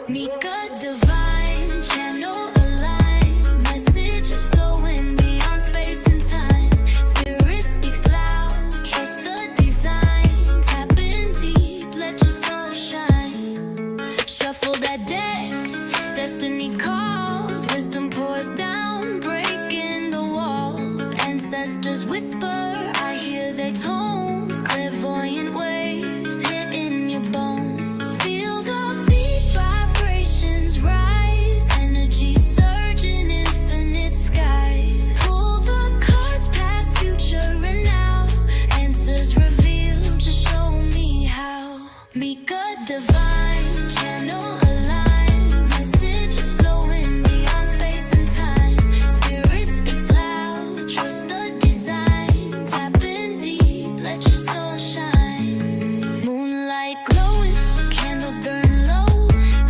Mika divine, channel aligned, messages flowing beyond space and time. Spirit speaks loud, trust the design. Tap in deep, let your soul shine. Shuffle that deck, destiny calls, wisdom pours down, breaking the walls. Ancestors whisper, I hear their tones, clairvoyant waves hitting your bones. Feel the beat vibrations rise, energy surge in infinite skies. Pull the cards past future and now, answers revealed, just show me how. Mika divine, channel aligned, messages flowing beyond space and time. Spirit speaks loud, trust the design. Tap in deep, let your soul shine. Moonlight glowing, candles burn low,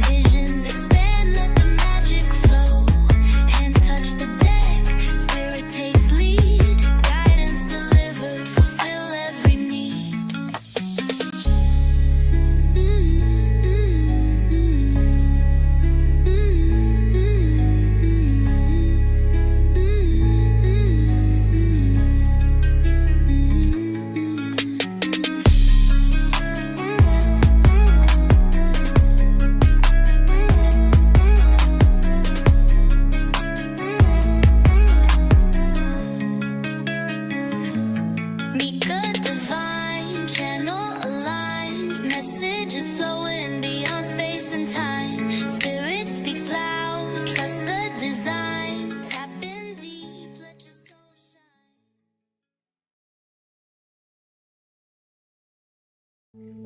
visions expand, let the magic flow. Hands touch the deck, spirit takes lead, guidance delivered, fulfill every need. Mika divine, channel aligned, messages flowing beyond space and time. Spirit speaks loud, trust the design. Tap in deep, let your soul shine.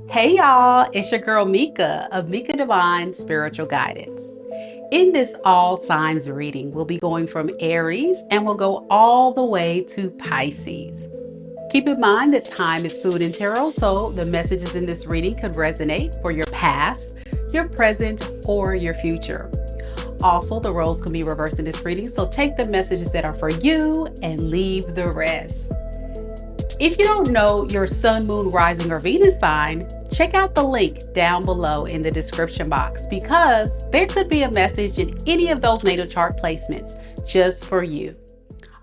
Hey y'all, it's your girl Mika of Mika Divine Spiritual Guidance. In this all signs reading, we'll be going from Aries and we'll go all the way to Pisces. Keep in mind that time is fluid in tarot, so the messages in this reading could resonate for your past, your present, or your future. Also, the roles can be reversed in this reading, so take the messages that are for you and leave the rest. If you don't know your sun, moon, rising, or Venus sign, check out the link down below in the description box because there could be a message in any of those natal chart placements just for you.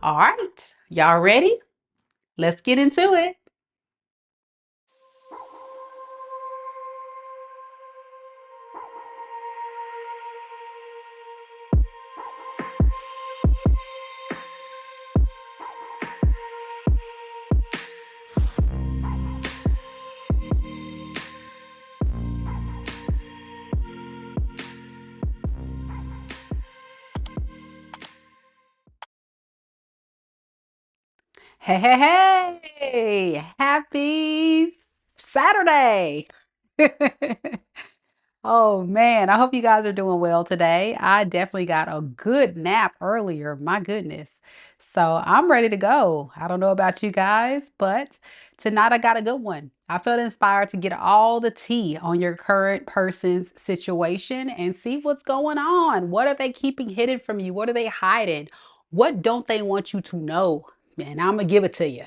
All right, y'all ready? Let's get into it. Hey, hey, hey, happy Saturday. Oh man, I hope you guys are doing well today. I definitely got a good nap earlier, my goodness. So I'm ready to go. I don't know about you guys, but tonight I got a good one. I felt inspired to get all the tea on your current person's situation and see what's going on. What are they keeping hidden from you? What are they hiding? What don't they want you to know? And I'm gonna give it to you.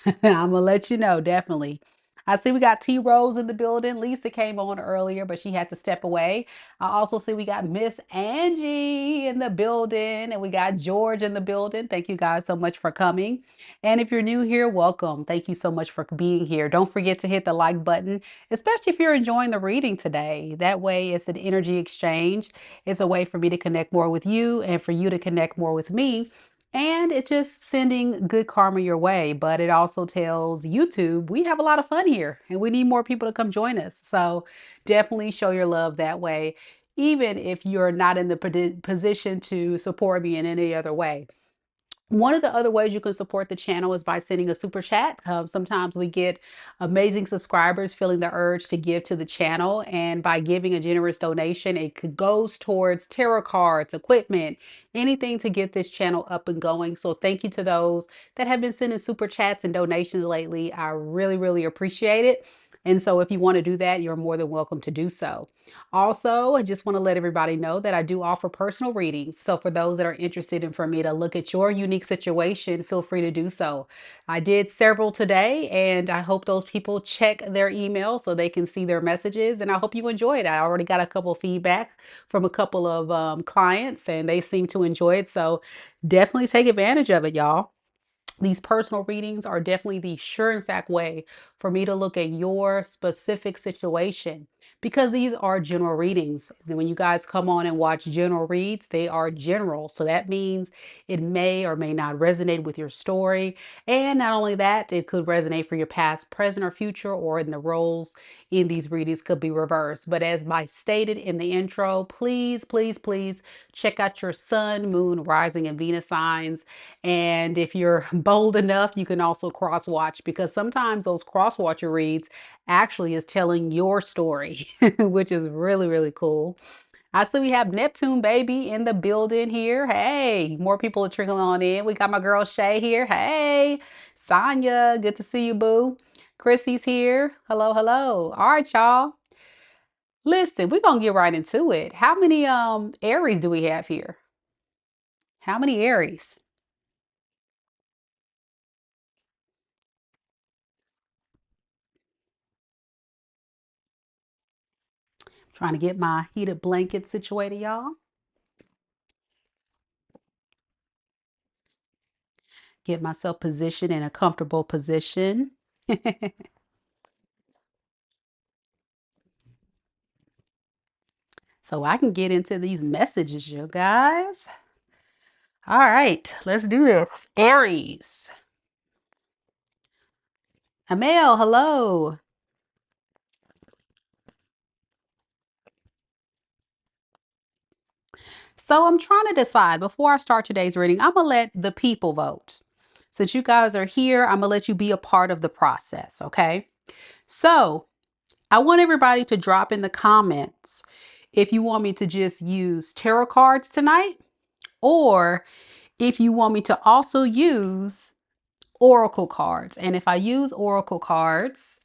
I'm gonna let you know, definitely. I see we got T Rose in the building. Lisa came on earlier, but she had to step away. I also see we got Miss Angie in the building, and we got George in the building. Thank you guys so much for coming. And if you're new here, welcome. Thank you so much for being here. Don't forget to hit the like button, especially if you're enjoying the reading today. That way, it's an energy exchange. It's a way for me to connect more with you and for you to connect more with me. And it's just sending good karma your way. But it also tells YouTube we have a lot of fun here and we need more people to come join us. So definitely show your love that way, even if you're not in the position to support me in any other way. One of the other ways you can support the channel is by sending a super chat. Sometimes we get amazing subscribers feeling the urge to give to the channel, and by giving a generous donation, goes towards tarot cards, equipment, anything to get this channel up and going. So thank you to those that have been sending super chats and donations lately. I really, really appreciate it. And so if you want to do that, you're more than welcome to do so. Also, I just want to let everybody know that I do offer personal readings. So for those that are interested in for me to look at your unique situation, feel free to do so. I did several today, and I hope those people check their email so they can see their messages. And I hope you enjoy it. I already got a couple of feedback from a couple of clients, and they seem to enjoy it. So definitely take advantage of it, y'all. These personal readings are definitely the sure and fact way for me to look at your specific situation, because these are general readings. And when you guys come on and watch general reads, they are general. So that means it may or may not resonate with your story. And not only that, it could resonate for your past, present, or future, or in the roles in these readings could be reversed. But as I stated in the intro, please, please, please check out your sun, moon, rising, and Venus signs. And if you're bold enough, you can also cross watch, because sometimes those cross watcher reads actually is telling your story, which is really, really cool. I see we have Neptune baby in the building here. Hey, more people are trickling on in. We got my girl Shay here. Hey, Sonia, good to see you, boo. Chrissy's here. Hello, hello. All right, y'all. Listen, we're gonna get right into it. How many Aries do we have here? How many Aries? Trying to get my heated blanket situated, y'all. Get myself positioned in a comfortable position. So I can get into these messages, you guys. All right, let's do this. Aries. Amel, hello. So I'm trying to decide before I start today's reading, I'm going to let the people vote. Since you guys are here, I'm going to let you be a part of the process, okay? So I want everybody to drop in the comments if you want me to just use tarot cards tonight, or if you want me to also use oracle cards. And if I use oracle cards,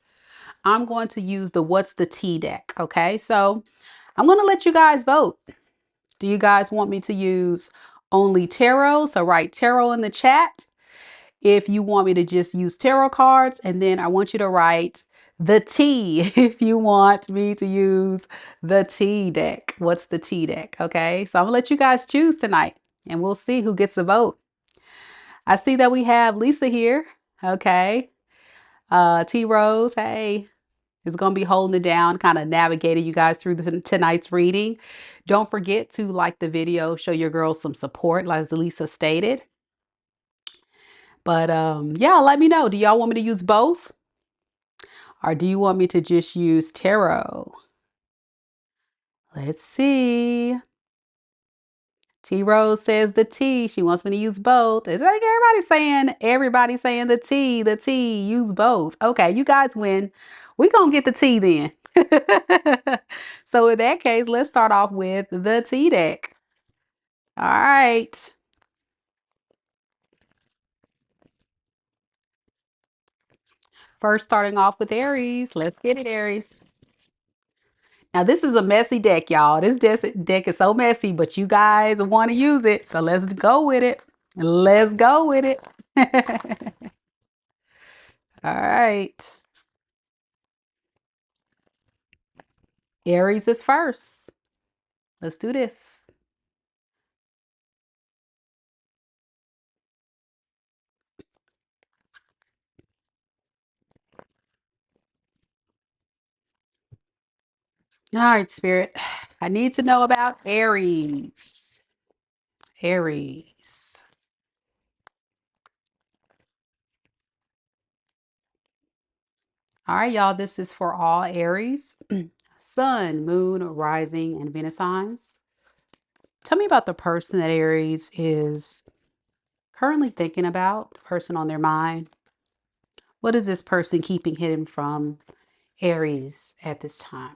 I'm going to use the What's the Tea deck. Okay, so I'm going to let you guys vote. Do you guys want me to use only tarot? So write tarot in the chat if you want me to just use tarot cards. And then I want you to write the tea if you want me to use the tea deck. What's the tea deck? Okay, so I'm gonna let you guys choose tonight, and we'll see who gets the vote. I see that we have Lisa here. Okay. T Rose, hey, is going to be holding it down, kind of navigating you guys through tonight's reading. Don't forget to like the video, show your girls some support, like Lisa stated. But yeah, let me know. Do y'all want me to use both? Or do you want me to just use tarot? Let's see. T Rose says the T. She wants me to use both. It's like everybody's saying the T, use both. Okay, you guys win. We're gonna get the T then. So in that case, let's start off with the T deck. All right. First starting off with Aries. Let's get it, Aries. Now this is a messy deck, y'all. This deck is so messy, but you guys want to use it. So let's go with it. Let's go with it. All right. Aries is first. Let's do this. All right, Spirit. I need to know about Aries. Aries. All right, y'all. This is for all Aries. Sun, Moon, Rising, and Venus signs. Tell me about the person that Aries is currently thinking about, the person on their mind. What is this person keeping hidden from Aries at this time?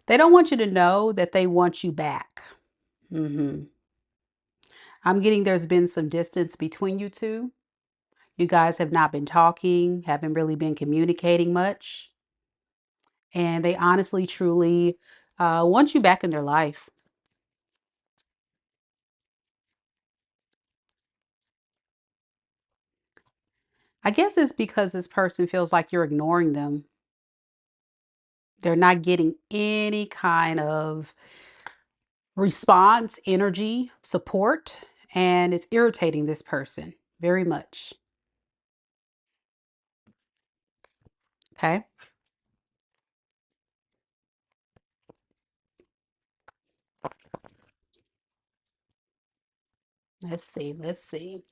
They don't want you to know that they want you back. I'm getting there's been some distance between you two. You guys have not been talking, haven't really been communicating much. And they honestly, truly want you back in their life. I guess it's because this person feels like you're ignoring them. They're not getting any kind of response, energy, support, and it's irritating this person very much. Okay. Let's see. Let's see.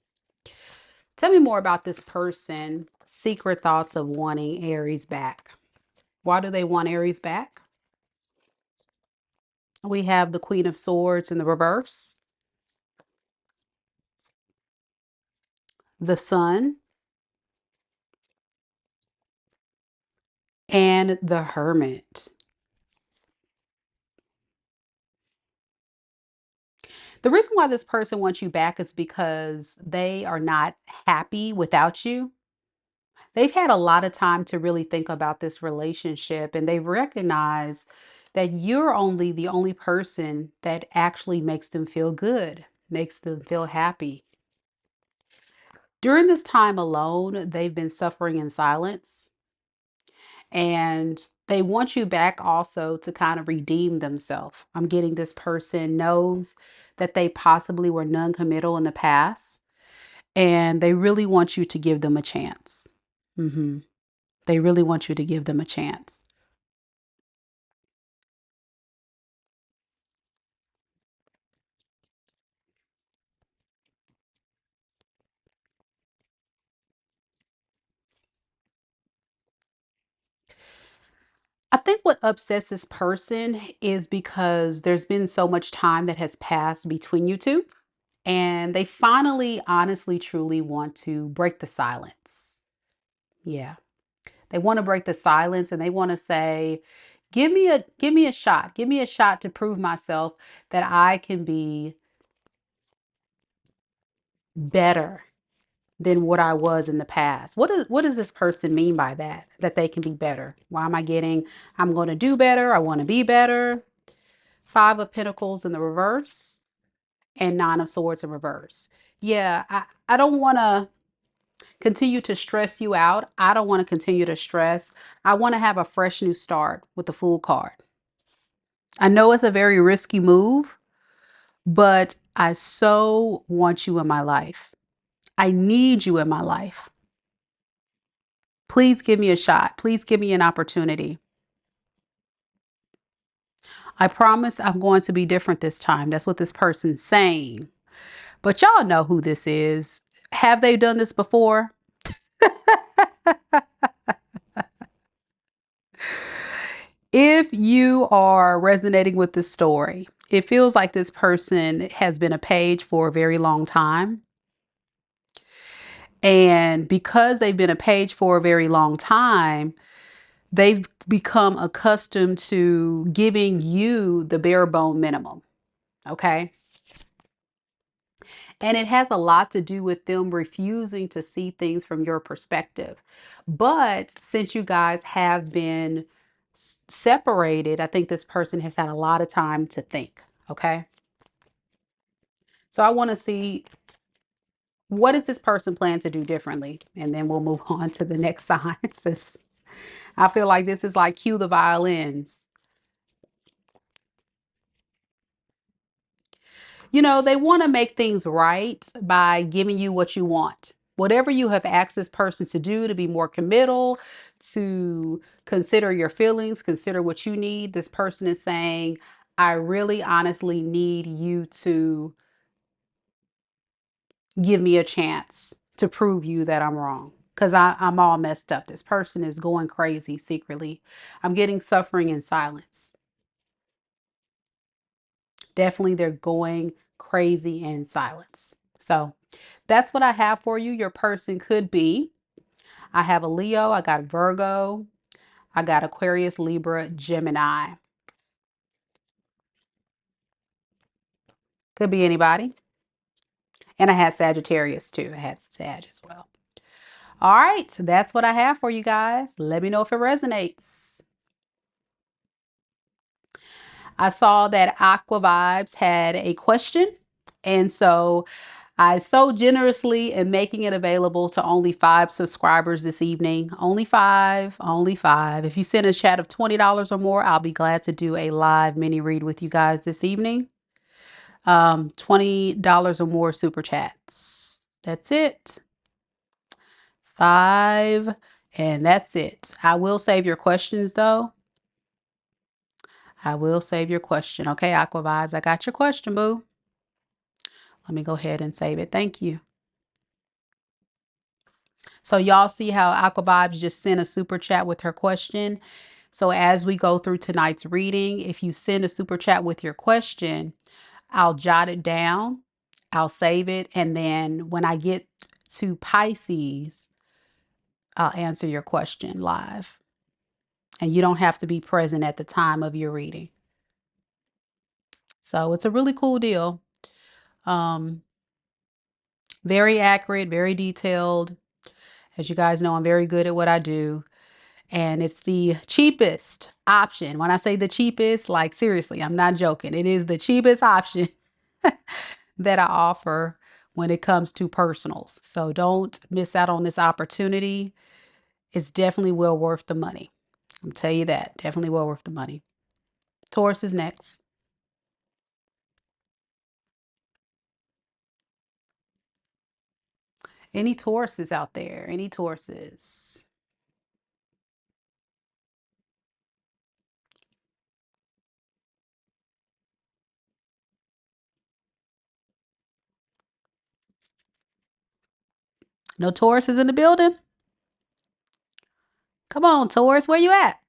Tell me more about this person. Secret thoughts of wanting Aries back. Why do they want Aries back? We have the Queen of Swords in the reverse, the Sun, and the Hermit. The reason why this person wants you back is because they are not happy without you. They've had a lot of time to really think about this relationship and they recognize that you're only the only person that actually makes them feel good, makes them feel happy. During this time alone, they've been suffering in silence and they want you back also to kind of redeem themselves. I'm getting this person knows that they possibly were non-committal in the past and they really want you to give them a chance. hmm They really want you to give them a chance. I think what upsets this person is because there's been so much time that has passed between you two, and they finally, honestly, truly want to break the silence. Yeah. They want to break the silence and they want to say, give me a shot. Give me a shot to prove myself that I can be better than what I was in the past. What does this person mean by that? That they can be better? Why am I getting I'm going to do better. I want to be better. Five of Pentacles in the reverse and Nine of Swords in reverse. Yeah, I don't want to continue to stress you out. I don't want to continue to stress. I want to have a fresh new start with the Fool card. I know it's a very risky move, but I so want you in my life. I need you in my life. Please give me a shot. Please give me an opportunity. I promise I'm going to be different this time. That's what this person's saying. But y'all know who this is. Have they done this before? If you are resonating with this story, it feels like this person has been a page for a very long time. And because they've been a page for a very long time, they've become accustomed to giving you the bare bone minimum. Okay. And it has a lot to do with them refusing to see things from your perspective. But since you guys have been separated, I think this person has had a lot of time to think. Okay. So I want to see what does this person plan to do differently? And then we'll move on to the next sign. I feel like this is like cue the violins. You know, they want to make things right by giving you what you want. Whatever you have asked this person to do to be more committal, to consider your feelings, consider what you need. This person is saying, I really honestly need you to give me a chance to prove you that I'm wrong. Because I'm all messed up. This person is going crazy secretly. I'm getting suffering in silence. Definitely, they're going crazy in silence. So that's what I have for you. Your person could be. I have a Leo, I got Virgo, I got Aquarius, Libra, Gemini. Could be anybody. And I had Sagittarius too. I had Sag as well. All right, so that's what I have for you guys. Let me know if it resonates. I saw that Aquavibes had a question, and so I so generously am making it available to only 5 subscribers this evening. Only five, only five. If you send a chat of $20 or more, I'll be glad to do a live mini read with you guys this evening. $20 or more super chats. That's it. 5, and that's it. I will save your questions though. I will save your question. Okay, Aqua Vibes, I got your question, boo. Let me go ahead and save it. Thank you. So y'all see how Aqua Vibes just sent a super chat with her question. So as we go through tonight's reading, if you send a super chat with your question, I'll jot it down, I'll save it, and then when I get to Pisces, I'll answer your question live. And you don't have to be present at the time of your reading. So it's a really cool deal. Um, very accurate, very detailed. As you guys know, I'm very good at what I do. And it's the cheapest option. When I say the cheapest, like seriously, I'm not joking. It is the cheapest option that I offer when it comes to personals. So don't miss out on this opportunity. It's definitely well worth the money. I'll tell you that. Definitely well worth the money. Taurus is next. Any Tauruses out there? Any Tauruses? No Tauruses in the building? Come on, Taurus, where you at?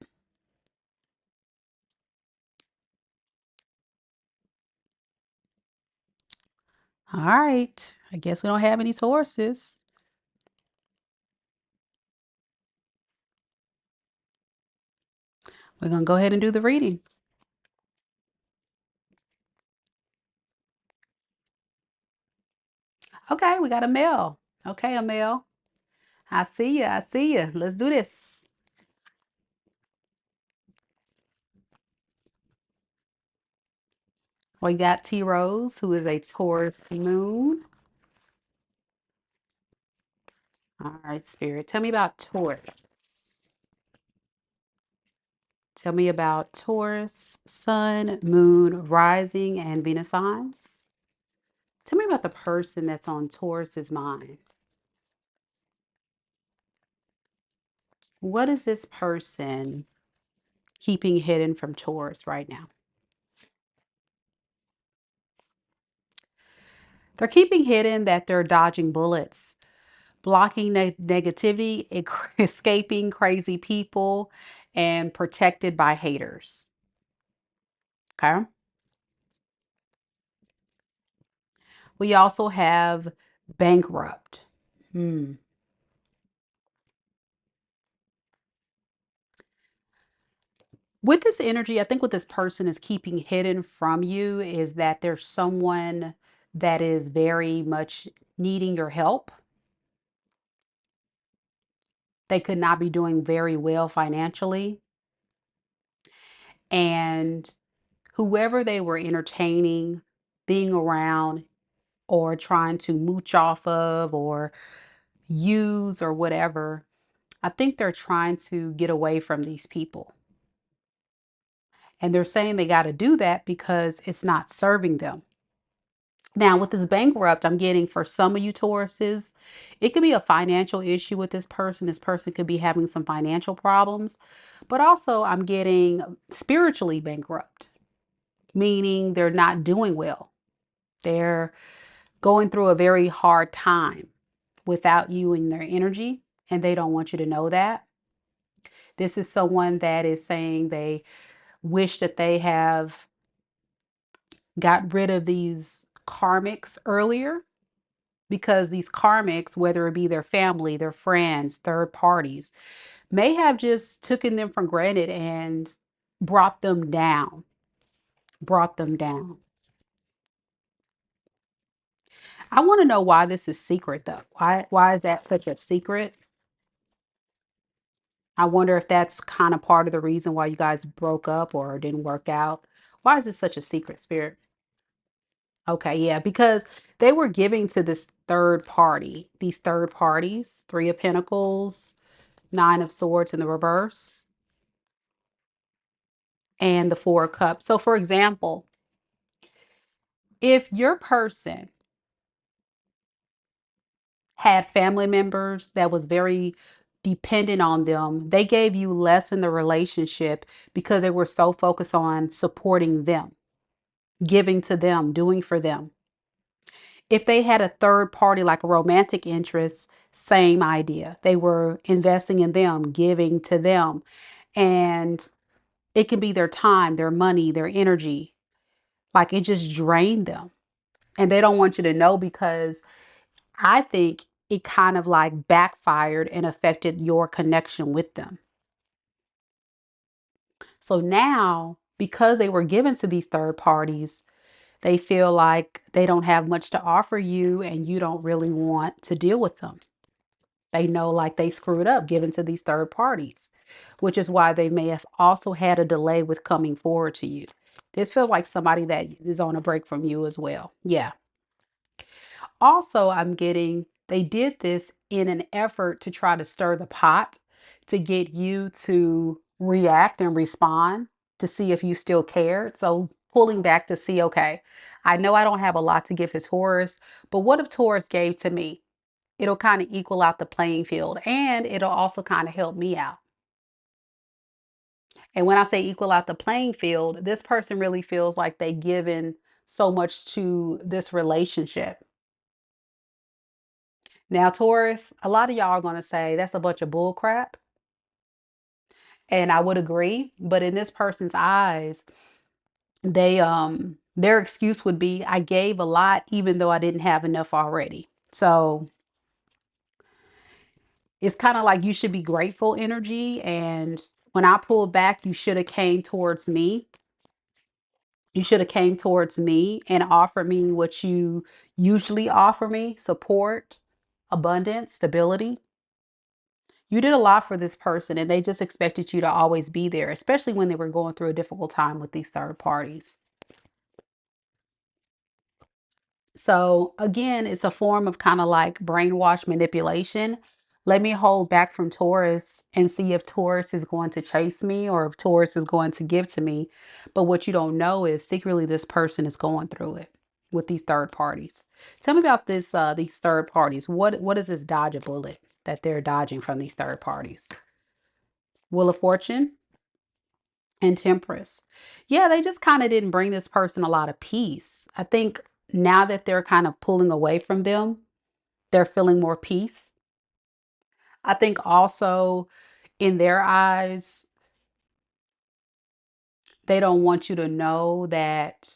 All right. I guess we don't have any Tauruses. We're going to go ahead and do the reading. Okay, we got a male. Okay, a male. I see you. I see you. Let's do this. We got T Rose, who is a Taurus moon. All right, Spirit. Tell me about Taurus. Tell me about Taurus, Sun, Moon, Rising, and Venus signs. Tell me about the person that's on Taurus's mind. What is this person keeping hidden from Taurus right now? They're keeping hidden that they're dodging bullets, blocking negativity, escaping crazy people, and protected by haters. Okay. We also have bankrupt. Hmm. With this energy, I think what this person is keeping hidden from you is that there's someone that is very much needing your help. They could not be doing very well financially. And whoever they were entertaining, being around, or trying to mooch off of, or use, or whatever, I think they're trying to get away from these people. And they're saying they got to do that because it's not serving them. Now, with this bankrupt, I'm getting for some of you Tauruses, it could be a financial issue with this person. This person could be having some financial problems, but also I'm getting spiritually bankrupt, meaning they're not doing well. They're going through a very hard time without you in their energy, and they don't want you to know that. This is someone that is saying they wish that they have got rid of these karmics earlier, because these karmics, whether it be their family, their friends, third parties, may have just taken them for granted and brought them down, brought them down. I want to know why this is secret though. Why is that such a secret? I wonder if that's kind of part of the reason why you guys broke up or didn't work out. Why is this such a secret, Spirit? Okay, yeah, because they were giving to this third party, these third parties, Three of Pentacles, Nine of Swords in the reverse, and the Four of Cups. So, for example, if your person had family members that was very dependent on them, they gave you less in the relationship because they were so focused on supporting them, giving to them, doing for them. If they had a third party, like a romantic interest, same idea. They were investing in them, giving to them. And it can be their time, their money, their energy. Like it just drained them. And they don't want you to know because I think it kind of like backfired and affected your connection with them. So now, because they were given to these third parties, they feel like they don't have much to offer you and you don't really want to deal with them. They know like they screwed up giving to these third parties, which is why they may have also had a delay with coming forward to you. This feels like somebody that is on a break from you as well. Yeah. Also, I'm getting they did this in an effort to try to stir the pot to get you to react and respond to see if you still cared. So, pulling back to see, okay, I know I don't have a lot to give to Taurus, but what if Taurus gave to me? It'll kind of equal out the playing field and it'll also kind of help me out. And when I say equal out the playing field, this person really feels like they given so much to this relationship. Now, Taurus, a lot of y'all are going to say that's a bunch of bull crap. And I would agree. But in this person's eyes, their excuse would be, I gave a lot, even though I didn't have enough already. So it's kind of like you should be grateful energy. And when I pulled back, you should have came towards me. You should have came towards me and offered me what you usually offer me, support, abundance, stability. You did a lot for this person and they just expected you to always be there, especially when they were going through a difficult time with these third parties. So again, it's a form of kind of like brainwash manipulation. Let me hold back from Taurus and see if Taurus is going to chase me or if Taurus is going to give to me. But what you don't know is secretly this person is going through it with these third parties. Tell me about this these third parties. What is this dodge a bullet that they're dodging from these third parties? Wheel of Fortune and Temperance. Yeah, they just kind of didn't bring this person a lot of peace. I think now that they're kind of pulling away from them, they're feeling more peace. I think also in their eyes, they don't want you to know that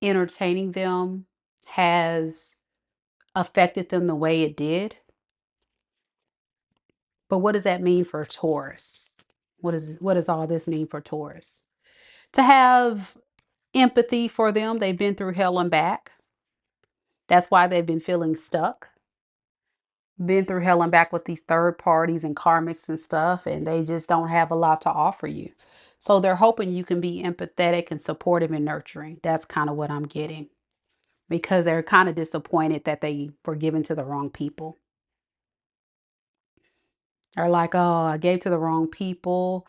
entertaining them has affected them the way it did. But what does that mean for Taurus? What does all this mean for Taurus? To have empathy for them, they've been through hell and back. That's why they've been feeling stuck. Been through hell and back with these third parties and karmics and stuff, and they just don't have a lot to offer you. So they're hoping you can be empathetic and supportive and nurturing. That's kind of what I'm getting because they're kind of disappointed that they were given to the wrong people. They're like, oh, I gave to the wrong people.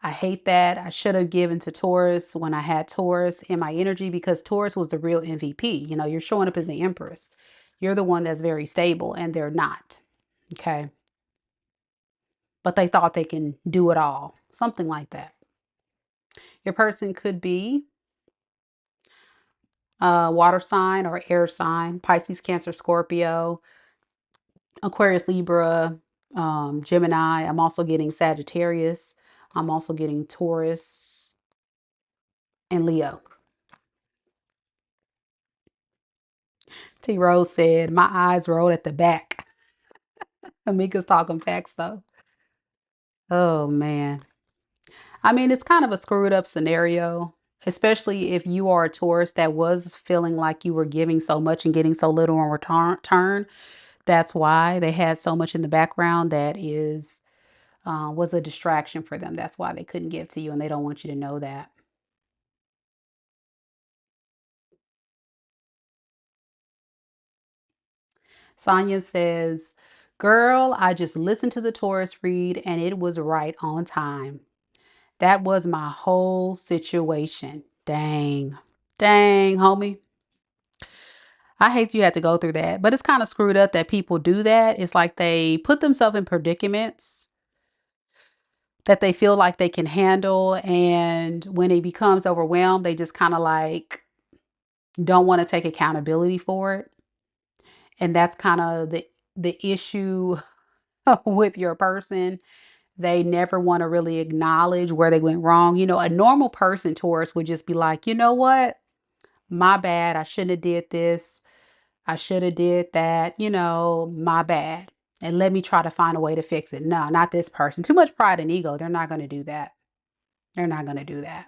I hate that. I should have given to Taurus when I had Taurus in my energy because Taurus was the real MVP. You know, you're showing up as the Empress. You're the one that's very stable, and they're not. Okay. But they thought they can do it all. Something like that. Your person could be a water sign or air sign, Pisces, Cancer, Scorpio, Aquarius, Libra, Gemini. I'm also getting Sagittarius. I'm also getting Taurus and Leo. T Rose said, my eyes rolled at the back. Amika's talking facts though. Oh man. I mean, it's kind of a screwed up scenario, especially if you are a Taurus that was feeling like you were giving so much and getting so little in return. That's why they had so much in the background that is was a distraction for them. That's why they couldn't give to you, and they don't want you to know that. Sonia says, girl, I just listened to the Taurus read and it was right on time. That was my whole situation. Dang. Dang, homie. I hate you had to go through that, but it's kind of screwed up that people do that. It's like they put themselves in predicaments that they feel like they can handle. And when it becomes overwhelmed, they just kind of like don't want to take accountability for it. And that's kind of the issue with your person. They never want to really acknowledge where they went wrong. You know, a normal person, Taurus, would just be like, you know what? My bad. I shouldn't have did this. I should have did that. You know, my bad. And let me try to find a way to fix it. No, not this person. Too much pride and ego. They're not going to do that. They're not going to do that.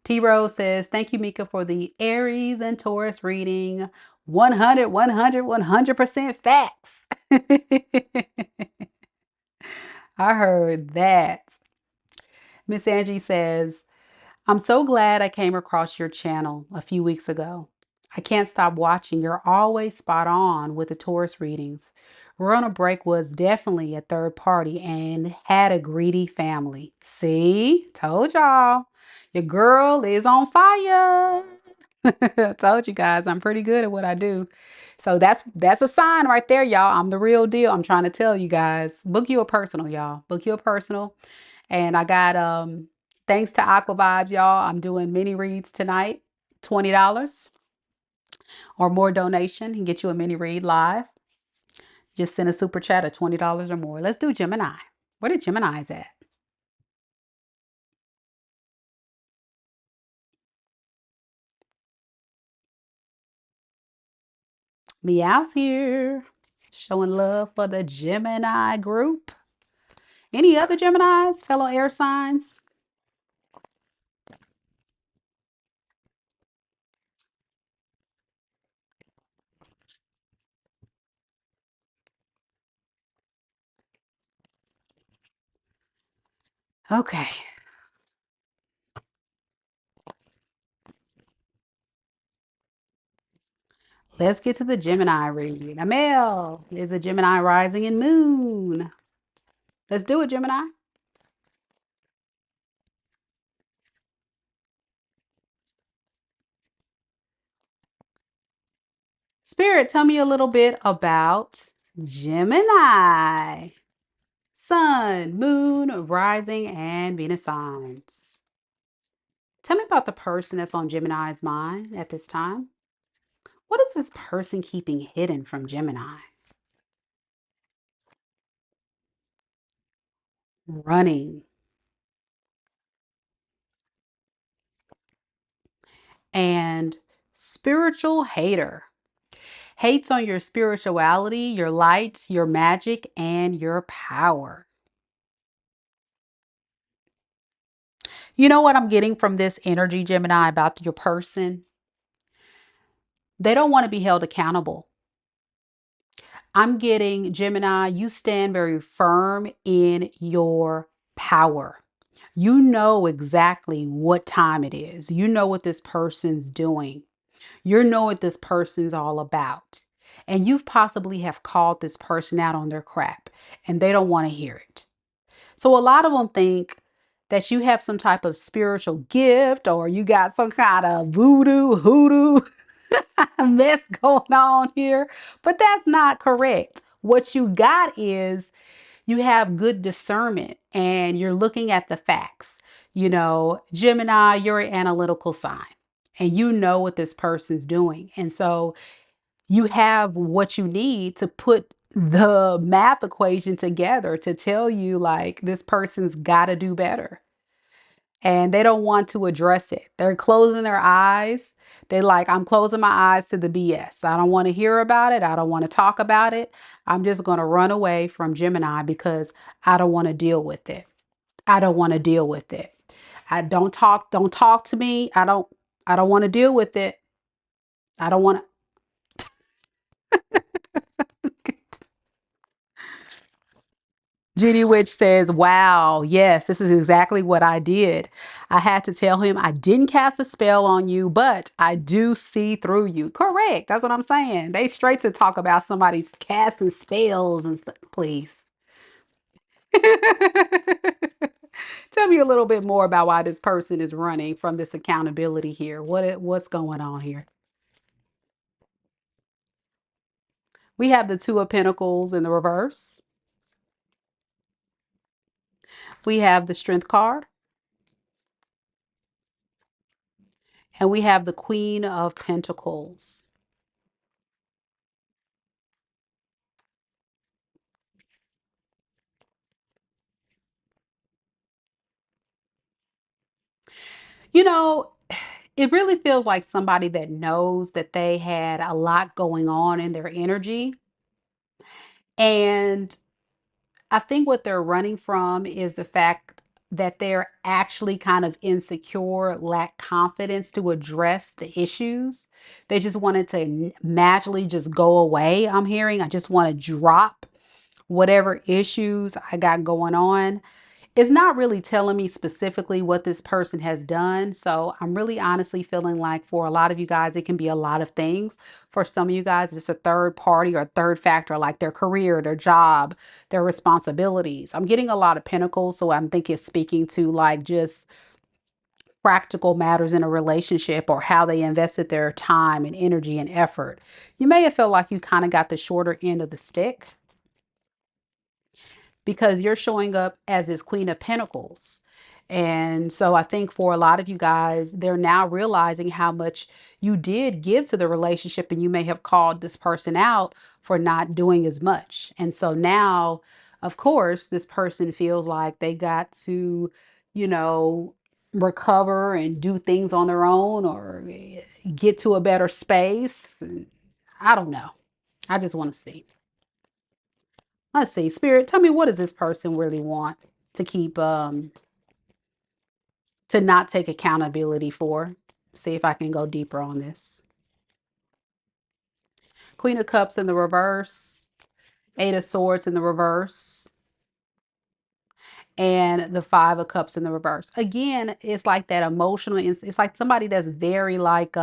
T Rose says, thank you, Mika, for the Aries and Taurus reading. 100, 100, 100% facts. I heard that. Miss Angie says, I'm so glad I came across your channel a few weeks ago. I can't stop watching. You're always spot on with the Taurus readings. Rona Break was definitely a third party and had a greedy family. See, told y'all, your girl is on fire. Told you guys, I'm pretty good at what I do. So that's a sign right there, y'all. I'm the real deal. I'm trying to tell you guys. Book you a personal, y'all. Book you a personal. And I got thanks to Aquavibes, y'all. I'm doing mini reads tonight. $20 or more donation and get you a mini read live. Just send a super chat of $20 or more. Let's do Gemini. Where the Gemini's at? Meow's here. Showing love for the Gemini group. Any other Geminis, fellow air signs? Okay. Let's get to the Gemini read. Amel is a Gemini rising and moon. Let's do it, Gemini. Spirit, tell me a little bit about Gemini. Sun, moon, rising, and Venus signs. Tell me about the person that's on Gemini's mind at this time. What is this person keeping hidden from Gemini? Running. And spiritual hater. Hates on your spirituality, your light, your magic, and your power. You know what I'm getting from this energy, Gemini, about your person? They don't want to be held accountable. I'm getting, Gemini, you stand very firm in your power. You know exactly what time it is. You know what this person's doing. You know what this person's all about. And you've possibly have called this person out on their crap and they don't want to hear it. So a lot of them think that you have some type of spiritual gift or you got some kind of voodoo, hoodoo mess going on here, but that's not correct. What you got is you have good discernment and you're looking at the facts. You know, Gemini, you're an analytical sign and you know what this person's doing. And so you have what you need to put the math equation together to tell you like this person's got to do better. And they don't want to address it. They're closing their eyes. They like, I'm closing my eyes to the BS. I don't want to hear about it. I don't want to talk about it. I'm just going to run away from Gemini because I don't want to deal with it. I don't want to deal with it. I don't talk to me. I don't want to deal with it. I don't want to. Judy Witch says, wow, yes, this is exactly what I did. I had to tell him I didn't cast a spell on you, but I do see through you. Correct. That's what I'm saying. They straight to talk about somebody's casting spells and stuff. Please. Tell me a little bit more about why this person is running from this accountability here. What's going on here? We have the Two of Pentacles in the reverse. We have the Strength card. And we have the Queen of Pentacles. You know, it really feels like somebody that knows that they had a lot going on in their energy. And I think what they're running from is the fact that they're actually kind of insecure, lack confidence to address the issues. They just wanted to magically just go away. I'm hearing, I just want to drop whatever issues I got going on. It's not really telling me specifically what this person has done. So I'm really honestly feeling like for a lot of you guys, it can be a lot of things. For some of you guys, it's a third party or third factor, like their career, their job, their responsibilities. I'm getting a lot of pentacles. So I'm thinking it's speaking to like just practical matters in a relationship or how they invested their time and energy and effort. You may have felt like you kind of got the shorter end of the stick because you're showing up as this Queen of Pentacles. And so I think for a lot of you guys, they're now realizing how much you did give to the relationship, and you may have called this person out for not doing as much. And so now, of course, this person feels like they got to, you know, recover and do things on their own or get to a better space. I don't know. I just want to see. Let's see, Spirit, tell me, what does this person really want to keep to not take accountability for? See if I can go deeper on this. Queen of Cups in the reverse, Eight of Swords in the reverse, and the Five of Cups in the reverse. Again, it's like that emotional, it's like somebody that's very like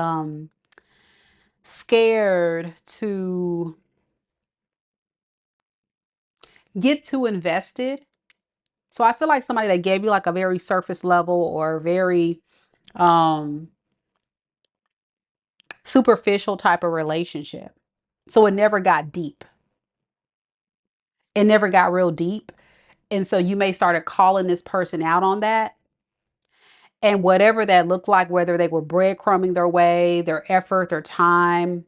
scared to get too invested. So I feel like somebody that gave you like a very surface level or very um superficial type of relationship. So it never got deep. It never got real deep. And so you may started calling this person out on that. And whatever that looked like, whether they were breadcrumbing their way, their effort, their time,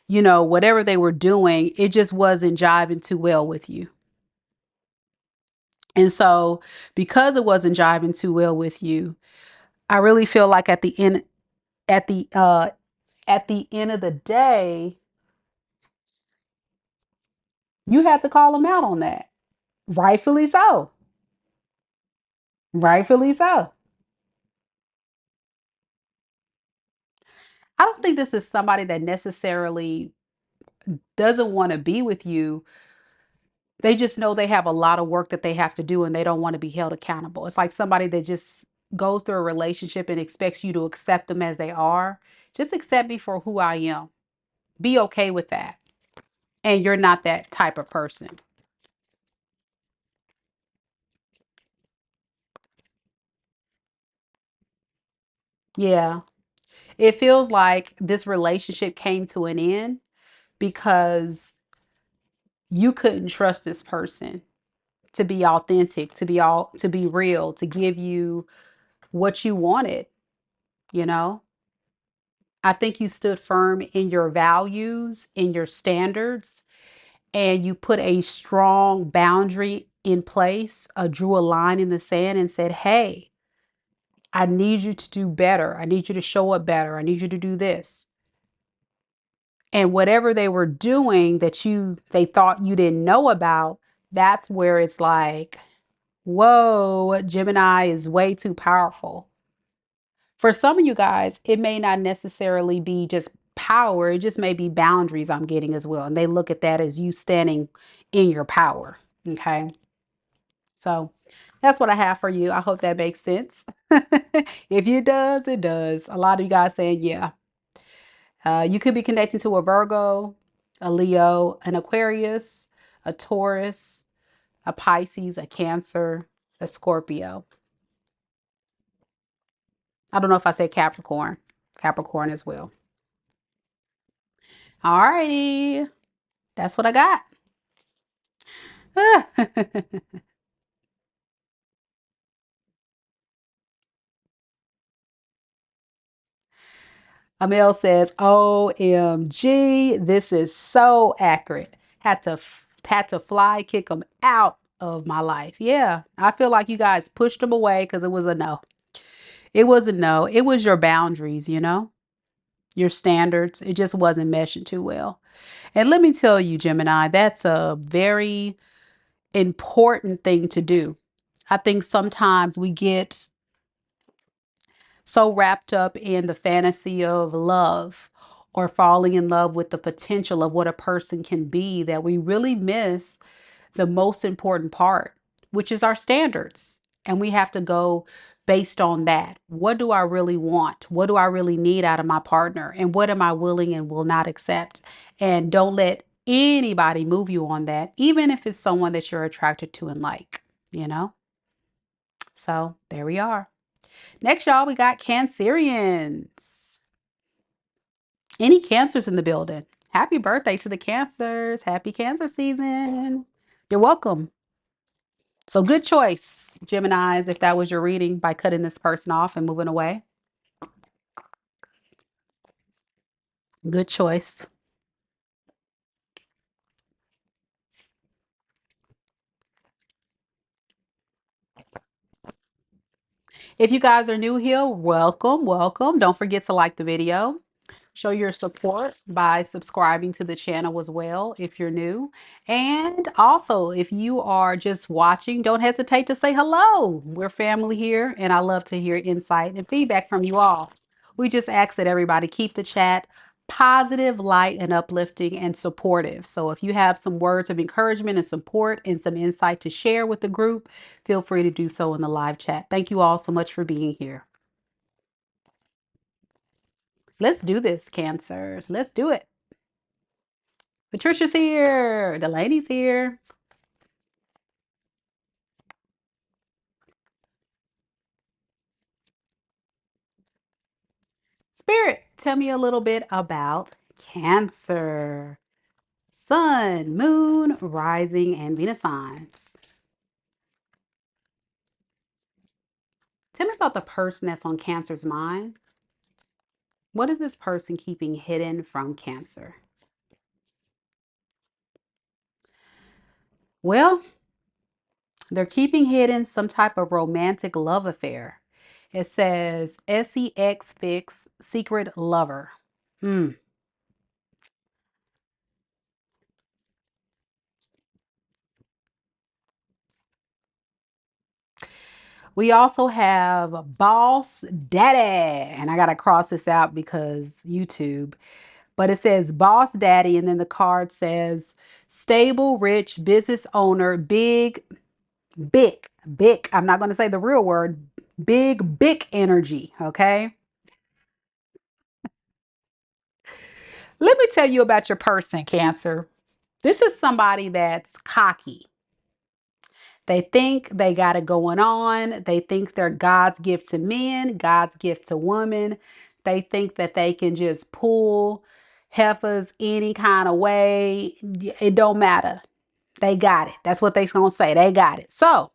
you know, whatever they were doing, it just wasn't jiving too well with you. And so because it wasn't jiving too well with you, I really feel like at the uh at the end of the day, you had to call them out on that. Rightfully so. Rightfully so. I don't think this is somebody that necessarily doesn't want to be with you. They just know they have a lot of work that they have to do and they don't want to be held accountable. It's like somebody that just goes through a relationship and expects you to accept them as they are. Just accept me for who I am. Be okay with that. And you're not that type of person. Yeah. It feels like this relationship came to an end because you couldn't trust this person to be authentic, to be real, to give you what you wanted, you know? I think you stood firm in your values, in your standards, and you put a strong boundary in place, drew a line in the sand and said, "Hey, I need you to do better. I need you to show up better. I need you to do this." And whatever they were doing that they thought you didn't know about, that's where it's like, whoa, Gemini is way too powerful. For some of you guys, it may not necessarily be just power, it just may be boundaries I'm getting as well. And they look at that as you standing in your power. Okay. So that's what I have for you. I hope that makes sense. If it does, it does. A lot of you guys saying, yeah. You could be connecting to a Virgo, a Leo, an Aquarius, a Taurus, a Pisces, a Cancer, a Scorpio. I don't know if I said Capricorn. Capricorn as well. All righty. That's what I got. Amel says, OMG, this is so accurate. Had to fly kick them out of my life. Yeah, I feel like you guys pushed them away because it was a no. It was a no. It was your boundaries, your standards. It just wasn't meshing too well. And let me tell you, Gemini, that's a very important thing to do. I think sometimes we get so wrapped up in the fantasy of love or falling in love with the potential of what a person can be that we really miss the most important part, which is our standards. And we have to go based on that. What do I really want? What do I really need out of my partner? And what am I willing and will not accept? And don't let anybody move you on that, even if it's someone that you're attracted to and like, you know? So there we are. Next, y'all, we got Cancerians. Any cancers in the building? Happy birthday to the cancers. Happy cancer season. You're welcome. So good choice, Geminis, if that was your reading, by cutting this person off and moving away. Good choice. If you guys are new here, welcome, welcome. Don't forget to like the video. Show your support by subscribing to the channel as well if you're new. And also, if you are just watching, don't hesitate to say hello. We're family here, and I love to hear insight and feedback from you all. We just ask that everybody keep the chat positive, light, and uplifting and supportive. So if you have some words of encouragement and support and some insight to share with the group, feel free to do so in the live chat. Thank you all so much for being here. Let's do this, Cancers. Let's do it. Patricia's here. Delaney's here. Spirit, tell me a little bit about Cancer. Sun, moon, rising, and Venus signs. Tell me about the person that's on Cancer's mind. What is this person keeping hidden from Cancer? Well, they're keeping hidden some type of romantic love affair. It says SEX fix secret lover. Hmm. We also have Boss Daddy. And I got to cross this out because YouTube. But it says Boss Daddy. And then the card says stable, rich, business owner, big, big. I'm not going to say the real word. Big energy. Okay. Let me tell you about your person, Cancer. This is somebody that's cocky. They think they got it going on. They think they're God's gift to men, God's gift to women. They think that they can just pull heifers any kind of way. It don't matter. They got it. That's what they're going to say. They got it. So,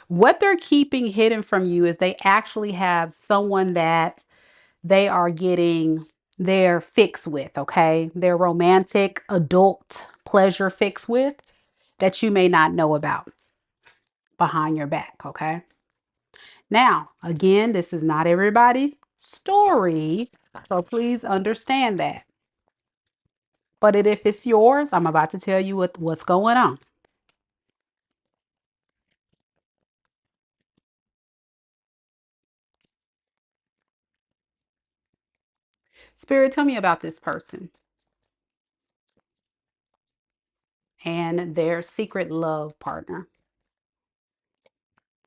what they're keeping hidden from you is they actually have someone that they are getting their fix with, okay? Their romantic adult pleasure fix with that you may not know about behind your back, okay? Now, again, this is not everybody's story, so please understand that. But if it's yours, I'm about to tell you what's going on. Spirit, tell me about this person and their secret love partner.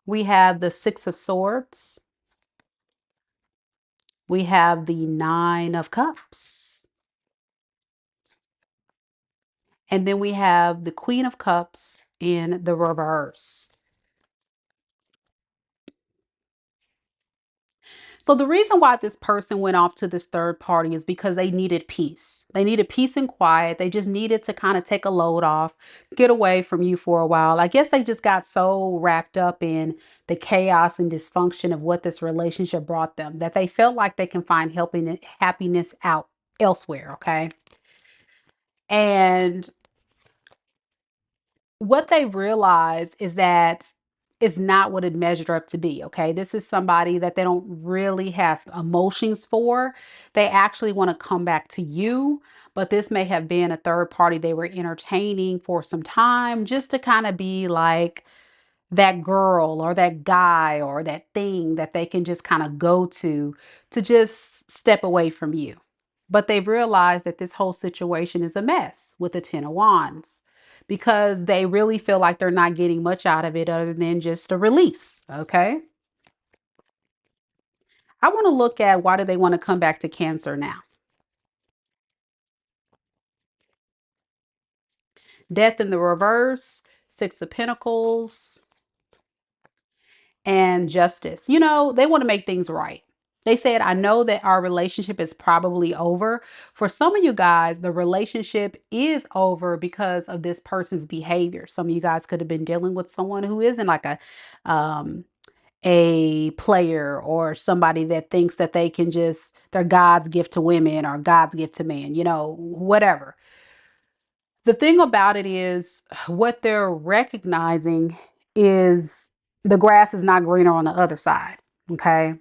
We have the Six of Swords. We have the Nine of Cups. And then we have the Queen of Cups in the reverse. So the reason why this person went off to this third party is because they needed peace. They needed peace and quiet. They just needed to kind of take a load off, get away from you for a while. I guess they just got so wrapped up in the chaos and dysfunction of what this relationship brought them that they felt like they can find helping happiness out elsewhere. Okay. And what they realized is that it's not what it measured up to be. Okay. This is somebody that they don't really have emotions for. They actually want to come back to you, but this may have been a third party they were entertaining for some time just to kind of be like that girl or that guy or that thing that they can just kind of go to just step away from you. But they've realized that this whole situation is a mess with the Ten of Wands because they really feel like they're not getting much out of it other than just a release. Okay. I want to look at why do they want to come back to Cancer now? Death in the reverse, Six of Pentacles, and Justice. You know, they want to make things right. They said, I know that our relationship is probably over. For some of you guys, the relationship is over because of this person's behavior. Some of you guys could have been dealing with someone who isn't like um, a player or somebody that thinks that they can just, they're God's gift to women or God's gift to men, you know, whatever. The thing about it is what they're recognizing is the grass is not greener on the other side. Okay.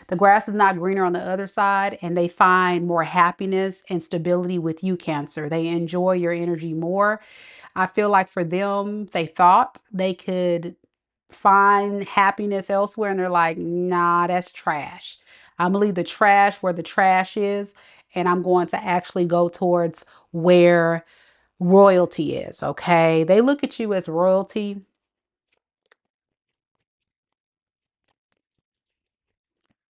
The grass is not greener on the other side, and they find more happiness and stability with you, Cancer. They enjoy your energy more. I feel like for them, they thought they could find happiness elsewhere, and they're like, nah, that's trash. I'm gonna leave the trash where the trash is, and I'm going to actually go towards where royalty is. Okay. They look at you as royalty.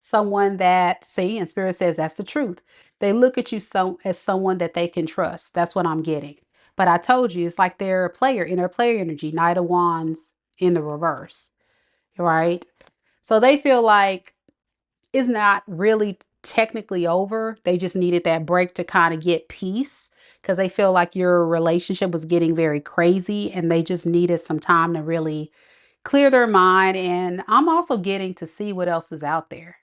Someone that, see, and Spirit says that's the truth. They look at you so as someone that they can trust. That's what I'm getting. But I told you, it's like they're a player in their player energy, Knight of Wands in the reverse, right? So they feel like it's not really technically over. They just needed that break to kind of get peace because they feel like your relationship was getting very crazy and they just needed some time to really clear their mind. And I'm also getting to see what else is out there.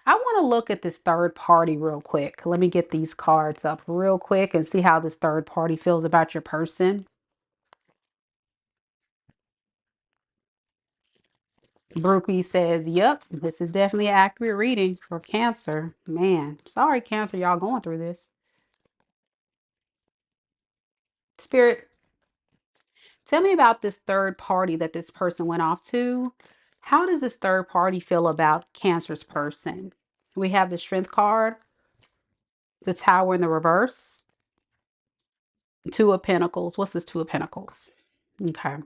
I want to look at this third party real quick. Let me get these cards up real quick and see how this third party feels about your person. Brookie says, yep, this is definitely an accurate reading for Cancer. Man, sorry, Cancer, y'all going through this. Spirit, tell me about this third party that this person went off to. How does this third party feel about Cancer's person? We have the Strength card, the Tower in the reverse, Two of Pentacles. What's this Two of Pentacles? Okay.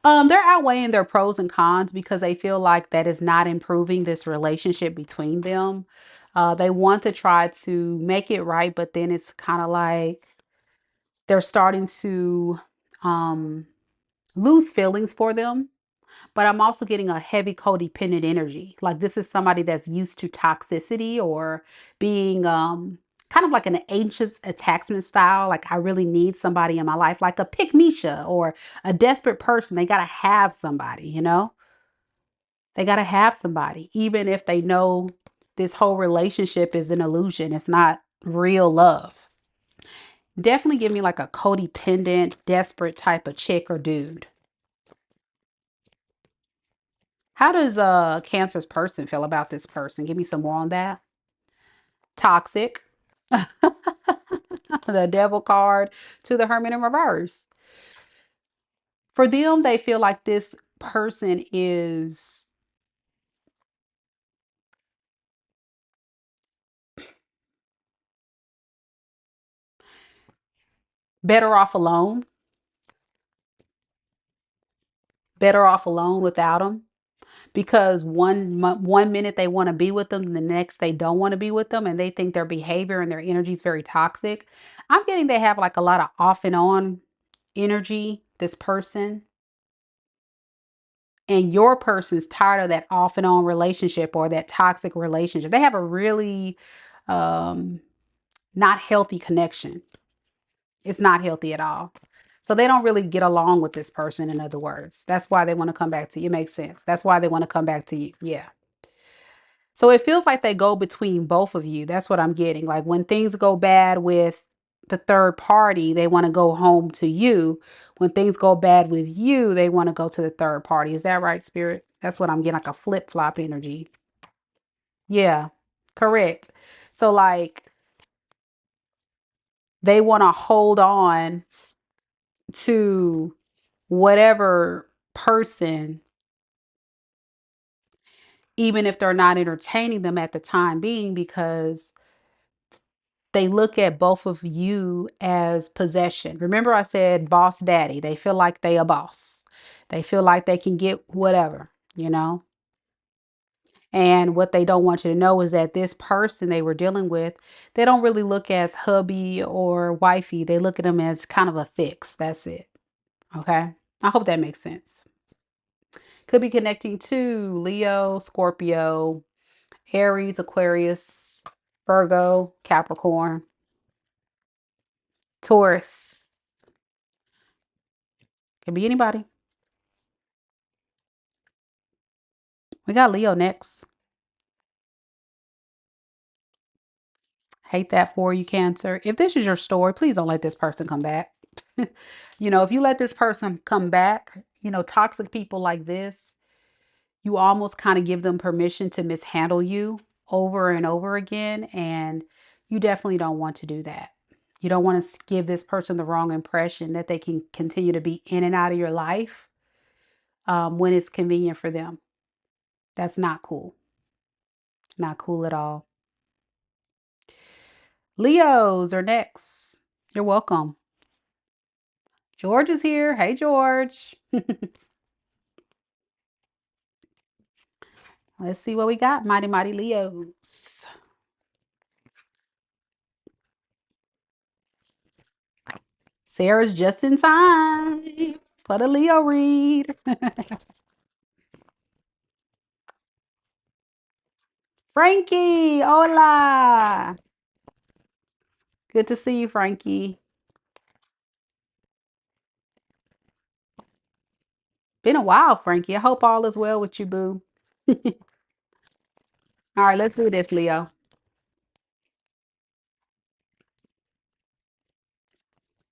They're outweighing their pros and cons because they feel like that is not improving this relationship between them. They want to try to make it right, but then it's kind of like they're starting to um, lose feelings for them. But I'm also getting a heavy codependent energy. Like this is somebody that's used to toxicity or being kind of like an anxious attachment style. Like I really need somebody in my life, like a pick Misha or a desperate person. They got to have somebody, you know? They got to have somebody, even if they know this whole relationship is an illusion. It's not real love. Definitely give me like a codependent, desperate type of chick or dude. How does a Cancer's person feel about this person? Give me some more on that. Toxic. The Devil card to the Hermit in reverse. For them, they feel like this person is better off alone. Better off alone without them. because one minute they want to be with them, the next they don't want to be with them, and they think their behavior and their energy is very toxic. I'm getting they have like a lot of off and on energy, this person, and your person's tired of that off and on relationship or that toxic relationship. They have a really um not healthy connection. It's not healthy at all. So they don't really get along with this person, in other words. That's why they want to come back to you. It makes sense. That's why they want to come back to you. Yeah. So it feels like they go between both of you. That's what I'm getting. Like when things go bad with the third party, they want to go home to you. When things go bad with you, they want to go to the third party. Is that right, Spirit? That's what I'm getting, like a flip-flop energy. Yeah, correct. So like they want to hold on to whatever person, even if they're not entertaining them at the time being, because they look at both of you as possession. Remember I said boss daddy. They feel like they a boss. They feel like they can get whatever, you know? And what they don't want you to know is that this person they were dealing with, they don't really look as hubby or wifey. They look at them as kind of a fix. That's it. Okay. I hope that makes sense. Could be connecting to Leo, Scorpio, Aries, Aquarius, Virgo, Capricorn, Taurus. Could be anybody. We got Leo next. Hate that for you, Cancer. If this is your story, please don't let this person come back. If you let this person come back, toxic people like this, you almost kind of give them permission to mishandle you over and over again. And you definitely don't want to do that. You don't want to give this person the wrong impression that they can continue to be in and out of your life when it's convenient for them. That's not cool. Not cool at all. Leos are next. You're welcome. George is here. Hey, George. Let's see what we got. Mighty, mighty Leos. Sarah's just in time for the Leo read. Frankie, hola. Good to see you, Frankie. Been a while, Frankie. I hope all is well with you, boo. All right, let's do this, Leo.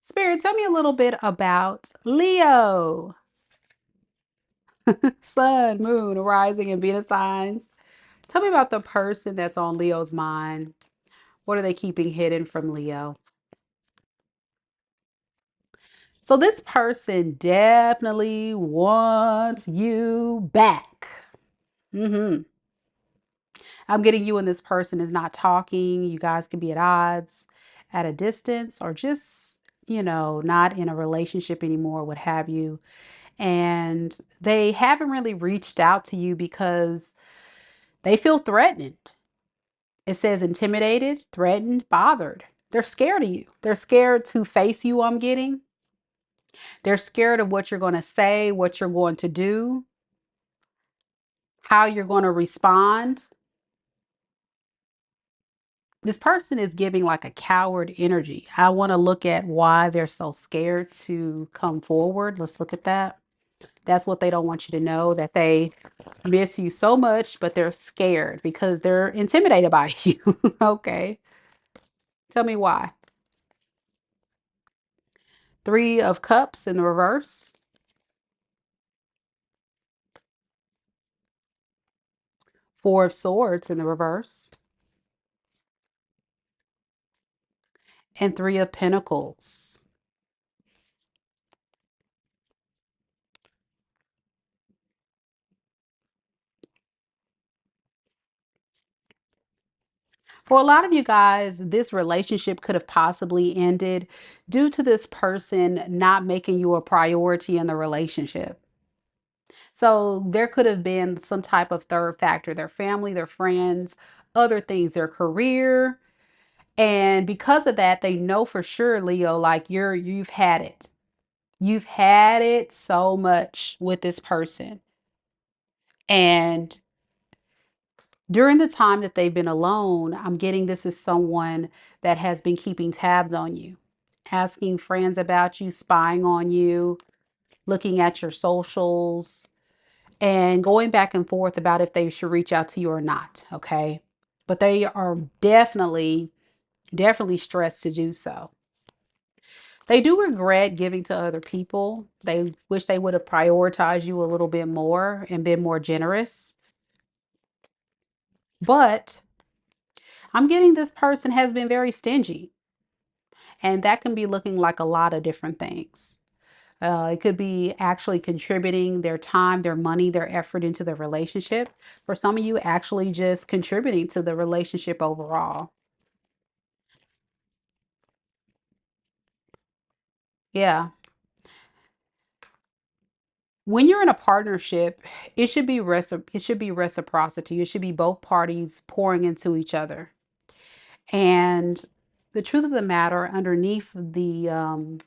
Spirit, tell me a little bit about Leo. Sun, moon, rising, and Venus signs. Tell me about the person that's on Leo's mind. What are they keeping hidden from Leo? So this person definitely wants you back. I'm getting you and this person is not talking. You guys can be at odds, at a distance, or just, not in a relationship anymore, what have you. And they haven't really reached out to you because they feel threatened. It says intimidated, threatened, bothered. They're scared of you. They're scared to face you, I'm getting. They're scared of what you're going to say, what you're going to do, how you're going to respond. This person is giving like a coward energy. I want to look at why they're so scared to come forward. Let's look at that. That's what they don't want you to know, that they miss you so much, but they're scared because they're intimidated by you. Okay. Tell me why. Three of Cups in the reverse. Four of Swords in the reverse. And Three of Pentacles. For a lot of you guys, this relationship could have possibly ended due to this person not making you a priority in the relationship. So there could have been some type of third factor, their family, their friends, other things, their career. And because of that, they know for sure, Leo, like you've had it. You've had it so much with this person. And during the time that they've been alone, I'm getting this is someone that has been keeping tabs on you, asking friends about you, spying on you, looking at your socials, and going back and forth about if they should reach out to you or not. Okay. But they are definitely stressed to do so. They do regret giving to other people. They wish they would have prioritized you a little bit more and been more generous. But I'm getting this person has been very stingy, and that can be looking like a lot of different things. It could be actually contributing their time, their money, their effort into the relationship. For some of you, actually just contributing to the relationship overall. Yeah. When you're in a partnership, it should be reciprocity. It should be both parties pouring into each other. And the truth of the matter, underneath the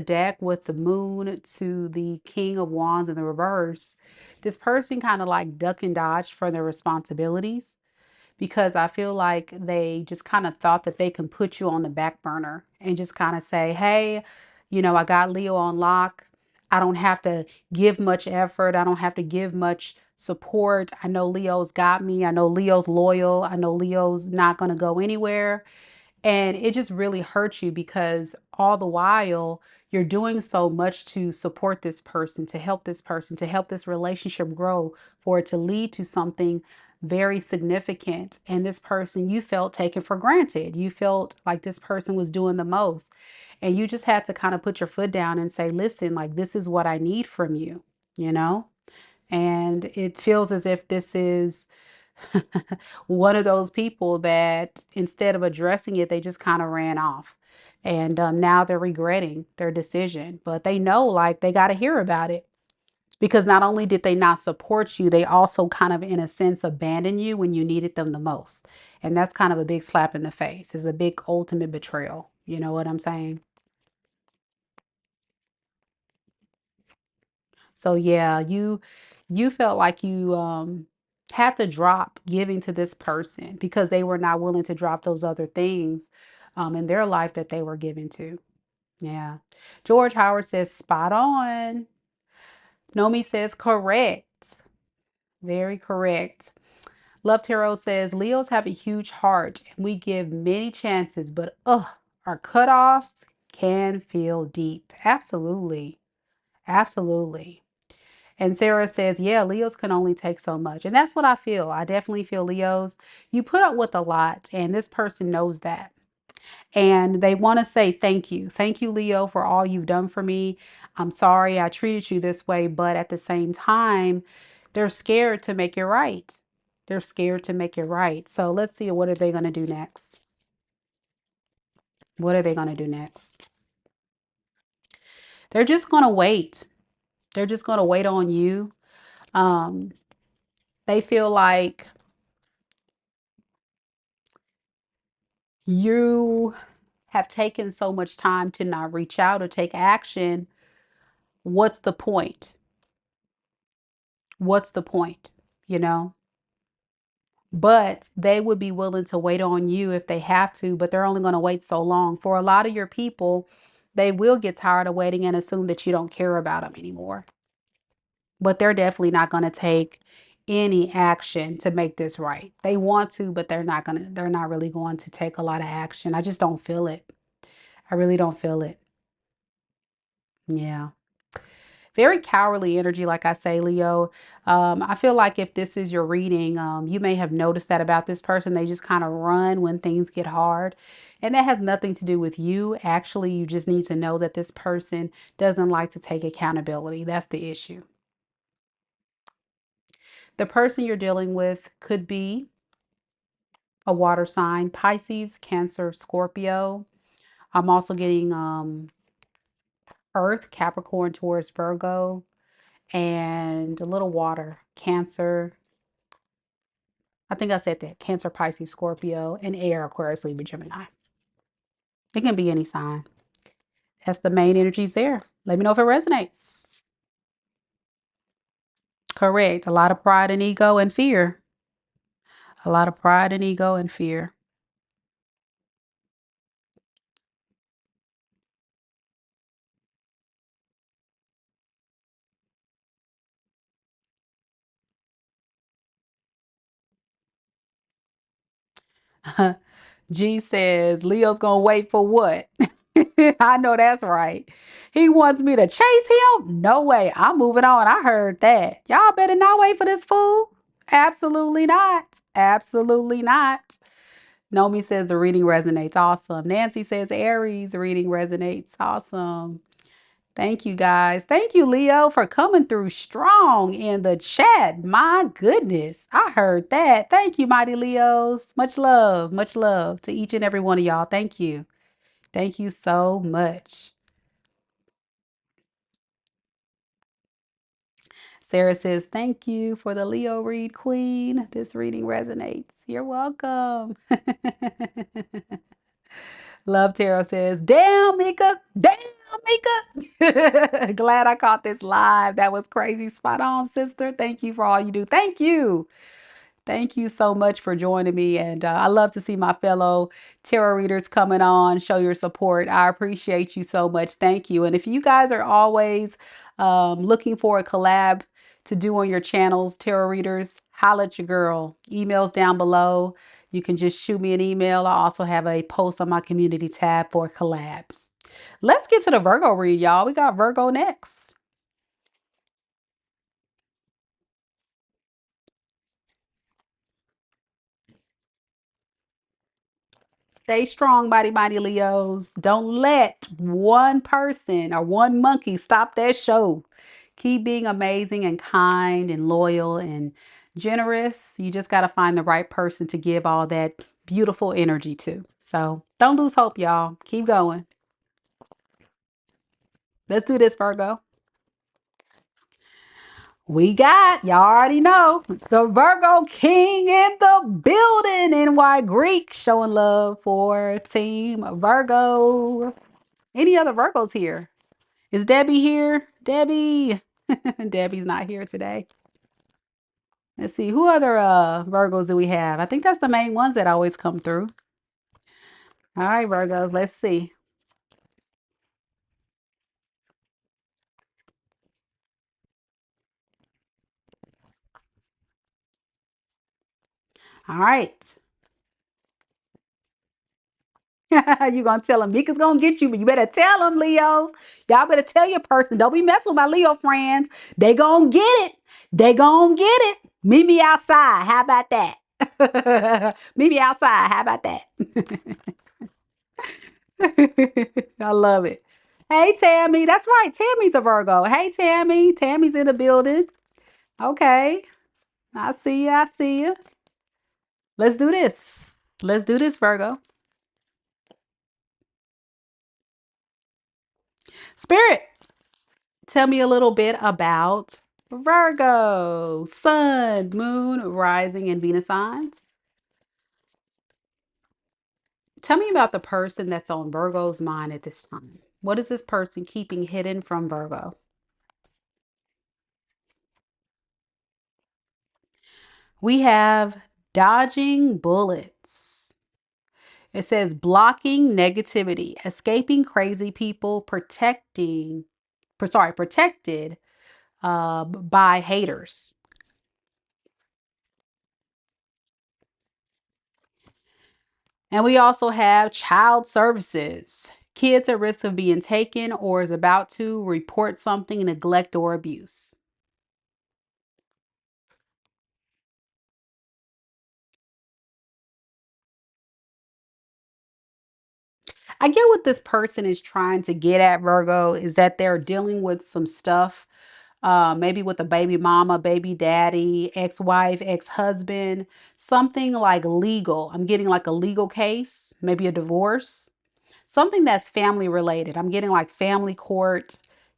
deck with the moon to the king of wands in the reverse, this person kind of like duck and dodge from their responsibilities, because I feel like they just kind of thought that they can put you on the back burner and just kind of say, hey, I got Leo on lock. I don't have to give much effort. I don't have to give much support. I know Leo's got me. I know Leo's loyal. I know Leo's not going to go anywhere. And it just really hurts you because all the while you're doing so much to support this person, to help this person, to help this relationship grow, for it to lead to something very significant. And this person you felt taken for granted. You felt like this person was doing the most. And you just had to kind of put your foot down and say, listen, like, this is what I need from you, you know? And it feels as if this is one of those people that instead of addressing it, they just kind of ran off. And now they're regretting their decision. But they know, like, they got to hear about it, because not only did they not support you, they also kind of, in a sense, abandoned you when you needed them the most. And that's kind of a big slap in the face. It's a big ultimate betrayal. You know what I'm saying? So yeah, you felt like you had to drop giving to this person because they were not willing to drop those other things in their life that they were giving to. Yeah. George Howard says spot on. Nomi says correct. Very correct. Love Tarot says Leos have a huge heart and we give many chances, but our cutoffs can feel deep. Absolutely. Absolutely. And Sarah says, yeah, Leos can only take so much. And that's what I feel. I definitely feel Leos, you put up with a lot, and this person knows that. And they want to say thank you. Thank you, Leo, for all you've done for me. I'm sorry I treated you this way, but at the same time, they're scared to make it right. They're scared to make it right. So let's see, what are they going to do next? What are they going to do next? They're just going to wait. They're just going to wait on you. Um, they feel like you have taken so much time to not reach out or take action. What's the point? What's the point? You know? But they would be willing to wait on you if they have to, but they're only going to wait so long. For a lot of your people, they will get tired of waiting and assume that you don't care about them anymore. But they're definitely not going to take any action to make this right. They want to, but they're not really going to take a lot of action. I just don't feel it. I really don't feel it. Yeah. Very cowardly energy, like I say, Leo. I feel like if this is your reading, you may have noticed that about this person. They just kind of run when things get hard. And that has nothing to do with you. Actually, you just need to know that this person doesn't like to take accountability. That's the issue. The person you're dealing with could be a water sign, Pisces, Cancer, Scorpio. I'm also getting Earth, Capricorn, Taurus, Virgo. and a little water. Cancer. I think I said that. Cancer, Pisces, Scorpio, and air, Aquarius, Libra, Gemini. It can be any sign. That's the main energies there. Let me know if it resonates. Correct. A lot of pride and ego and fear. A lot of pride and ego and fear. G says, Leo's gonna wait for what? I know that's right. He wants me to chase him? No way. I'm moving on. I heard that. Y'all better not wait for this fool. Absolutely not. Absolutely not. Nomi says the reading resonates. Awesome. Nancy says Aries reading resonates. Awesome. Thank you guys. Thank you, Leo, for coming through strong in the chat. My goodness. I heard that. Thank you, mighty Leos. Much love to each and every one of y'all. Thank you. Thank you so much. Sarah says, thank you for the Leo read, Queen. This reading resonates. You're welcome. Love Tarot says, damn, Mika. Damn, Mika. Glad I caught this live. That was crazy. Spot on, sister. Thank you for all you do. Thank you. Thank you so much for joining me. And I love to see my fellow tarot readers coming on, show your support. I appreciate you so much. Thank you. And if you guys are always looking for a collab to do on your channels, tarot readers, holla at your girl. Emails down below. You can just shoot me an email. I also have a post on my community tab for collabs. Let's get to the Virgo read, y'all. We got Virgo next. Stay strong, mighty Leos. Don't let one person or one monkey stop that show. Keep being amazing and kind and loyal and generous. You just got to find the right person to give all that beautiful energy to. So don't lose hope, y'all. Keep going. Let's do this, Virgo. We got, y'all already know, the Virgo King in the building. NY Greek showing love for Team Virgo. Any other Virgos here? Is Debbie here? Debbie. Debbie's not here today. Let's see. Who other Virgos do we have? I think that's the main ones that always come through. All right, Virgos. Let's see. All right. You gonna tell him Mika's gonna get you, but you better tell them, Leos. Y'all better tell your person. Don't be messing with my Leo friends. They gonna get it. They gonna get it. Meet me outside. How about that? Meet me outside. How about that? I love it. Hey, Tammy. That's right. Tammy's a Virgo. Hey, Tammy. Tammy's in the building. Okay. I see you. I see you. Let's do this. Let's do this, Virgo. Spirit, tell me a little bit about Virgo, Sun, Moon, Rising, and Venus signs. Tell me about the person that's on Virgo's mind at this time. What is this person keeping hidden from Virgo? We have dodging bullets. It says blocking negativity, escaping crazy people, protected by haters. And we also have child services. Kids at risk of being taken or is about to report something, neglect or abuse. I get what this person is trying to get at, Virgo, is that they're dealing with some stuff, maybe with a baby mama, baby daddy, ex-wife, ex-husband, something like legal. I'm getting like a legal case, maybe a divorce, something that's family related. I'm getting like family court,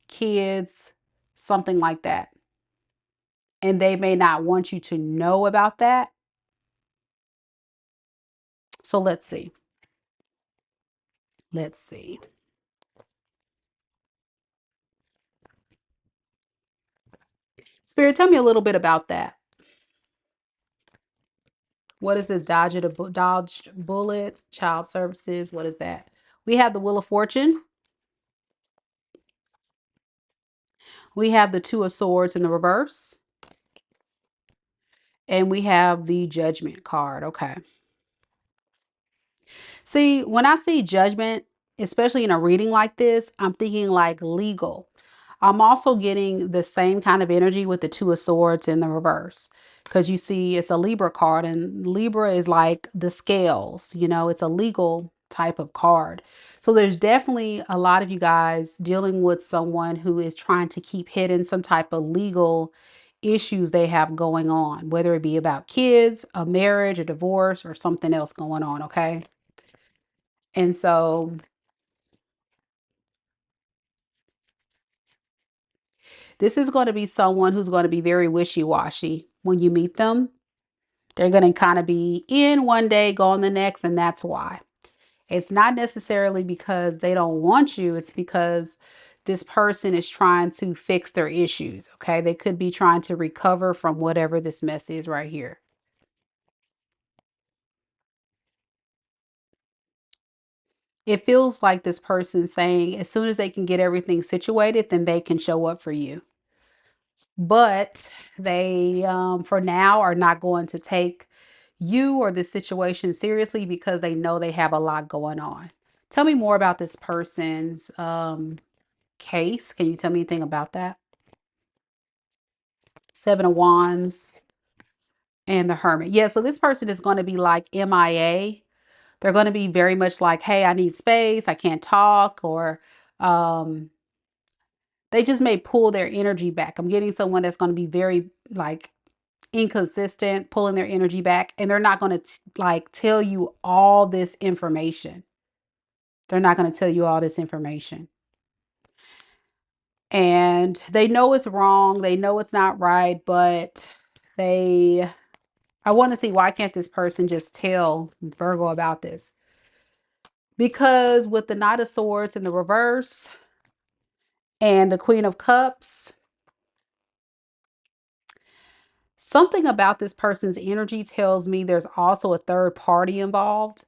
kids, something like that. and they may not want you to know about that. So let's see. Let's see. Spirit, tell me a little bit about that. What is this? Dodge bullets, child services. What is that? We have the Wheel of Fortune. We have the Two of Swords in the reverse. And we have the Judgment card. Okay. See, when I see judgment, especially in a reading like this, I'm thinking like legal. I'm also getting the same kind of energy with the Two of Swords in the reverse. Because you see, it's a Libra card, and Libra is like the scales, it's a legal type of card. So there's definitely a lot of you guys dealing with someone who is trying to keep hidden some type of legal issues they have going on, whether it be about kids, a marriage, a divorce, or something else going on, okay? And so this is going to be someone who's going to be very wishy-washy when you meet them. They're going to kind of be in one day, gone the next, and that's why. It's not necessarily because they don't want you. It's because this person is trying to fix their issues, okay? They could be trying to recover from whatever this mess is right here. It feels like this person saying as soon as they can get everything situated, then they can show up for you. But they, for now, are not going to take you or the situation seriously because they know they have a lot going on. Tell me more about this person's case. Can you tell me anything about that? Seven of Wands and the Hermit. Yeah, so this person is going to be like MIA. They're going to be very much like, hey, I need space. I can't talk. Or they just may pull their energy back. I'm getting someone that's going to be very like inconsistent, pulling their energy back, and they're not going to like tell you all this information. They're not going to tell you all this information. And they know it's wrong. They know it's not right, but I want to see, why can't this person just tell Virgo about this? Because with the Knight of Swords in the reverse and the Queen of Cups, something about this person's energy tells me there's also a third party involved,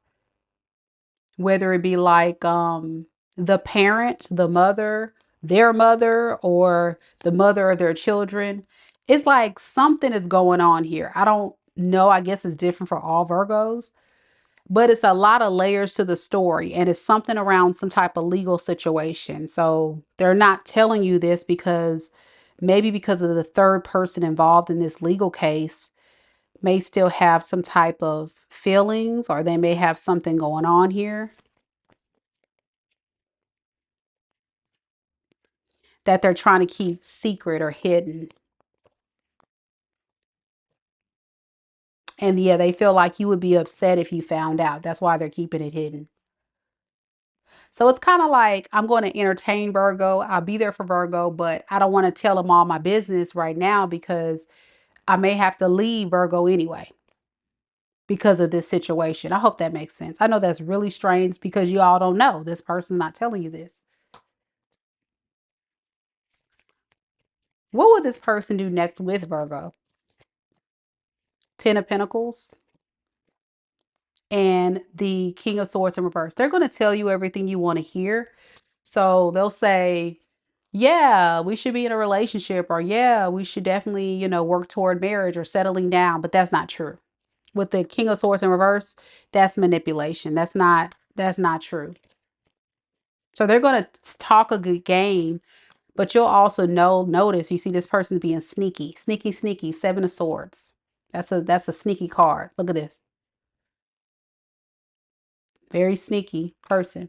whether it be like the parent, the mother, their mother, or the mother of their children. It's like something is going on here. I don't know. I guess it's different for all Virgos, but it's a lot of layers to the story, and it's something around some type of legal situation. So they're not telling you this because maybe because of the third person involved in this legal case may still have some type of feelings, or they may have something going on here that they're trying to keep secret or hidden. And yeah, they feel like you would be upset if you found out. That's why they're keeping it hidden. So it's kind of like, I'm going to entertain Virgo. I'll be there for Virgo, but I don't want to tell them all my business right now because I may have to leave Virgo anyway because of this situation. I hope that makes sense. I know that's really strange because you all don't know. This person's not telling you this. What would this person do next with Virgo? Ten of Pentacles and the King of Swords in reverse. They're going to tell you everything you want to hear. So they'll say, yeah, we should be in a relationship, or yeah, we should definitely, work toward marriage or settling down. But that's not true. With the King of Swords in reverse, that's manipulation. That's not true. So they're going to talk a good game, but you'll also notice, you see this person being sneaky, sneaky, sneaky. Seven of Swords. That's a sneaky card. Look at this. Very sneaky person.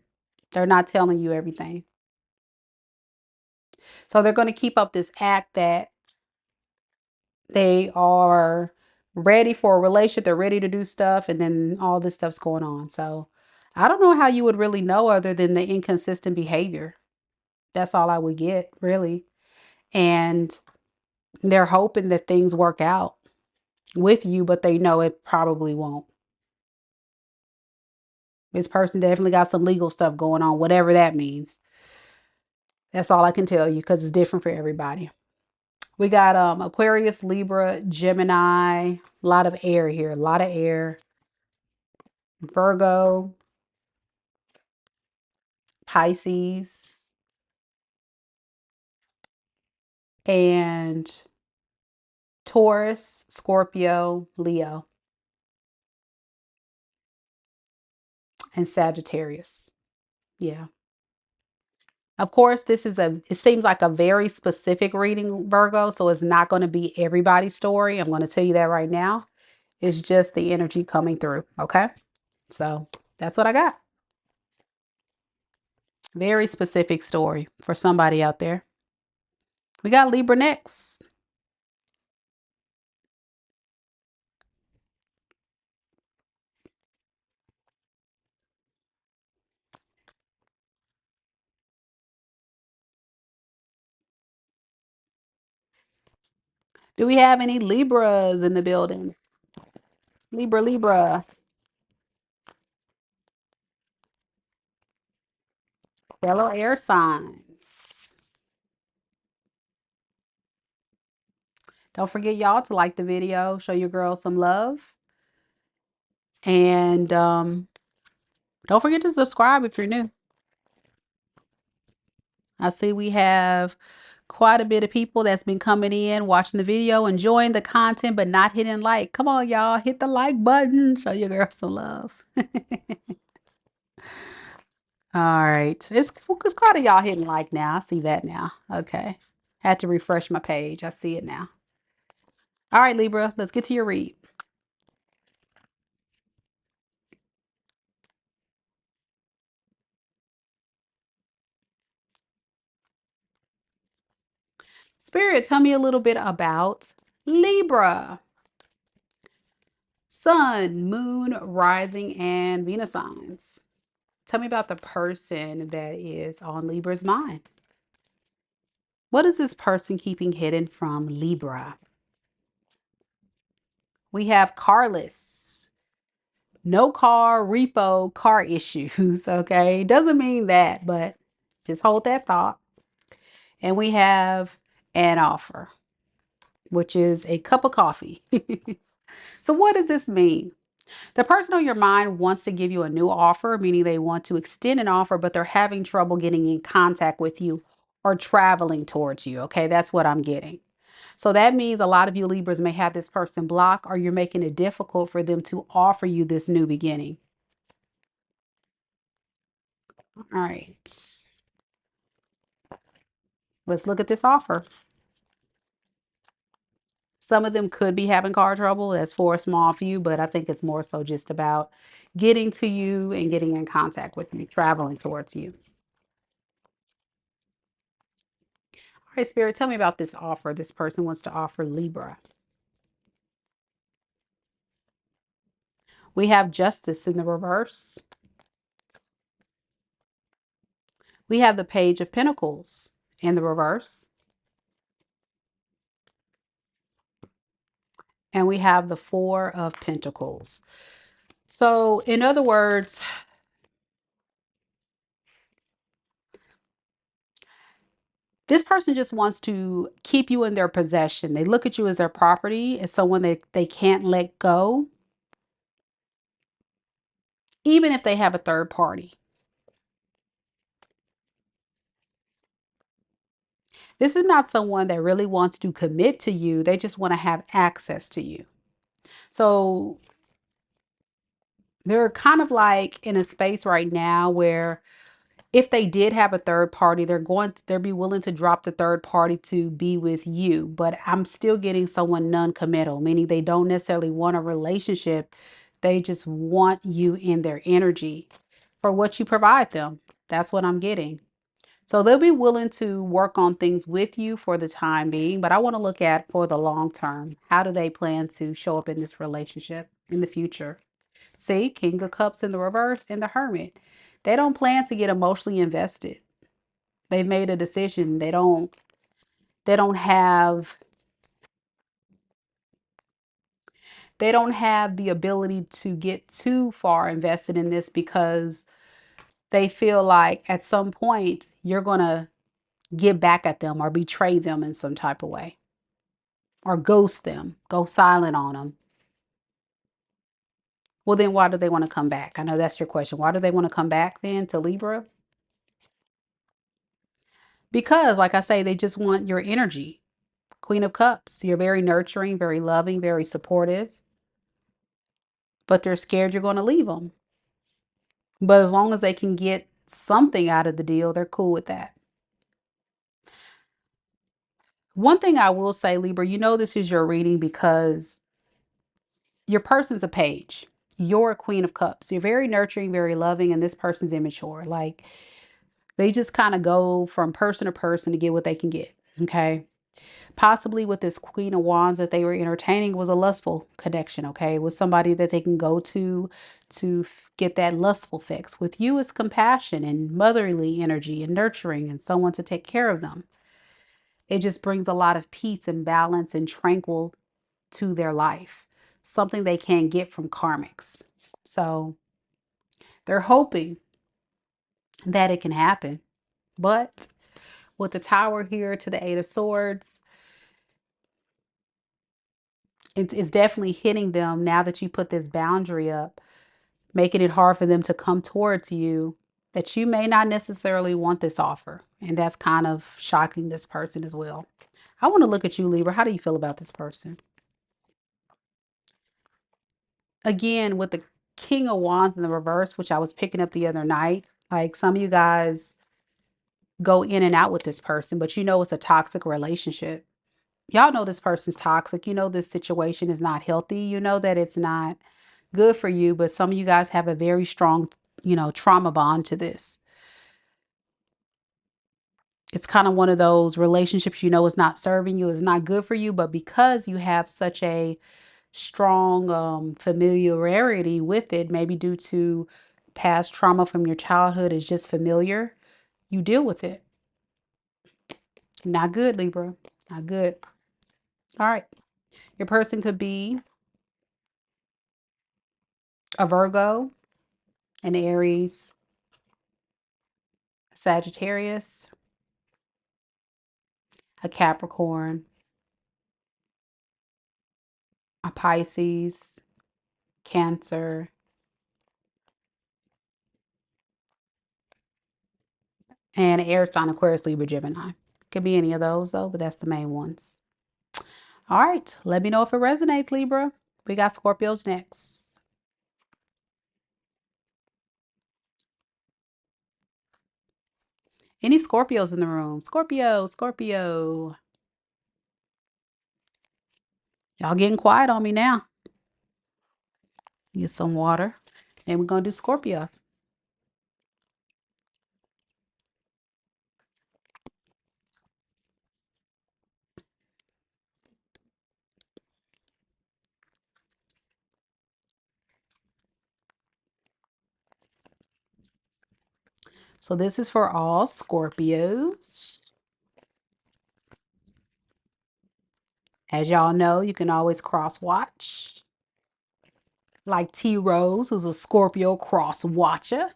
They're not telling you everything. So they're going to keep up this act that they are ready for a relationship. They're ready to do stuff. And then all this stuff's going on. So I don't know how you would really know other than the inconsistent behavior. That's all I would get, really. And They're hoping that things work out with you, but they know it probably won't. This person definitely got some legal stuff going on, whatever that means. That's all I can tell you because it's different for everybody. We got Aquarius, Libra, Gemini, a lot of air here, a lot of air. Virgo, Pisces, and Taurus, Scorpio, Leo, and Sagittarius. Yeah. Of course, it seems like a very specific reading, Virgo, so it's not going to be everybody's story. I'm going to tell you that right now. It's just the energy coming through, okay? So that's what I got. Very specific story for somebody out there. We got Libra next. Do we have any Libras in the building? Libra, Libra. Fellow air signs. Don't forget, y'all, to like the video, show your girls some love. And don't forget to subscribe if you're new. I see we have quite a bit of people that's been coming in, watching the video, enjoying the content, but not hitting like. Come on, y'all, hit the like button. Show your girls some love. All right. It's quite of y'all hitting like now. I see that now. Okay. Had to refresh my page. I see it now. All right, Libra, let's get to your read. Spirit, tell me a little bit about Libra. Sun, moon, rising, and Venus signs. Tell me about the person that is on Libra's mind. What is this person keeping hidden from Libra? We have carless. No car, repo, car issues. Okay. Doesn't mean that, but just hold that thought. And we have an offer, which is a cup of coffee. So, what does this mean? The person on your mind wants to give you a new offer, meaning they want to extend an offer, but they're having trouble getting in contact with you or traveling towards you. Okay, that's what I'm getting. So that means a lot of you Libras may have this person block, or you're making it difficult for them to offer you this new beginning. All right. Let's look at this offer. Some of them could be having car trouble. That's for a small few, but I think it's more so just about getting to you and getting in contact with you, traveling towards you. All right, Spirit, tell me about this offer this person wants to offer Libra. We have Justice in the reverse. We have the Page of Pentacles in the reverse. And we have the Four of Pentacles. So, in other words, this person just wants to keep you in their possession. They look at you as their property, as someone that they can't let go, even if they have a third party. This is not someone that really wants to commit to you. They just want to have access to you. So they're kind of like in a space right now where if they did have a third party, they'll be willing to drop the third party to be with you. But I'm still getting someone non-committal, meaning they don't necessarily want a relationship. They just want you in their energy for what you provide them. That's what I'm getting. So they'll be willing to work on things with you for the time being, but I want to look at for the long term. How do they plan to show up in this relationship in the future? See, King of Cups in the reverse and the Hermit. They don't plan to get emotionally invested. They've made a decision. They don't have They don't have the ability to get too far invested in this because they feel like at some point you're going to get back at them or betray them in some type of way or ghost them, go silent on them. Well, then why do they want to come back? I know that's your question. Why do they want to come back then to Libra? Because, like I say, they just want your energy. Queen of Cups. You're very nurturing, very loving, very supportive, but they're scared you're going to leave them. But as long as they can get something out of the deal, they're cool with that. One thing I will say, Libra, you know this is your reading because your person's a page. You're a Queen of Cups. You're very nurturing, very loving, and this person's immature. Like they just kind of go from person to person to get what they can get. Okay. Possibly with this Queen of Wands that they were entertaining was a lustful connection. Okay. With somebody that they can go to get that lustful fix. With you, it's compassion and motherly energy and nurturing and someone to take care of them. It just brings a lot of peace and balance and tranquil to their life, something they can't get from karmics. So they're hoping that it can happen. But with the Tower here to the Eight of Swords, it's definitely hitting them now that you put this boundary up, making it hard for them to come towards you, that you may not necessarily want this offer. And that's kind of shocking this person as well. I want to look at you, Libra. How do you feel about this person? Again, with the King of Wands in the reverse, which I was picking up the other night, like some of you guys go in and out with this person, but you know it's a toxic relationship. Y'all know this person's toxic. You know this situation is not healthy. You know that it's not good for you, but some of you guys have a very strong, trauma bond to this. It's kind of one of those relationships is not serving you, is not good for you, but because you have such a strong familiarity with it, maybe due to past trauma from your childhood is just familiar, you deal with it. Not good, Libra. Not good. All right. Your person could be a Virgo, an Aries, a Sagittarius, a Capricorn, a Pisces, Cancer, and an air sign, Aquarius, Libra, Gemini. Could be any of those though, but that's the main ones. All right. Let me know if it resonates, Libra. We got Scorpios next. Any Scorpios in the room? Scorpio, Scorpio. Y'all getting quiet on me now. Get some water. And we're going to do Scorpio. So this is for all Scorpios. As y'all know, you can always cross watch. Like T Rose, who's a Scorpio cross watcher.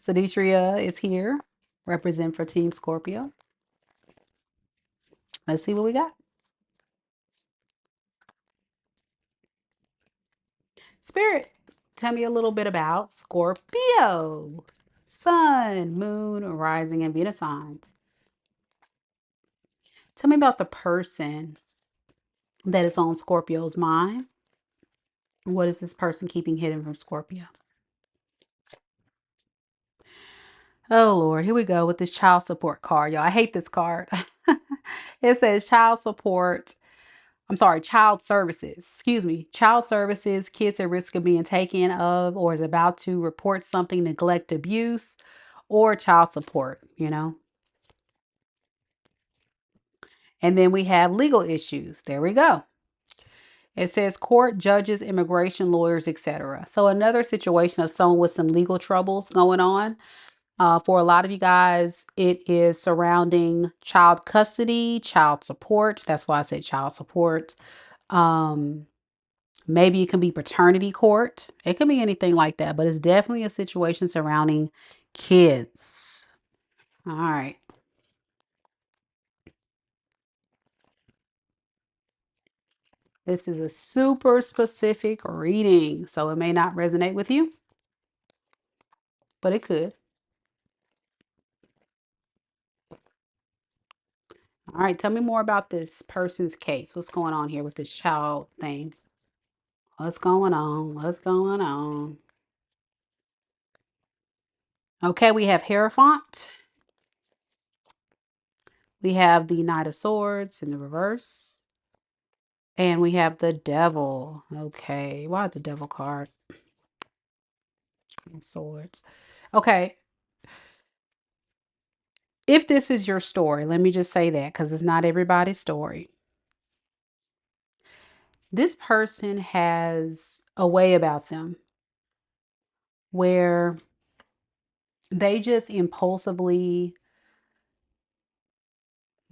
Sadisria is here, represent for Team Scorpio. Let's see what we got. Spirit, tell me a little bit about Scorpio. Sun, moon, rising, and Venus signs. Tell me about the person that is on Scorpio's mind. What is this person keeping hidden from Scorpio? Oh, Lord, here we go with this child support card, y'all. I hate this card. It says child support. I'm sorry, child services. Excuse me. Child services, kids at risk of being taken of or is about to report something, neglect, abuse, or child support. And then we have legal issues. There we go. It says court, judges, immigration lawyers, etc. So another situation of someone with some legal troubles going on. For a lot of you guys, it is surrounding child custody, child support. That's why I said child support. Um, Maybe it can be paternity court. It can be anything like that, but it's definitely a situation surrounding kids. All right. This is a super specific reading, so it may not resonate with you, but it could. All right, tell me more about this person's case. What's going on here with this child thing? What's going on? What's going on? Okay, we have Hierophant. We have the Knight of Swords in the reverse. And we have the Devil. Okay, why the Devil card? And Swords. Okay, if this is your story, let me just say that because it's not everybody's story. This person has a way about them where they just impulsively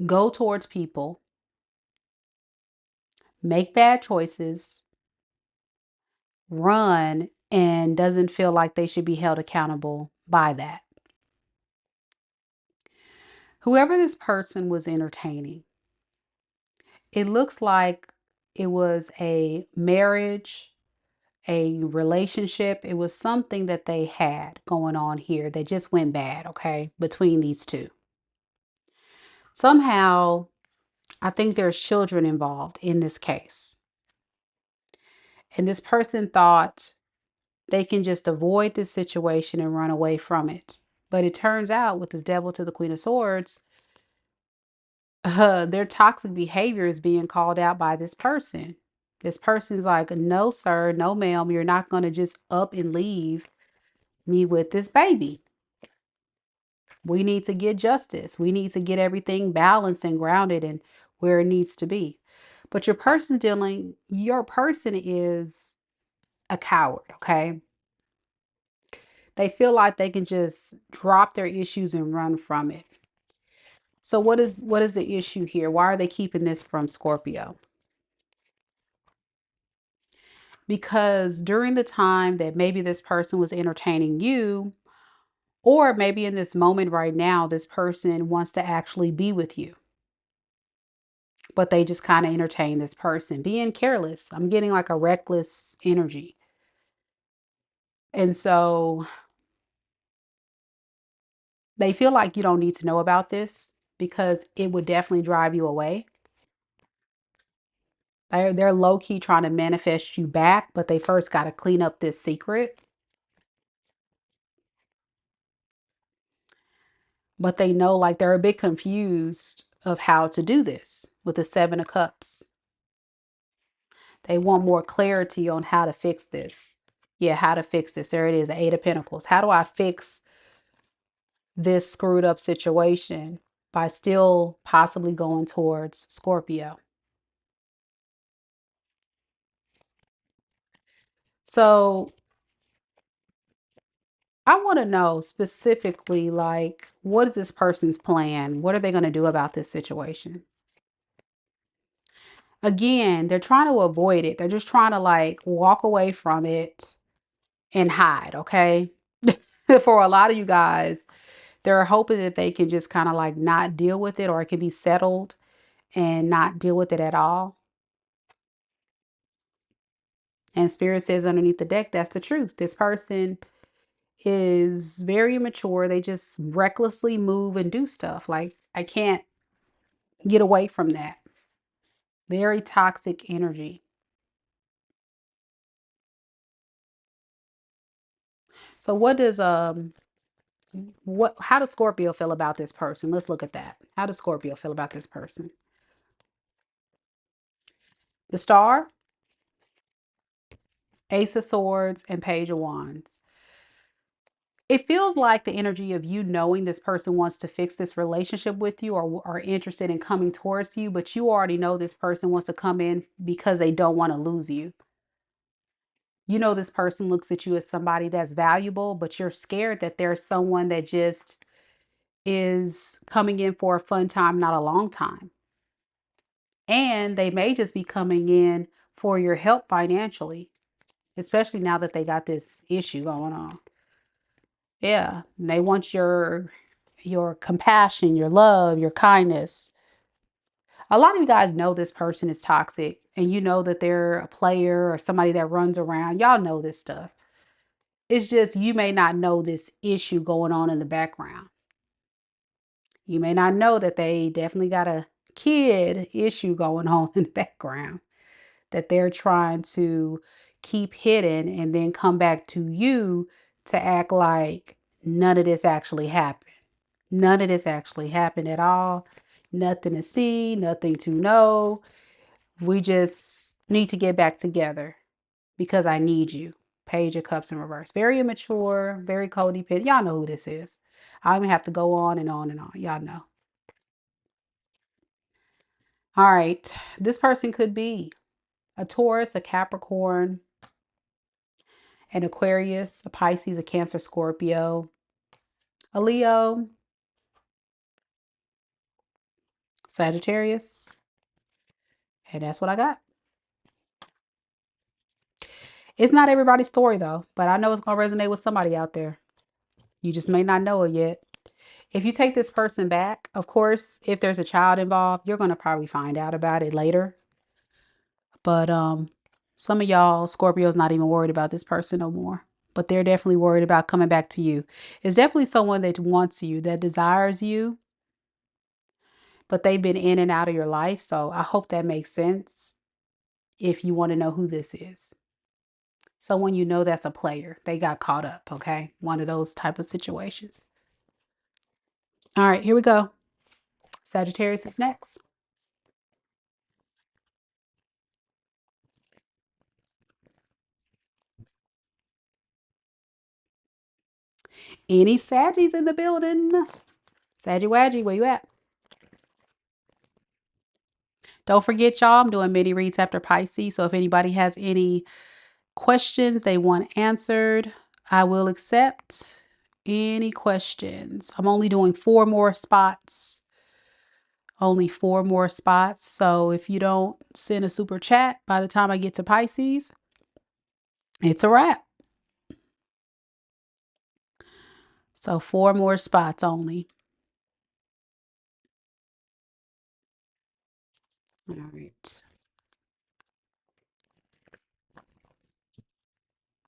go towards people, make bad choices, run, and doesn't feel like they should be held accountable by that. Whoever this person was entertaining, it looks like it was a marriage, a relationship. It was something that they had going on here that just went bad, okay, between these two. Somehow, I think there's children involved in this case. And this person thought they can just avoid this situation and run away from it. But it turns out with this Devil to the Queen of Swords, their toxic behavior is being called out by this person. This person's like, no, sir, no, ma'am, you're not going to just up and leave me with this baby. We need to get justice. We need to get everything balanced and grounded and where it needs to be. But your person is a coward, okay? They feel like they can just drop their issues and run from it. So what is the issue here? Why are they keeping this from Scorpio? Because during the time that maybe this person was entertaining you, or maybe in this moment right now, this person wants to actually be with you, but they just kind of entertain this person, being careless. I'm getting like a reckless energy. And so they feel like you don't need to know about this because it would definitely drive you away. They're low key trying to manifest you back, but they first got to clean up this secret. But they know like they're a bit confused of how to do this with the 7 of Cups. They want more clarity on how to fix this. Yeah, how to fix this. There it is, the 8 of Pentacles. How do I fix this screwed up situation by still possibly going towards Scorpio? So I want to know specifically, like, what is this person's plan? What are they going to do about this situation? Again, they're trying to avoid it. They're just trying to like walk away from it and hide, okay? For a lot of you guys, they're hoping that they can just kind of like not deal with it, or it can be settled and not deal with it at all. And Spirit says underneath the deck, that's the truth. This person is very immature. They just recklessly move and do stuff. Like, I can't get away from that. Very toxic energy. So how does Scorpio feel about this person? Let's look at that. How does Scorpio feel about this person? The Star, Ace of Swords, and Page of Wands. It feels like the energy of you knowing this person wants to fix this relationship with you, or are interested in coming towards you, but you already know this person wants to come in because they don't want to lose you. You know this person looks at you as somebody that's valuable, but you're scared that there's someone that just is coming in for a fun time, not a long time. And they may just be coming in for your help financially, especially now that they got this issue going on. Yeah, they want your compassion, your love, your kindness. A lot of you guys know this person is toxic and you know that they're a player or somebody that runs around. Y'all know this stuff. It's just you may not know this issue going on in the background. You may not know that they definitely got a kid issue going on in the background that they're trying to keep hidden and then come back to you to act like none of this actually happened. None of this actually happened at all. Nothing to see, nothing to know. We just need to get back together because I need you. Page of Cups in reverse. Very immature, very codependent. Y'all know who this is. I don't even have to go on and on and on. Y'all know. All right. This person could be a Taurus, a Capricorn, an Aquarius, a Pisces, a Cancer, Scorpio, a Leo, Sagittarius. And that's what I got. It's not everybody's story though, but I know it's going to resonate with somebody out there. You just may not know it yet. If you take this person back, of course, if there's a child involved, you're going to probably find out about it later. But some of y'all Scorpios not even worried about this person no more. But they're definitely worried about coming back to you. It's definitely someone that wants you, that desires you, but they've been in and out of your life. So I hope that makes sense if you want to know who this is. Someone you know that's a player. They got caught up, okay? One of those type of situations. All right, here we go. Sagittarius is next. Any Saggies in the building? Saggy Waggy, where you at? Don't forget, y'all, I'm doing mini reads after Pisces. So if anybody has any questions they want answered, I will accept any questions. I'm only doing 4 more spots. Only 4 more spots. So if you don't send a super chat by the time I get to Pisces, it's a wrap. So 4 more spots only. All right.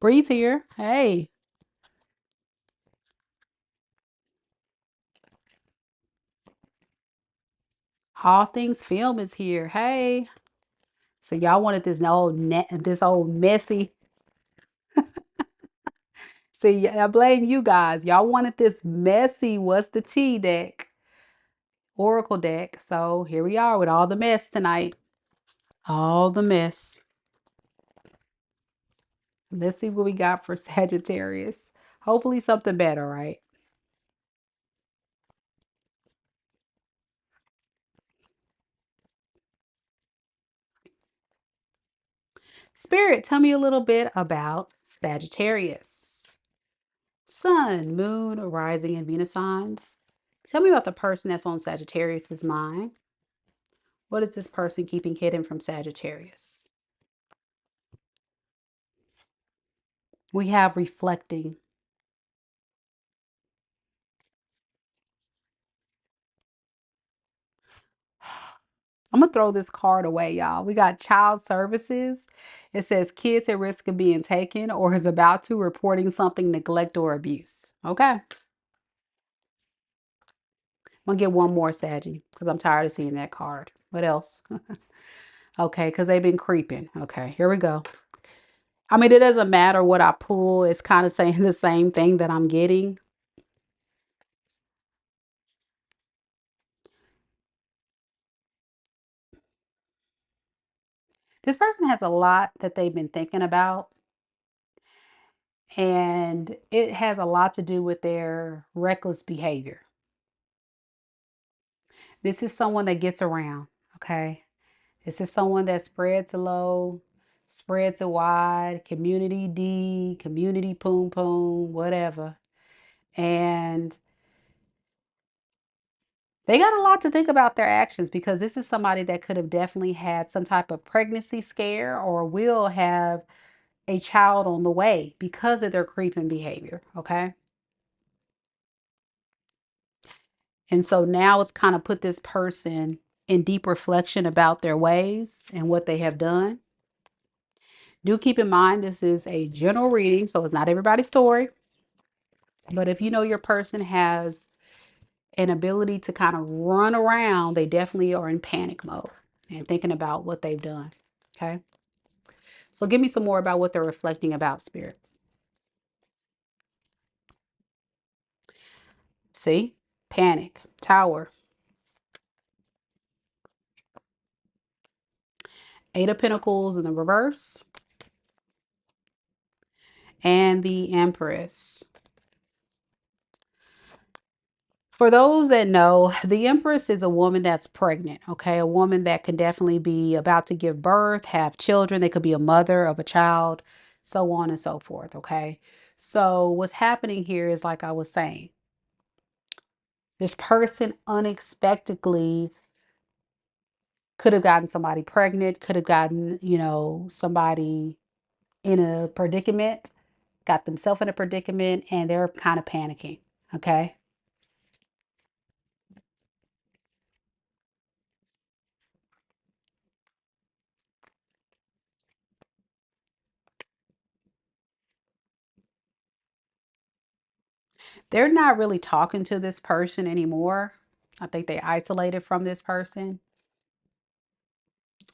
Bree's here. Hey. All Things Film is here. Hey. So y'all wanted this old messy. See, I blame you guys. Y'all wanted this messy What's the Tea deck, Oracle deck. So here we are with all the mess tonight. All the mess. Let's see what we got for Sagittarius. Hopefully something better, right? Spirit, tell me a little bit about Sagittarius. Sun, Moon, Rising, and Venus signs. Tell me about the person that's on Sagittarius's mind. What is this person keeping hidden from Sagittarius? We have reflecting. I'm going to throw this card away, y'all. We got child services. It says kids at risk of being taken or is about to reporting something neglect or abuse. Okay. I'm going to get one more, Saggy, because I'm tired of seeing that card. What else? Okay, because they've been creeping. Okay, here we go. I mean, it doesn't matter what I pull. It's kind of saying the same thing that I'm getting. This person has a lot that they've been thinking about, and it has a lot to do with their reckless behavior. This is someone that gets around, okay? This is someone that spreads it low, spreads it wide, community D, community poom poom, whatever. And They got a lot to think about their actions because this is somebody that could have definitely had some type of pregnancy scare or will have a child on the way because of their creeping behavior. Okay. And so now it's kind of put this person in deep reflection about their ways and what they have done. Do keep in mind this is a general reading, so it's not everybody's story. But if you know your person has an ability to kind of run around, they definitely are in panic mode and thinking about what they've done. Okay. So give me some more about what they're reflecting about, Spirit. See? Panic. Tower. Eight of Pentacles in the reverse. And the Empress. For those that know, the Empress is a woman that's pregnant, okay? A woman that can definitely be about to give birth, have children. They could be a mother of a child, so on and so forth, okay? So what's happening here is like I was saying, this person unexpectedly could have gotten somebody pregnant, could have gotten, somebody in a predicament, got themselves in a predicament, and they're kind of panicking, okay? They're not really talking to this person anymore. I think they isolated from this person.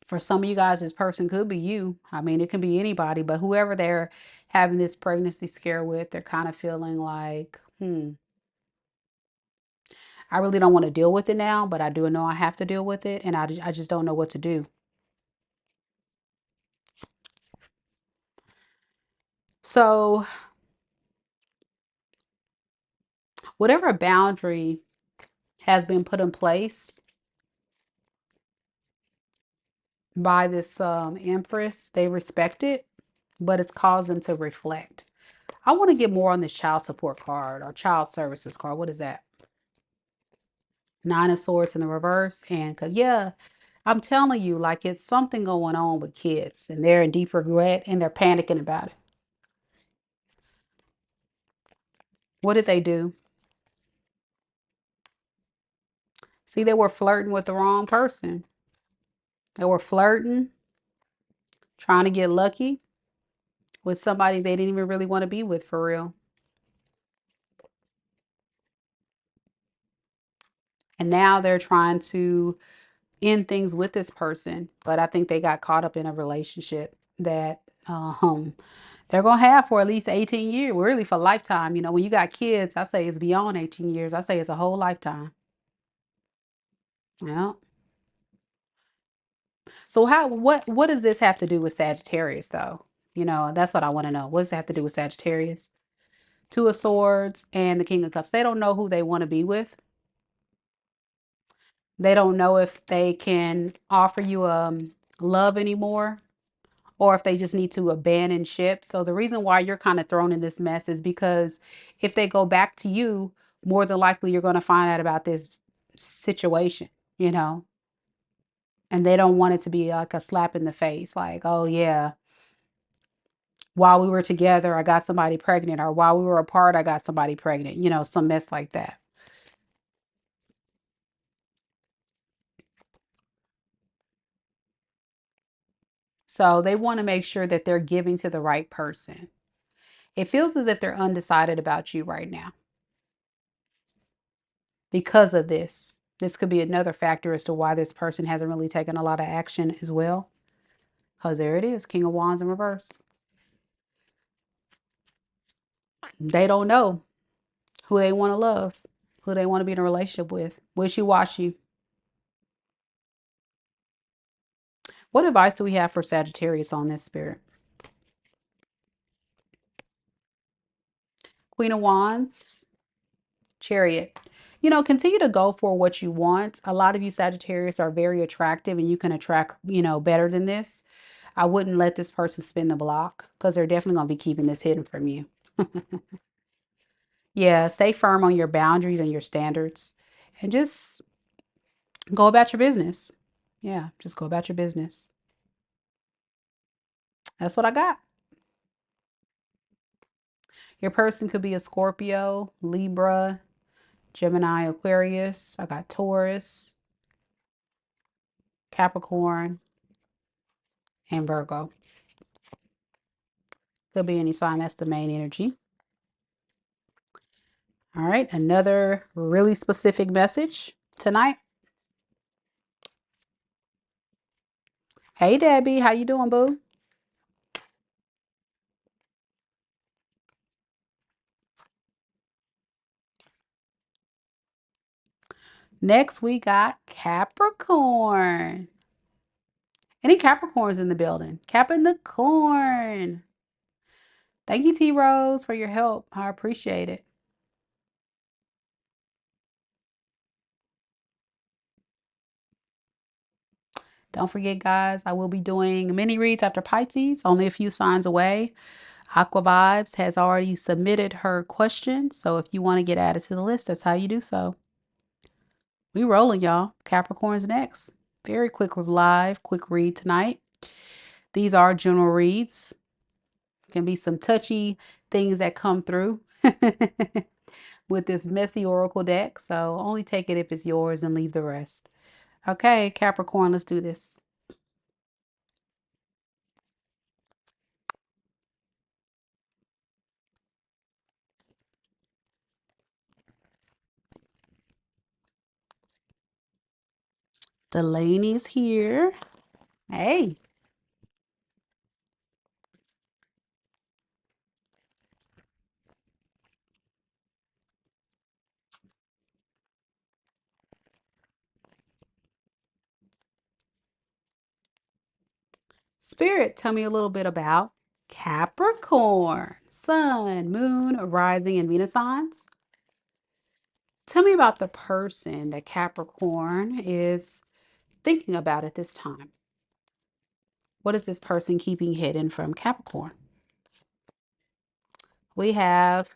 For some of you guys, this person could be you. I mean, it can be anybody, but whoever they're having this pregnancy scare with, they're kind of feeling like, I really don't want to deal with it now, but I do know I have to deal with it, and I just don't know what to do. So, whatever boundary has been put in place by this Empress, they respect it, but it's caused them to reflect. I want to get more on this child support card or child services card. What is that? Nine of Swords in the reverse. And cause yeah, I'm telling you, like it's something going on with kids and they're in deep regret and they're panicking about it. What did they do? See, they were flirting with the wrong person. They were flirting, trying to get lucky with somebody they didn't even really want to be with for real. And now they're trying to end things with this person. But I think they got caught up in a relationship that they're gonna have for at least 18 years, really for lifetime. When you got kids, I say it's beyond 18 years. I say it's a whole lifetime. Yeah. So what does this have to do with Sagittarius though? That's what I want to know. What does it have to do with Sagittarius? Two of Swords and the King of Cups. They don't know who they want to be with. They don't know if they can offer you love anymore or if they just need to abandon ship. So the reason why you're kind of thrown in this mess is because if they go back to you, more than likely you're going to find out about this situation, you know, and they don't want it to be like a slap in the face, like, oh yeah, while we were together, I got somebody pregnant, or while we were apart, I got somebody pregnant, some mess like that. So they want to make sure that they're giving to the right person. It feels as if they're undecided about you right now because of this. This could be another factor as to why this person hasn't really taken a lot of action as well. Because there it is, King of Wands in reverse. They don't know who they want to love, who they want to be in a relationship with. Wishy-washy. What advice do we have for Sagittarius on this, Spirit? Queen of Wands, Chariot. Continue to go for what you want. A lot of you Sagittarius are very attractive and you can attract, better than this. I wouldn't let this person spin the block because they're definitely going to be keeping this hidden from you. Yeah, stay firm on your boundaries and your standards and just Go about your business. Yeah, just go about your business. That's what I got. Your person could be a Scorpio, Libra, Gemini, Aquarius. I got Taurus, Capricorn, and Virgo. Could be any sign. That's the main energy. All right, another really specific message tonight. Hey, Debbie, how you doing, boo? Next, we got Capricorn. Any Capricorns in the building? Capping the corn. Thank you, T Rose, for your help. I appreciate it. Don't forget, guys, I will be doing mini reads after Pisces, only a few signs away. Aquavibes has already submitted her question, so if you want to get added to the list, that's how you do so. We rolling, y'all. Capricorn's next. Very quick live, quick read tonight. These are general reads. Can be some touchy things that come through with this messy oracle deck. So only take it if it's yours and leave the rest. Okay, Capricorn, let's do this. Delaney's here. Hey. Spirit, tell me a little bit about Capricorn. Sun, moon, rising, and Venus signs. Tell me about the person that Capricorn is thinking about at this time. What is this person keeping hidden from Capricorn? We have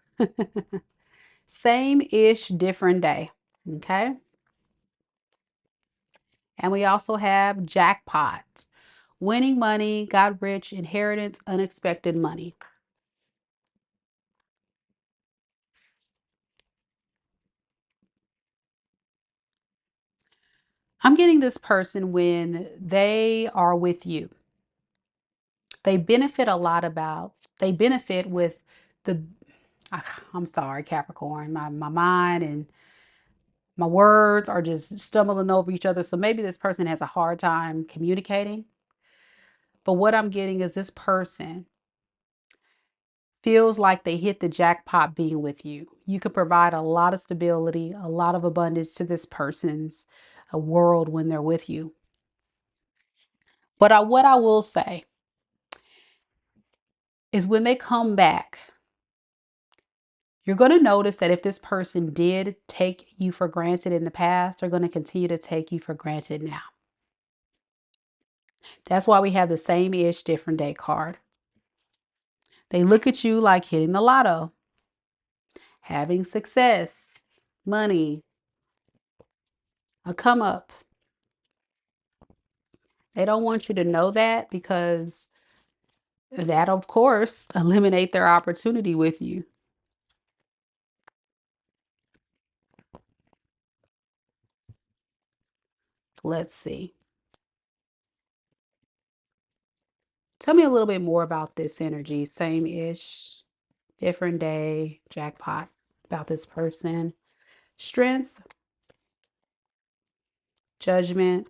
same-ish, different day. Okay. And we also have jackpot, winning money, got rich, inheritance, unexpected money. I'm getting this person when they are with you. They benefit a lot they benefit with the, I'm sorry, Capricorn, my mind and my words are just stumbling over each other. So maybe this person has a hard time communicating. But what I'm getting is this person feels like they hit the jackpot being with you. You can provide a lot of stability, a lot of abundance to this person's world when they're with you. But what I will say is when they come back, you're going to notice that if this person did take you for granted in the past, they're going to continue to take you for granted now. That's why we have the same-ish, different day card. They look at you like hitting the lotto, having success, money, a come up. They don't want you to know that because that, of course, eliminate their opportunity with you. Let's see. Tell me a little bit more about this energy. Same-ish, different day, jackpot, about this person. Strength, Judgment,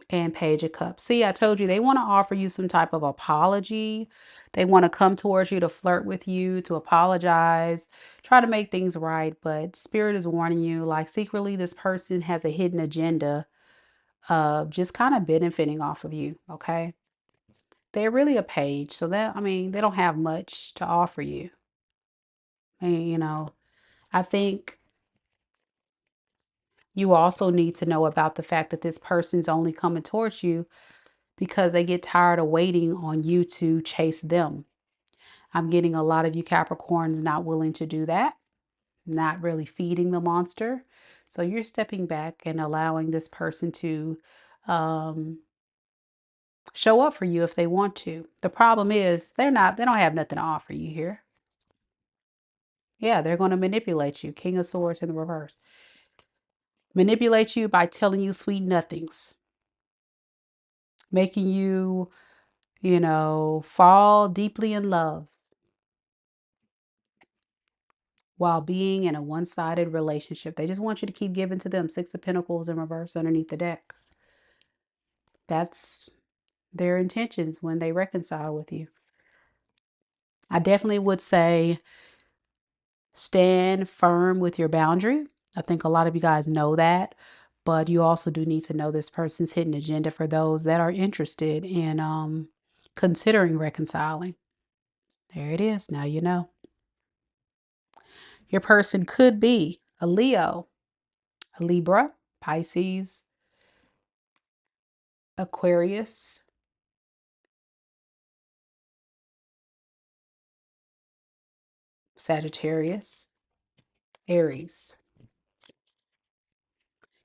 and Page of Cups. See, I told you they want to offer you some type of apology. They want to come towards you to flirt with you, to apologize, try to make things right. But Spirit is warning you, like secretly, this person has a hidden agenda of just kind of benefiting off of you. Okay. They're really a page. So that, I mean, they don't have much to offer you. And, I think you also need to know about the fact that this person's only coming towards you because they get tired of waiting on you to chase them. I'm getting a lot of you Capricorns not willing to do that, not really feeding the monster. So you're stepping back and allowing this person to um, show up for you if they want to. The problem is they don't have nothing to offer you here. Yeah, they're going to manipulate you. King of Swords in the reverse. Manipulate you by telling you sweet nothings, making you, fall deeply in love while being in a one-sided relationship. They just want you to keep giving to them. Six of Pentacles in reverse underneath the deck. That's their intentions when they reconcile with you. I definitely would say stand firm with your boundary. I think a lot of you guys know that, but you also do need to know this person's hidden agenda for those that are interested in considering reconciling. There it is. Now you know. Your person could be a Leo, a Libra, Pisces, Aquarius, Sagittarius, Aries.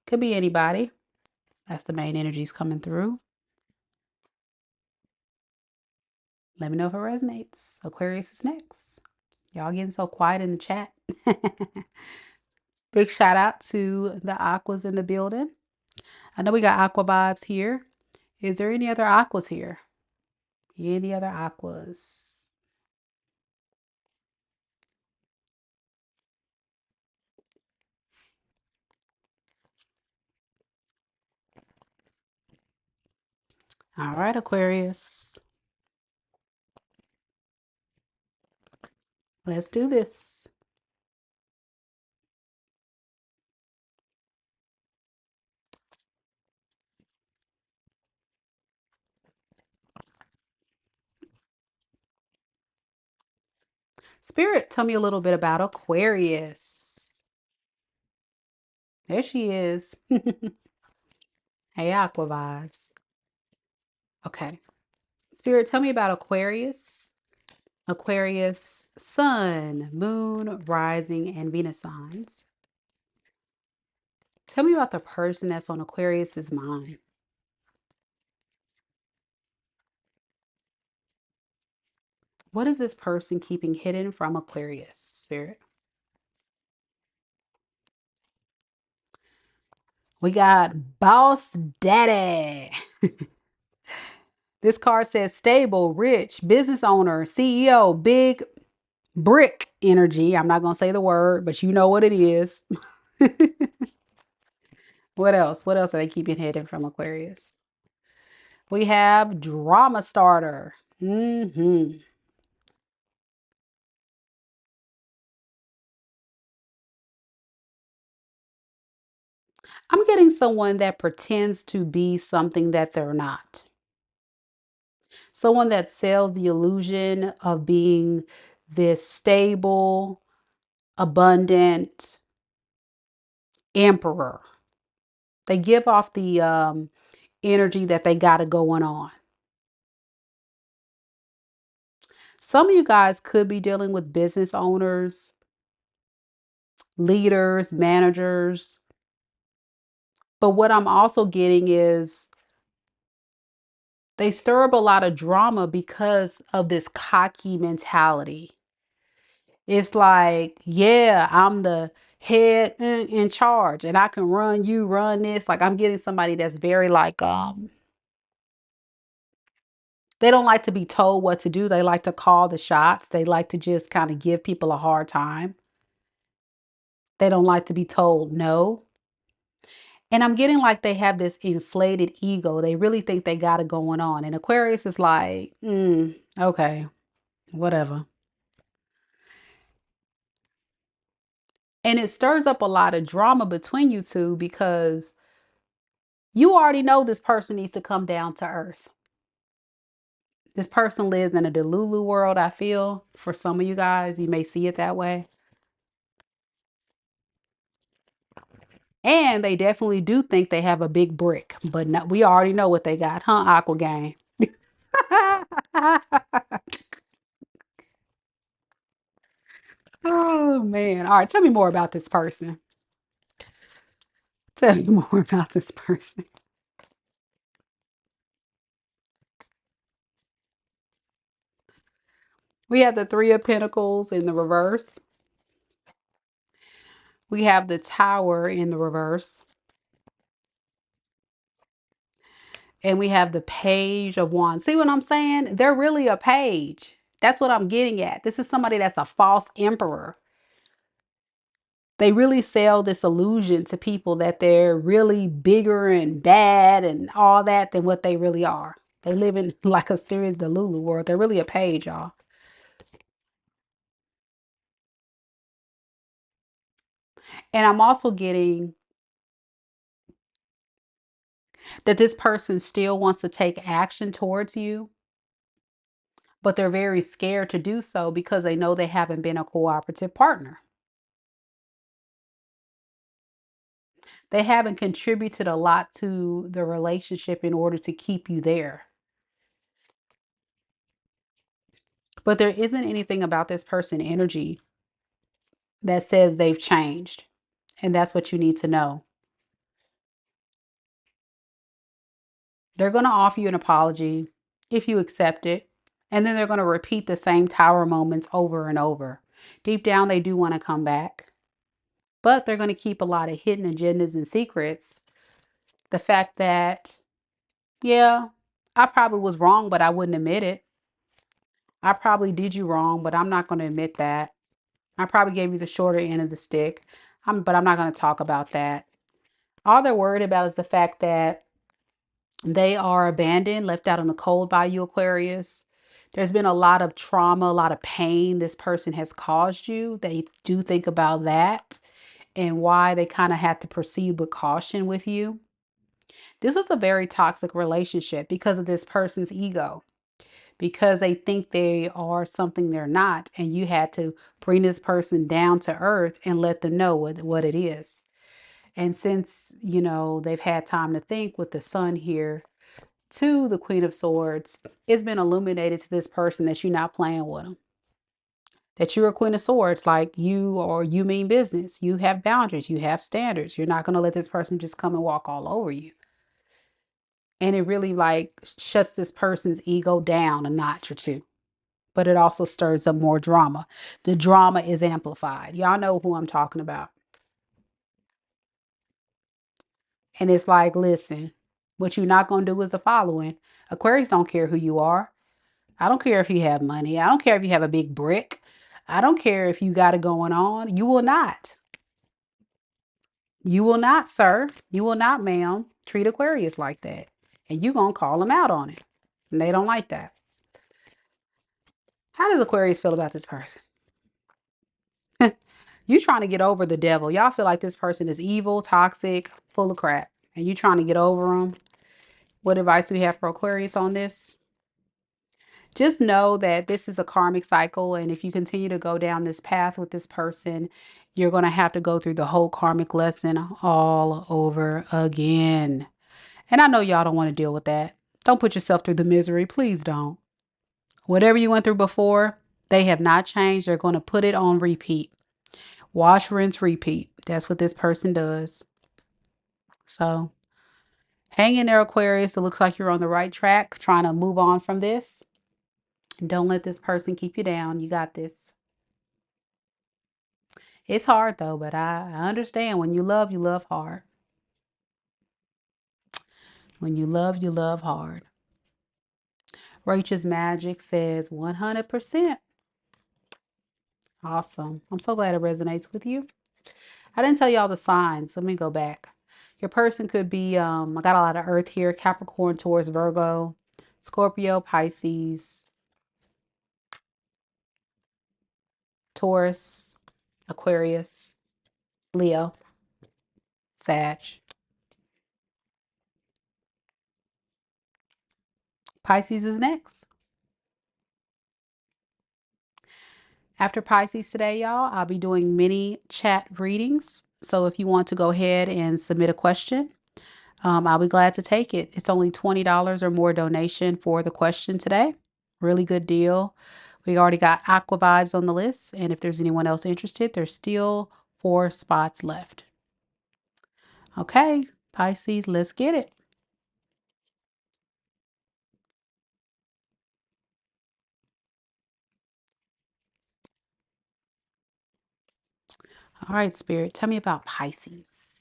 Could be anybody. That's the main energies coming through. Let me know if it resonates. Aquarius is next. Y'all getting so quiet in the chat. Big shout out to the aquas in the building. I know we got aqua vibes here. Is there any other aquas here? Any other aquas? All right, Aquarius. Let's do this. Spirit, tell me a little bit about Aquarius. There she is. Hey, Aqua Vibes. Okay. Spirit, tell me about Aquarius. Aquarius, Sun, Moon, Rising, and Venus signs. Tell me about the person that's on Aquarius's mind. What is this person keeping hidden from Aquarius, Spirit? We got Boss Daddy. This card says stable, rich, business owner, CEO, big brick energy. I'm not going to say the word, but you know what it is. What else? What else are they keeping hidden from Aquarius? We have drama starter. I'm getting someone that pretends to be something that they're not. Someone that sells the illusion of being this stable, abundant emperor. They give off the energy that they got it going on. Some of you guys could be dealing with business owners, leaders, managers. But what I'm also getting is they stir up a lot of drama because of this cocky mentality. It's like, yeah, I'm the head in charge and I can run you, run this. Like I'm getting somebody that's very like, they don't like to be told what to do. They like to call the shots. They like to just kind of give people a hard time. They don't like to be told no. And I'm getting like they have this inflated ego. They really think they got it going on. And Aquarius is like, okay, whatever. And it stirs up a lot of drama between you two because you already know this person needs to come down to earth. This person lives in a Delulu world, I feel. For some of you guys, you may see it that way. And they definitely do think they have a big brick, but no, we already know what they got, huh, Aqua Gang? Oh man. All right, tell me more about this person. Tell me more about this person. We have the Three of Pentacles in the reverse. We have the Tower in the reverse. And we have the Page of Wands. See what I'm saying? They're really a page. That's what I'm getting at. This is somebody that's a false emperor. They really sell this illusion to people that they're really bigger and bad and all that than what they really are. They live in like a serious Delulu world. They're really a page, y'all. And I'm also getting that this person still wants to take action towards you, but they're very scared to do so because they know they haven't been a cooperative partner. They haven't contributed a lot to the relationship in order to keep you there. But there isn't anything about this person energy that says they've changed. And that's what you need to know. They're going to offer you an apology if you accept it. And then they're going to repeat the same tower moments over and over. Deep down, they do want to come back. But they're going to keep a lot of hidden agendas and secrets. The fact that, yeah, I probably was wrong, but I wouldn't admit it. I probably did you wrong, but I'm not going to admit that. I probably gave you the shorter end of the stick, but I'm not going to talk about that. All they're worried about is the fact that they are abandoned, left out in the cold by you, Aquarius. There's been a lot of trauma, a lot of pain this person has caused you. They do think about that and why they kind of had to proceed with caution with you. This is a very toxic relationship because of this person's ego, because they think they are something they're not. And you had to bring this person down to earth and let them know what it is. And since, you know, they've had time to think with the sun here to the Queen of Swords, it's been illuminated to this person that you're not playing with them. That you're a Queen of Swords, like you mean business. You have boundaries, you have standards. You're not going to let this person just come and walk all over you. And it really like shuts this person's ego down a notch or two. But it also stirs up more drama. The drama is amplified. Y'all know who I'm talking about. And it's like, listen, what you're not going to do is the following. Aquarius don't care who you are. I don't care if you have money. I don't care if you have a big brick. I don't care if you got it going on. You will not. You will not, sir. You will not, ma'am, treat Aquarius like that. And you're going to call them out on it. And they don't like that. How does Aquarius feel about this person? You trying to get over the devil. Y'all feel like this person is evil, toxic, full of crap. And you trying to get over them. What advice do we have for Aquarius on this? Just know that this is a karmic cycle. And if you continue to go down this path with this person, you're going to have to go through the whole karmic lesson all over again. And I know y'all don't want to deal with that. Don't put yourself through the misery. Please don't. Whatever you went through before, they have not changed. They're going to put it on repeat. Wash, rinse, repeat. That's what this person does. So hang in there, Aquarius. It looks like you're on the right track, trying to move on from this. Don't let this person keep you down. You got this. It's hard though, but I understand when you love hard. When you love hard. Rachel's Magic says 100%. Awesome. I'm so glad it resonates with you. I didn't tell you all the signs. Let me go back. Your person could be, I got a lot of earth here. Capricorn, Taurus, Virgo, Scorpio, Pisces, Taurus, Aquarius, Leo, Sag. Pisces is next. After Pisces today, y'all, I'll be doing mini chat readings. So if you want to go ahead and submit a question, I'll be glad to take it. It's only $20 or more donation for the question today. Really good deal. We already got Aquavibes on the list. And if there's anyone else interested, there's still 4 spots left. Okay, Pisces, let's get it. All right, Spirit, tell me about Pisces.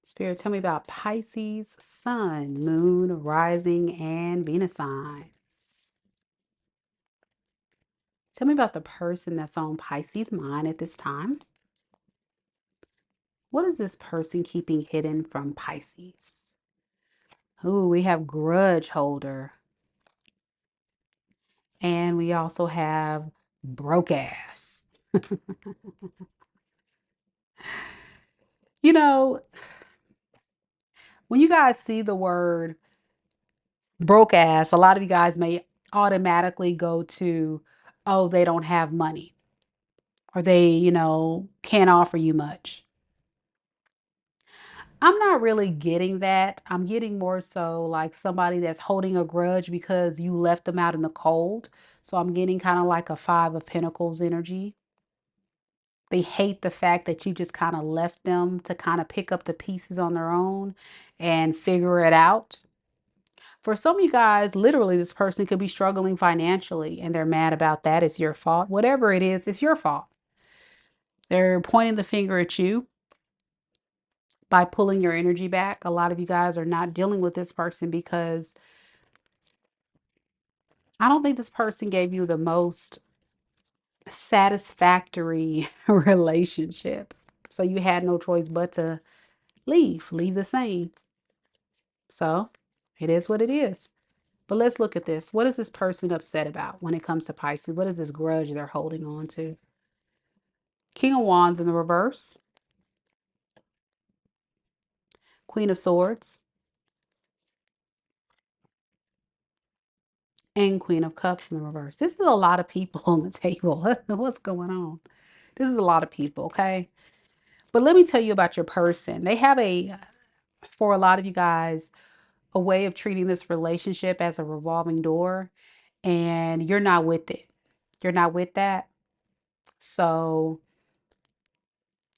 Spirit, tell me about Pisces, Sun, Moon, Rising, and Venus signs. Tell me about the person that's on Pisces' mind at this time. What is this person keeping hidden from Pisces? Ooh, we have grudge holder. And we also have broke ass. You know, when you guys see the word broke ass, a lot of you guys may automatically go to, oh, they don't have money or they, can't offer you much. I'm not really getting that. I'm getting more so like somebody that's holding a grudge because you left them out in the cold. So I'm getting kind of like a Five of Pentacles energy. They hate the fact that you just kind of left them to kind of pick up the pieces on their own and figure it out. For some of you guys, literally, this person could be struggling financially and they're mad about that. It's your fault. Whatever it is, it's your fault. They're pointing the finger at you by pulling your energy back. A lot of you guys are not dealing with this person because I don't think this person gave you the most satisfactory relationship. So you had no choice but to leave the same. So it is what it is. But let's look at this. What is this person upset about when it comes to Pisces? What is this grudge they're holding on to? King of Wands in the reverse, Queen of Swords, and Queen of Cups in the reverse. This is a lot of people on the table. What's going on? This is a lot of people, okay? But let me tell you about your person. They have for a lot of you guys, a way of treating this relationship as a revolving door, and you're not with it. You're not with that. So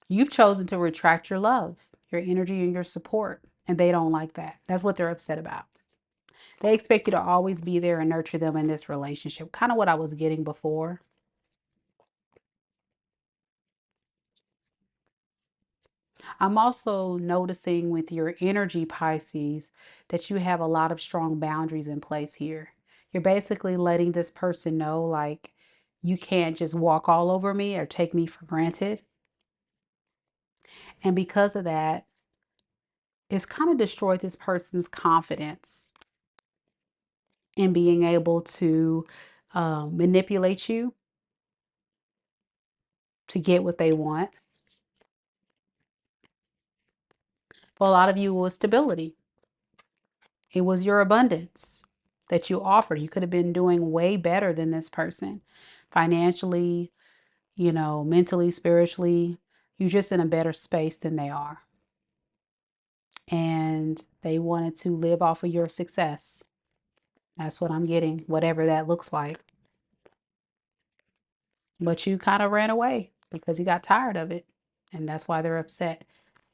you've chosen to retract your love, your energy, and your support, and they don't like that. That's what they're upset about. They expect you to always be there and nurture them in this relationship. Kind of what I was getting before. I'm also noticing with your energy, Pisces, that you have a lot of strong boundaries in place here. You're basically letting this person know, like, you can't just walk all over me or take me for granted. And because of that, it's kind of destroyed this person's confidence in being able to manipulate you to get what they want. For a lot of you, it was stability. It was your abundance that you offered. You could have been doing way better than this person financially, mentally, spiritually. You're just in a better space than they are. And they wanted to live off of your success. That's what I'm getting, whatever that looks like. But you kind of ran away because you got tired of it. And that's why they're upset.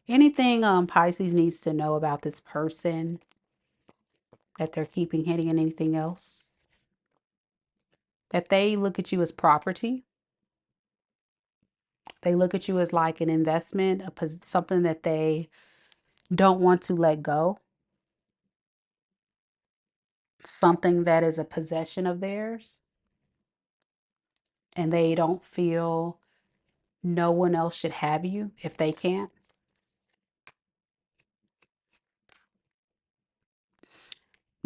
Anything Pisces needs to know about this person that they're keeping hidden, and anything else? That they look at you as property. They look at you as like an investment, something that they don't want to let go, something that is a possession of theirs, and they don't feel no one else should have you if they can't.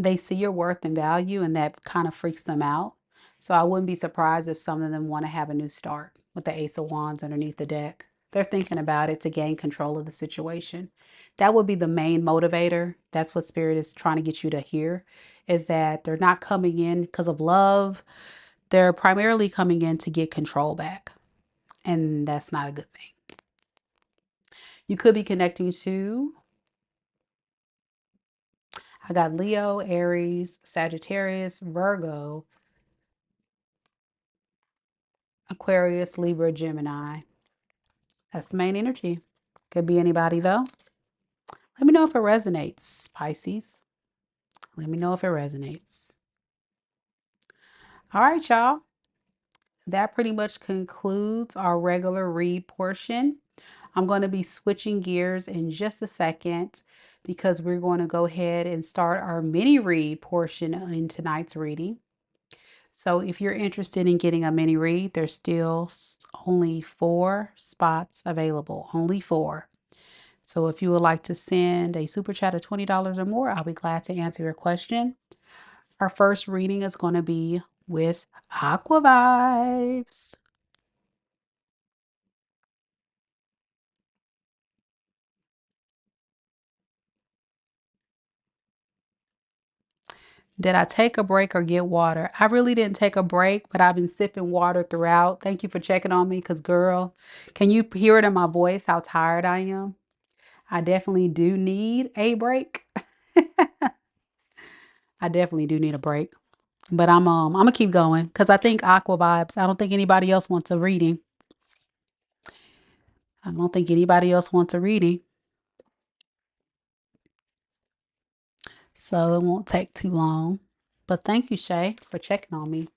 They see your worth and value, and that kind of freaks them out. So I wouldn't be surprised if some of them want to have a new start with the Ace of Wands underneath the deck. They're thinking about it to gain control of the situation. That would be the main motivator. That's what Spirit is trying to get you to hear, is that they're not coming in because of love. They're primarily coming in to get control back. And that's not a good thing. You could be connecting to, I got Leo, Aries, Sagittarius, Virgo, Aquarius, Libra, Gemini. That's the main energy. Could be anybody though. Let me know if it resonates, Pisces. Let me know if it resonates. All right, y'all. That pretty much concludes our regular read portion. I'm going to be switching gears in just a second because we're going to go ahead and start our mini read portion in tonight's reading. So if you're interested in getting a mini read, there's still only 4 spots available, only 4. So if you would like to send a super chat of $20 or more, I'll be glad to answer your question. Our first reading is going to be with Aquavibes. Did I take a break or get water? I really didn't take a break, but I've been sipping water throughout. Thank you for checking on me because, girl, can you hear it in my voice how tired I am? I definitely do need a break. I definitely do need a break. But I'm gonna keep going because I think Aquavibes. I don't think anybody else wants a reading. I don't think anybody else wants a reading. So it won't take too long. But thank you, Shay, for checking on me.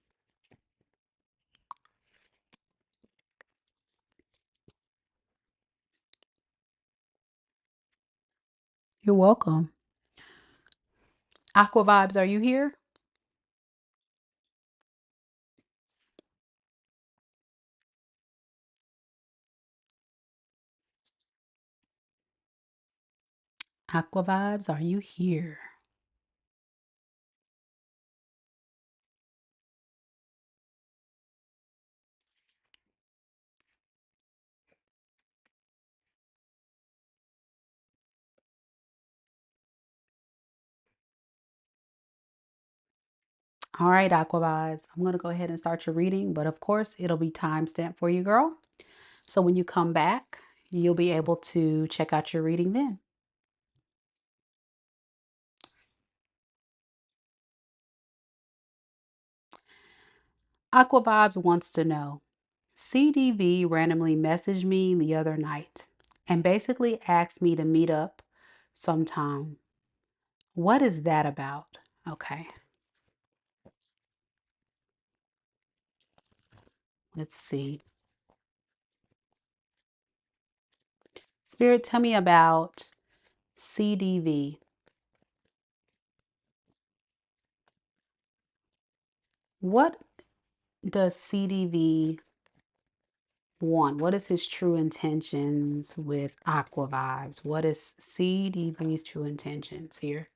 You're welcome. Aquavibes, are you here? Aquavibes, are you here? All right, Aquavibes, I'm going to go ahead and start your reading, but of course, it'll be timestamped for you, girl. So when you come back, you'll be able to check out your reading then. Aquavibes wants to know, CDV randomly messaged me the other night and basically asked me to meet up sometime. What is that about? Okay, let's see. Spirit, tell me about CDV. What does CDV want? What is his true intentions with Aquavibes? What is CDV's true intentions here?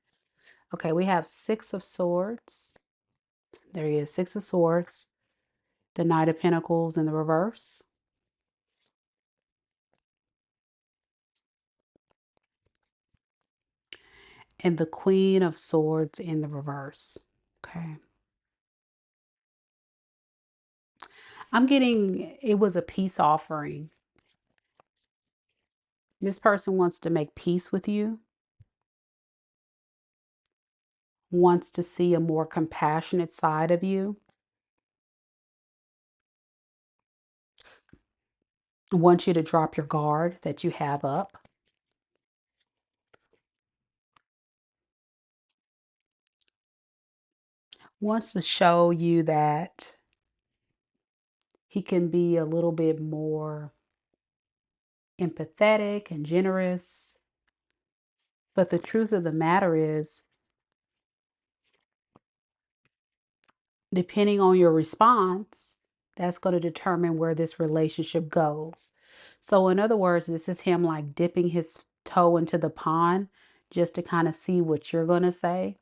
Okay, we have 6 of Swords. There he is, 6 of Swords. The Knight of Pentacles in the reverse. And the Queen of Swords in the reverse. Okay. I'm getting, it was a peace offering. This person wants to make peace with you, wants to see a more compassionate side of you, wants you to drop your guard that you have up. Wants to show you that he can be a little bit more empathetic and generous. But the truth of the matter is, depending on your response, that's going to determine where this relationship goes. So, in other words, this is him like dipping his toe into the pond just to kind of see what you're going to say.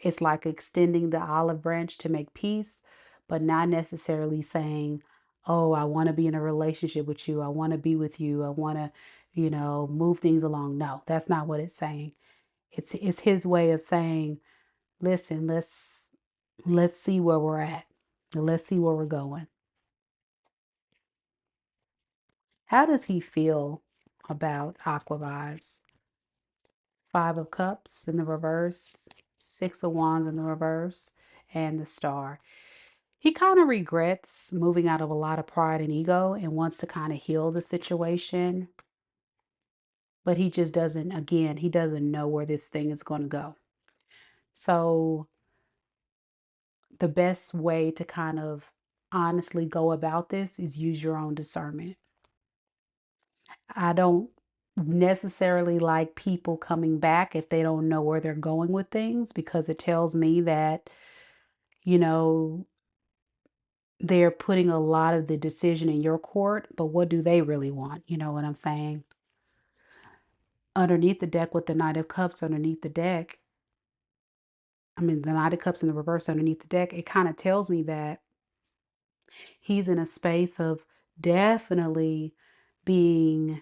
It's like extending the olive branch to make peace, but not necessarily saying, oh, I want to be in a relationship with you. I want to be with you. I want to, move things along. No, that's not what it's saying. It's his way of saying, listen, let's see where we're at. Let's see where we're going. How does he feel about Aquavibes. 5 of Cups in the reverse, 6 of Wands in the reverse, and the Star. He kind of regrets moving out of a lot of pride and ego and wants to kind of heal the situation. But he just doesn't, again, he doesn't know where this thing is going to go. So the best way to kind of honestly go about this is use your own discernment. I don't necessarily like people coming back if they don't know where they're going with things, because it tells me that, you know, they're putting a lot of the decision in your court, but what do they really want? You know what I'm saying? Underneath the deck with the Knight of Cups underneath the deck, I mean, the Knight of Cups in the reverse underneath the deck, it kind of tells me that he's in a space of definitely being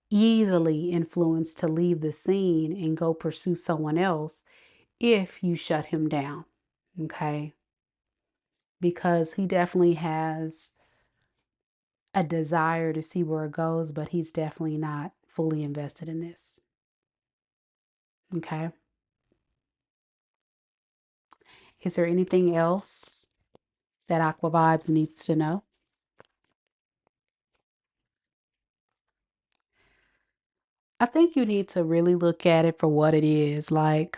easily influenced to leave the scene and go pursue someone else if you shut him down. Okay. Because he definitely has a desire to see where it goes, but he's definitely not fully invested in this. Okay. Is there anything else that Aquavibes needs to know? I think you need to really look at it for what it is. Like,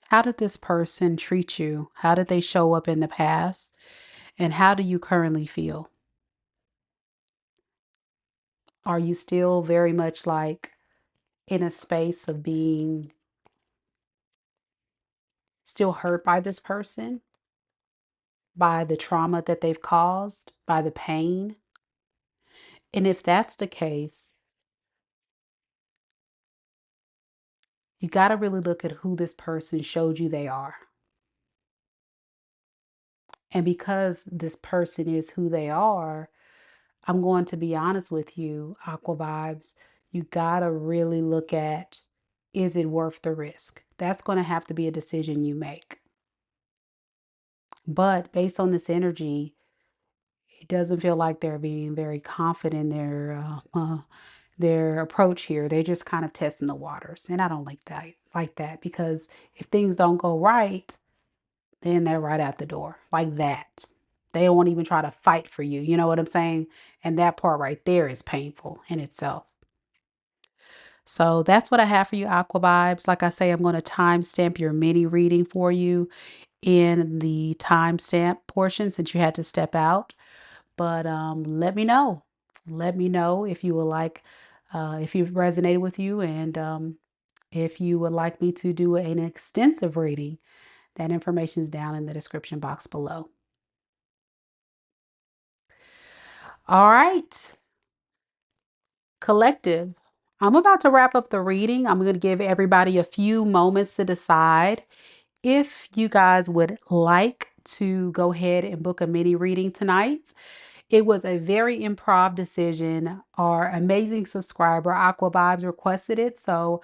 how did this person treat you? How did they show up in the past? And how do you currently feel? Are you still very much like in a space of being still hurt by this person, by the trauma that they've caused, by the pain? And if that's the case, you got to really look at who this person showed you they are. And because this person is who they are, I'm going to be honest with you, Aquavibes, you got to really look at, is it worth the risk? That's going to have to be a decision you make. But based on this energy, it doesn't feel like they're being very confident in their approach here. They're just kind of testing the waters, and I don't like that. Like that, because if things don't go right, then they're right out the door like that. They won't even try to fight for you. You know what I'm saying? And that part right there is painful in itself. So that's what I have for you, Aquavibes. Like I say, I'm going to timestamp your mini reading for you in the timestamp portion since you had to step out. But let me know. Let me know if you would like, if you've resonated with you, and if you would like me to do an extensive reading. That information is down in the description box below. All right, collective. I'm about to wrap up the reading. I'm going to give everybody a few moments to decide if you guys would like to go ahead and book a mini reading tonight. It was a very improv decision. Our amazing subscriber, Aquavibes, requested it. So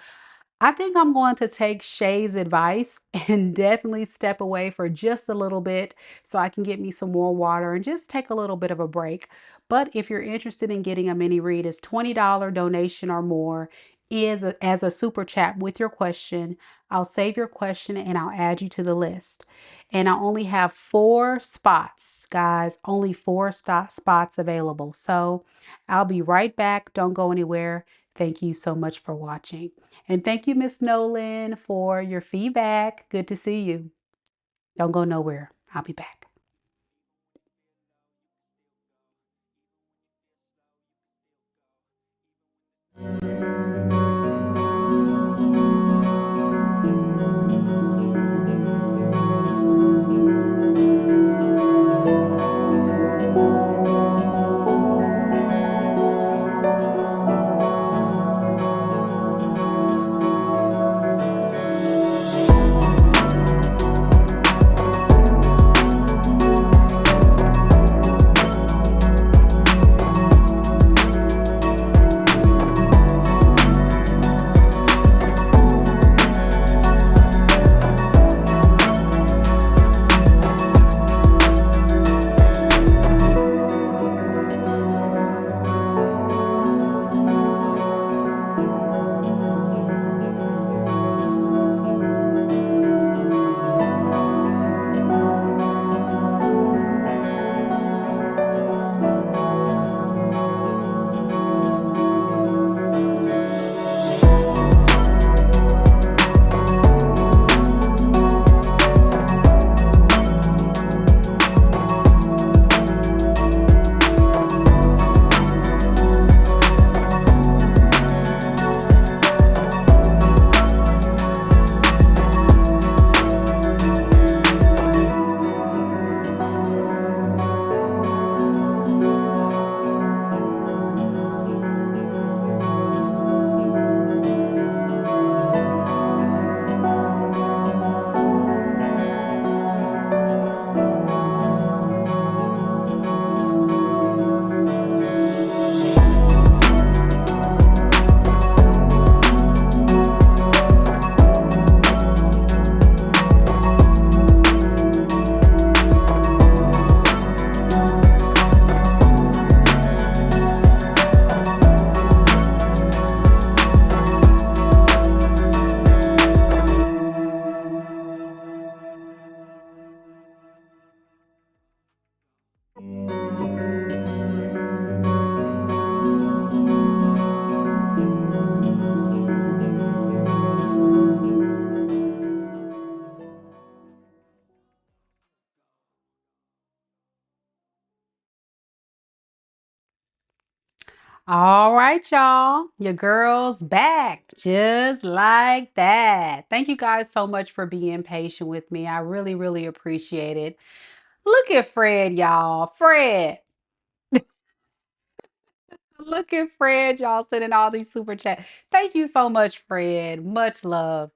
I think I'm going to take Shay's advice and definitely step away for just a little bit so I can get me some more water and just take a little bit of a break. But if you're interested in getting a mini read, it's $20 donation or more as a super chat with your question. I'll save your question and I'll add you to the list. And I only have 4 spots, guys, only 4 spots available. So I'll be right back. Don't go anywhere. Thank you so much for watching. And thank you, Miss Nolan, for your feedback. Good to see you. Don't go nowhere. I'll be back. All right, y'all. Your girl's back just like that. Thank you guys so much for being patient with me. I really, really appreciate it. Look at Fred, y'all. Fred. Look at Fred, y'all, sending all these super chats. Thank you so much, Fred. Much love.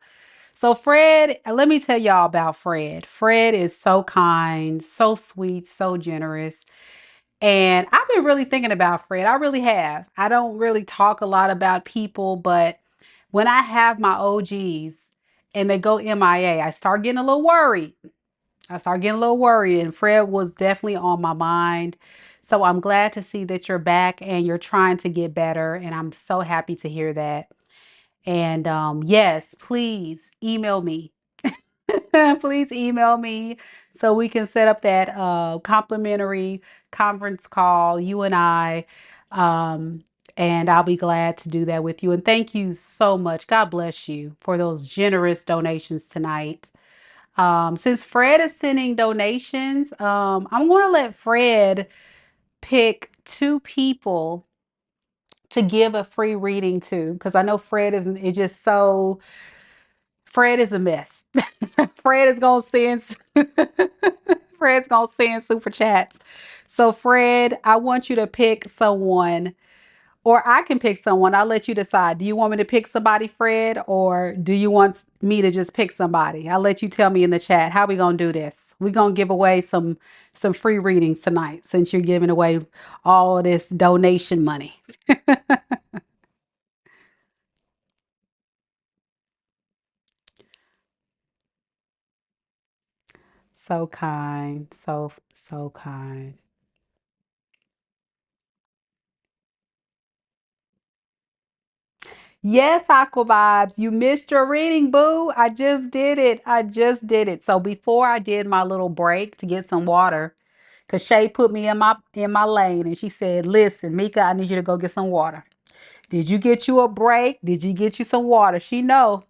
So, Fred, let me tell y'all about Fred. Fred is so kind, so sweet, so generous. And I've been really thinking about Fred. I really have. I don't really talk a lot about people, but when I have my OGs and they go MIA, I start getting a little worried. And Fred was definitely on my mind. So I'm glad to see that you're back and you're trying to get better. And I'm so happy to hear that. And yes, please email me. Please email me so we can set up that complimentary conference call, you and I. Um, and I'll be glad to do that with you. And thank you so much. God bless you for those generous donations tonight. Since Fred is sending donations, I'm going to let Fred pick two people to give a free reading to because I know Fred is just so Fred is a mess. Fred is gonna send Fred's gonna send super chats. So Fred, I want you to pick someone, or I can pick someone. I'll let you decide. Do you want me to pick somebody, Fred, or do you want me to just pick somebody? I'll let you tell me in the chat. How we gonna do this? We're gonna give away some free readings tonight since you're giving away all this donation money. So kind. So kind. Yes, Aquavibes, you missed your reading, boo. I just did it. I just did it. So before I did my little break to get some water, because Shay put me in my lane and she said, listen, Mika, I need you to go get some water. Did you get you a break? Did you get you some water? She know.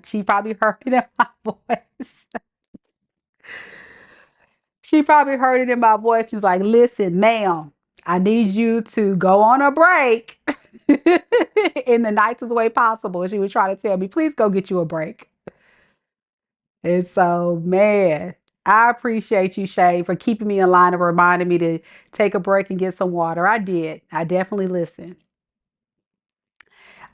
She probably heard it in my voice. She probably heard it in my voice. She's like, listen, ma'am, I need you to go on a break in the nicest way possible. She was trying to tell me, please go get you a break. And so, man, I appreciate you, Shay, for keeping me in line and reminding me to take a break and get some water. I did. I definitely listened.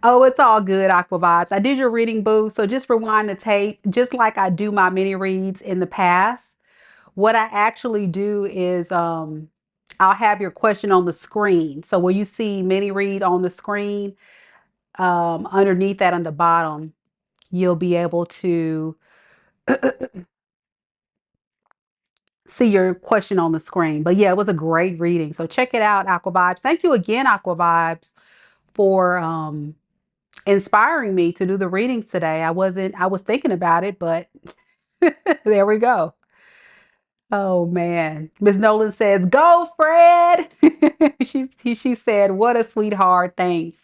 Oh, it's all good, Aqua Vibes. I did your reading, boo. So just rewind the tape, just like I do my mini reads in the past. What I actually do is I'll have your question on the screen. So when you see mini read on the screen, underneath that on the bottom, you'll be able to see your question on the screen. But yeah, it was a great reading. So check it out, Aqua Vibes. Thank you again, Aqua Vibes, for inspiring me to do the readings today. I was thinking about it, but there we go. Oh man. Miss Nolan says, go, Fred. She said, what a sweetheart. Thanks.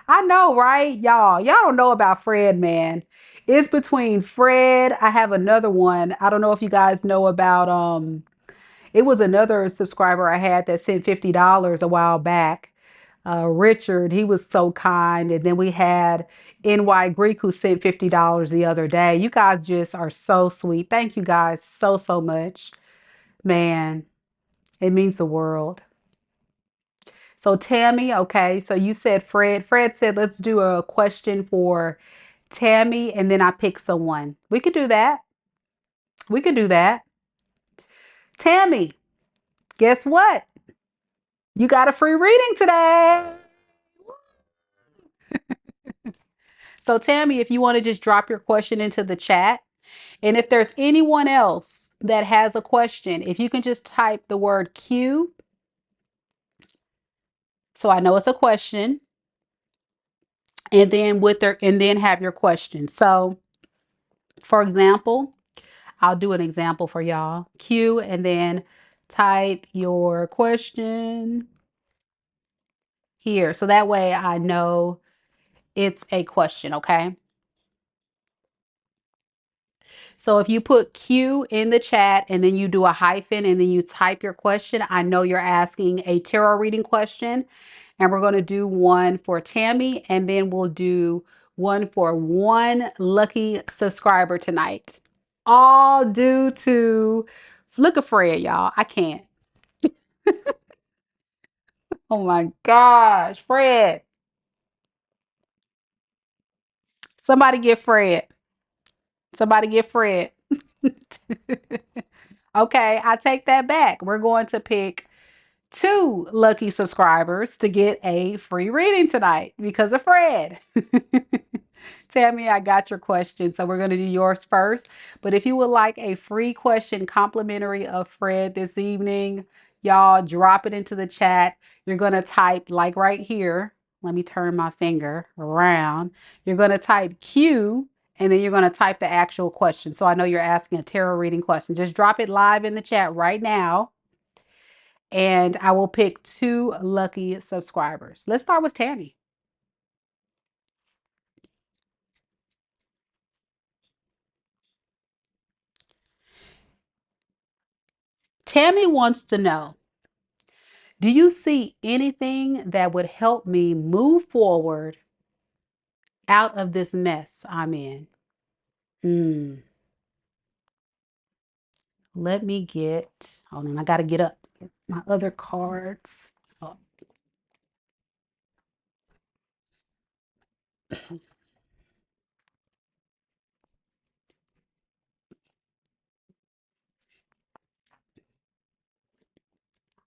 I know, right? Y'all don't know about Fred, man. It's between Fred. I have another one. I don't know if you guys know about it was another subscriber I had that sent $50 a while back. Richard, he was so kind. And then we had NY Greek who sent $50 the other day. You guys just are so sweet. Thank you guys so much. Man, it means the world. So Tammy, okay, so you said Fred. Fred said, let's do a question for Tammy, and then I pick someone. We could do that. We could do that. Tammy, guess what? You got a free reading today. So Tammy, if you want to just drop your question into the chat, and if there's anyone else that has a question, if you can just type the word Q, so I know it's a question, and then have your question. So, for example, I'll do an example for y'all. Q and then type your question here. So that way I know it's a question, okay? So if you put Q in the chat and then you do a hyphen and then you type your question, I know you're asking a tarot reading question. And we're going to do one for Tammy, and then we'll do one for one lucky subscriber tonight. All due to, look at Fred, y'all. I can't. Oh my gosh, Fred. Somebody get Fred. Somebody get Fred. Okay, I take that back. We're going to pick two lucky subscribers to get a free reading tonight because of Fred. Tammy, I got your question. So we're going to do yours first. But if you would like a free question complimentary of Fred this evening, y'all drop it into the chat. You're going to type like right here. Let me turn my finger around. You're going to type Q and then you're going to type the actual question. So I know you're asking a tarot reading question. Just drop it live in the chat right now. And I will pick two lucky subscribers. Let's start with Tammy. Tammy wants to know, do you see anything that would help me move forward out of this mess I'm in? Hmm. Let me get, hold on, I got to get up my other cards. Oh,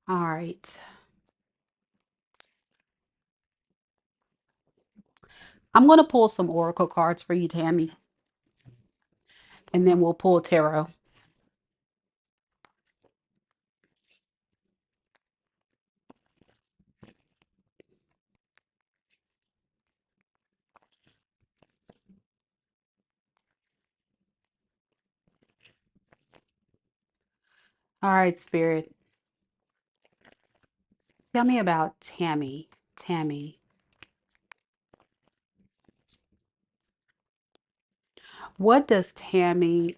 all right. I'm going to pull some oracle cards for you, Tammy, and then we'll pull tarot. All right, Spirit. Tell me about Tammy. Tammy, what does Tammy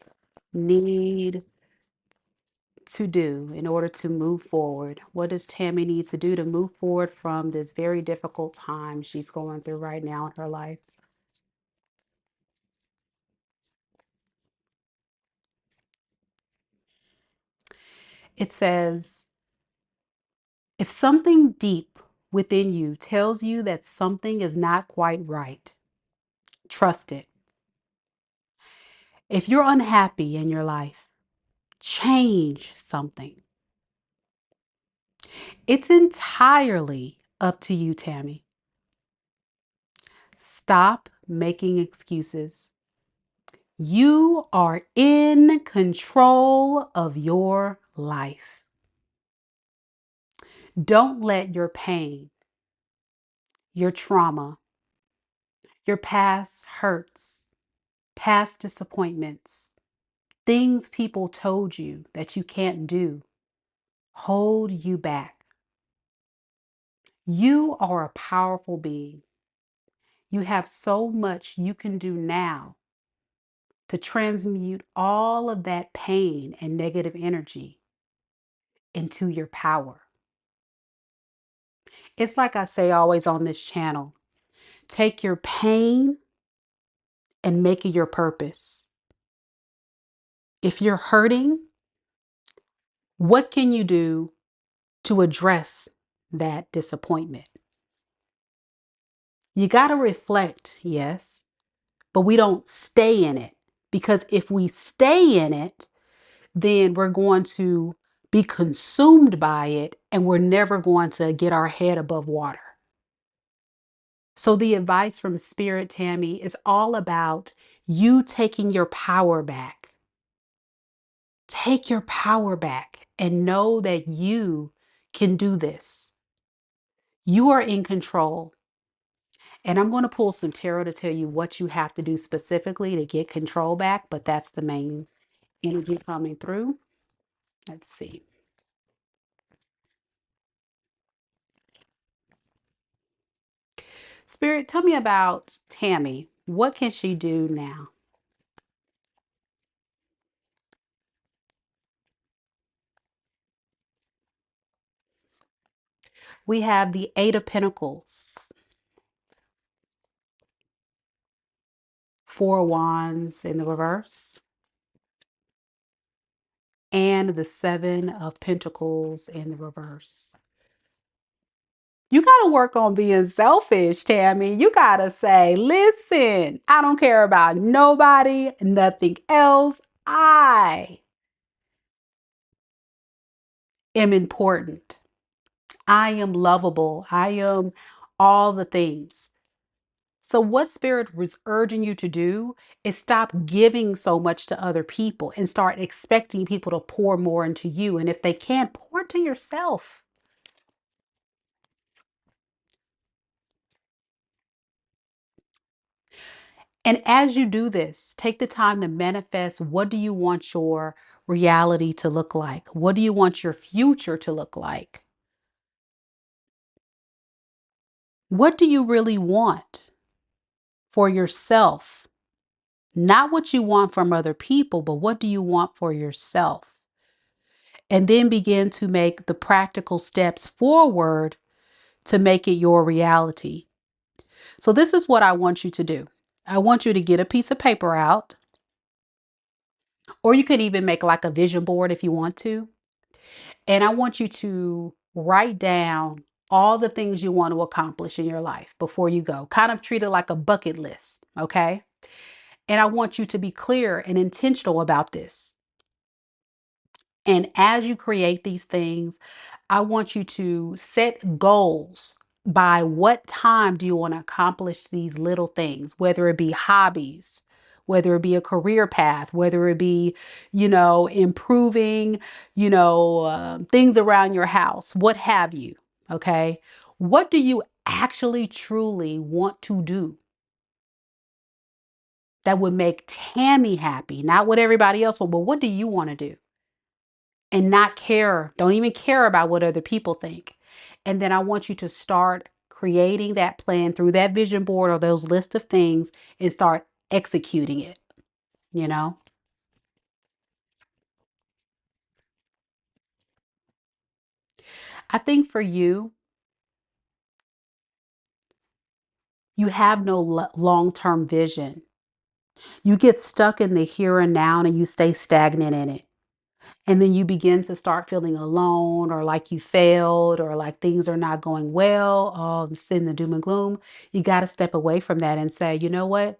need to do in order to move forward? What does Tammy need to do to move forward from this very difficult time she's going through right now in her life? It says, if something deep within you tells you that something is not quite right, trust it. If you're unhappy in your life, change something. It's entirely up to you, Tammy. Stop making excuses. You are in control of your life. Don't let your pain, your trauma, your past hurts, past disappointments, things people told you that you can't do, hold you back. You are a powerful being. You have so much you can do now to transmute all of that pain and negative energy into your power. It's like I say always on this channel, take your pain and make it your purpose. If you're hurting, what can you do to address that disappointment? You got to reflect, yes, but we don't stay in it, because if we stay in it, then we're going to be consumed by it and we're never going to get our head above water. So the advice from Spirit, Tammy, is all about you taking your power back. Take your power back and know that you can do this. You are in control. And I'm going to pull some tarot to tell you what you have to do specifically to get control back, but that's the main energy coming through. Let's see. Spirit, tell me about Tammy. What can she do now? We have the Eight of Pentacles, Four of Wands in the reverse, and the Seven of Pentacles in the reverse. You got to work on being selfish, Tammy. You got to say, listen, I don't care about nobody, nothing else. I am important. I am lovable. I am all the things. So what Spirit was urging you to do is stop giving so much to other people and start expecting people to pour more into you. And if they can't, pour into yourself. And as you do this, take the time to manifest, what do you want your reality to look like? What do you want your future to look like? What do you really want for yourself? Not what you want from other people, but what do you want for yourself? And then begin to make the practical steps forward to make it your reality. So this is what I want you to do. I want you to get a piece of paper out, or you could even make like a vision board if you want to. And I want you to write down all the things you want to accomplish in your life before you go. Kind of treat it like a bucket list, okay? And I want you to be clear and intentional about this. And as you create these things, I want you to set goals. By what time do you want to accomplish these little things, whether it be hobbies, whether it be a career path, whether it be, improving, things around your house, what have you. Okay. What do you actually truly want to do that would make Tammy happy? Not what everybody else will, but what do you want to do? And not care, don't even care about what other people think. And then I want you to start creating that plan through that vision board or those list of things and start executing it, you know? I think for you, you have no long-term vision. You get stuck in the here and now and you stay stagnant in it. And then you begin to start feeling alone or like you failed or like things are not going well, it's in the doom and gloom. You got to step away from that and say, you know what?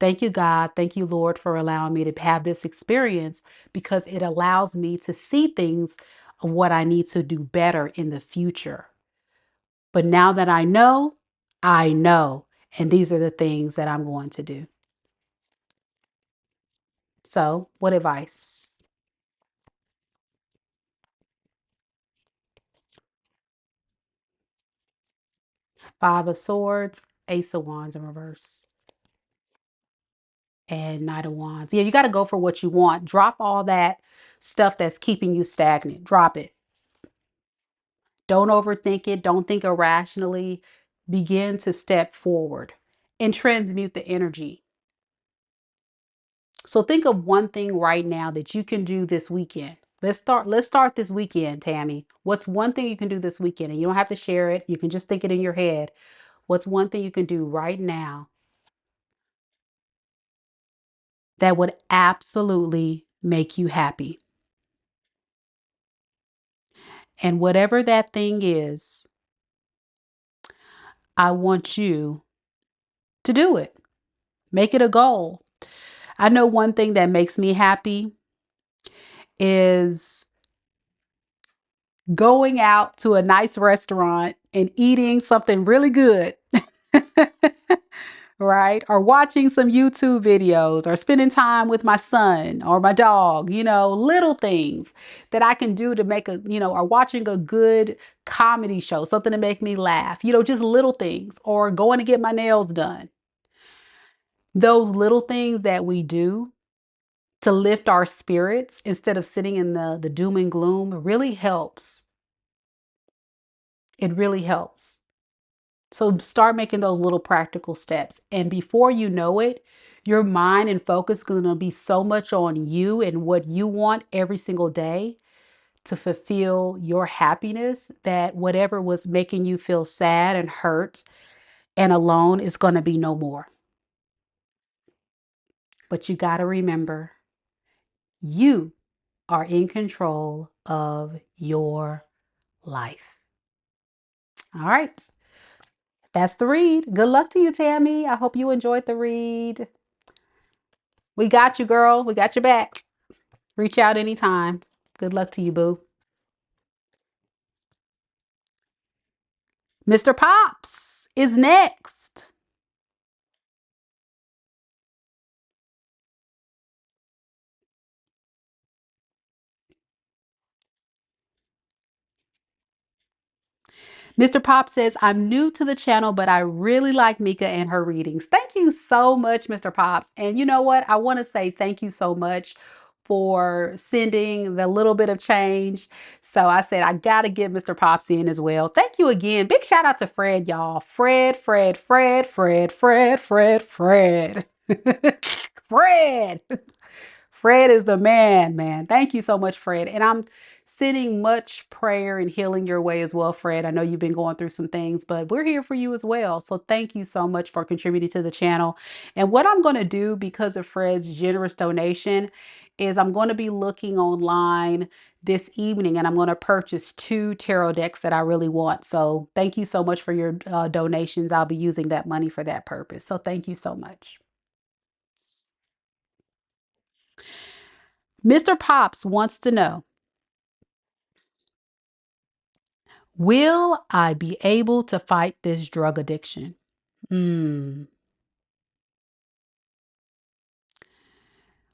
Thank you, God. Thank you, Lord, for allowing me to have this experience because it allows me to see things of what I need to do better in the future. But now that I know, I know. And these are the things that I'm going to do. So, what advice? Five of Swords, Ace of Wands in reverse, and Knight of Wands. Yeah, you got to go for what you want. Drop all that stuff that's keeping you stagnant. Drop it. Don't overthink it. Don't think irrationally. Begin to step forward and transmute the energy. So think of one thing right now that you can do this weekend. Let's start this weekend, Tammy. What's one thing you can do this weekend? And you don't have to share it. You can just think it in your head. What's one thing you can do right now that would absolutely make you happy? And whatever that thing is, I want you to do it. Make it a goal. I know one thing that makes me happy is going out to a nice restaurant and eating something really good. Right? Or watching some YouTube videos or spending time with my son or my dog, little things that I can do to make or watching a good comedy show, something to make me laugh, just little things, or going to get my nails done. Those little things that we do to lift our spirits instead of sitting in the doom and gloom really helps. It really helps. So start making those little practical steps. And before you know it, your mind and focus is going to be so much on you and what you want every single day to fulfill your happiness, that whatever was making you feel sad and hurt and alone is going to be no more. But you got to remember, you are in control of your life. All right. That's the read. Good luck to you, Tammy. I hope you enjoyed the read. We got you, girl. We got your back. Reach out anytime. Good luck to you, boo. Mr. Pops is next. Mr. Pop says, I'm new to the channel, but I really like Mika and her readings. Thank you so much, Mr. Pops. And you know what? I want to say thank you so much for sending the little bit of change. So I said, I got to get Mr. Pops in as well. Thank you again. Big shout out to Fred, y'all. Fred. Fred. Fred is the man, man. Thank you so much, Fred. And I'm sending much prayer and healing your way as well, Fred. I know you've been going through some things, but we're here for you as well. So thank you so much for contributing to the channel. And what I'm going to do, because of Fred's generous donation, is I'm going to be looking online this evening and I'm going to purchase 2 tarot decks that I really want. So thank you so much for your donations. I'll be using that money for that purpose. So thank you so much. Mr. Pops wants to know, will I be able to fight this drug addiction? Hmm.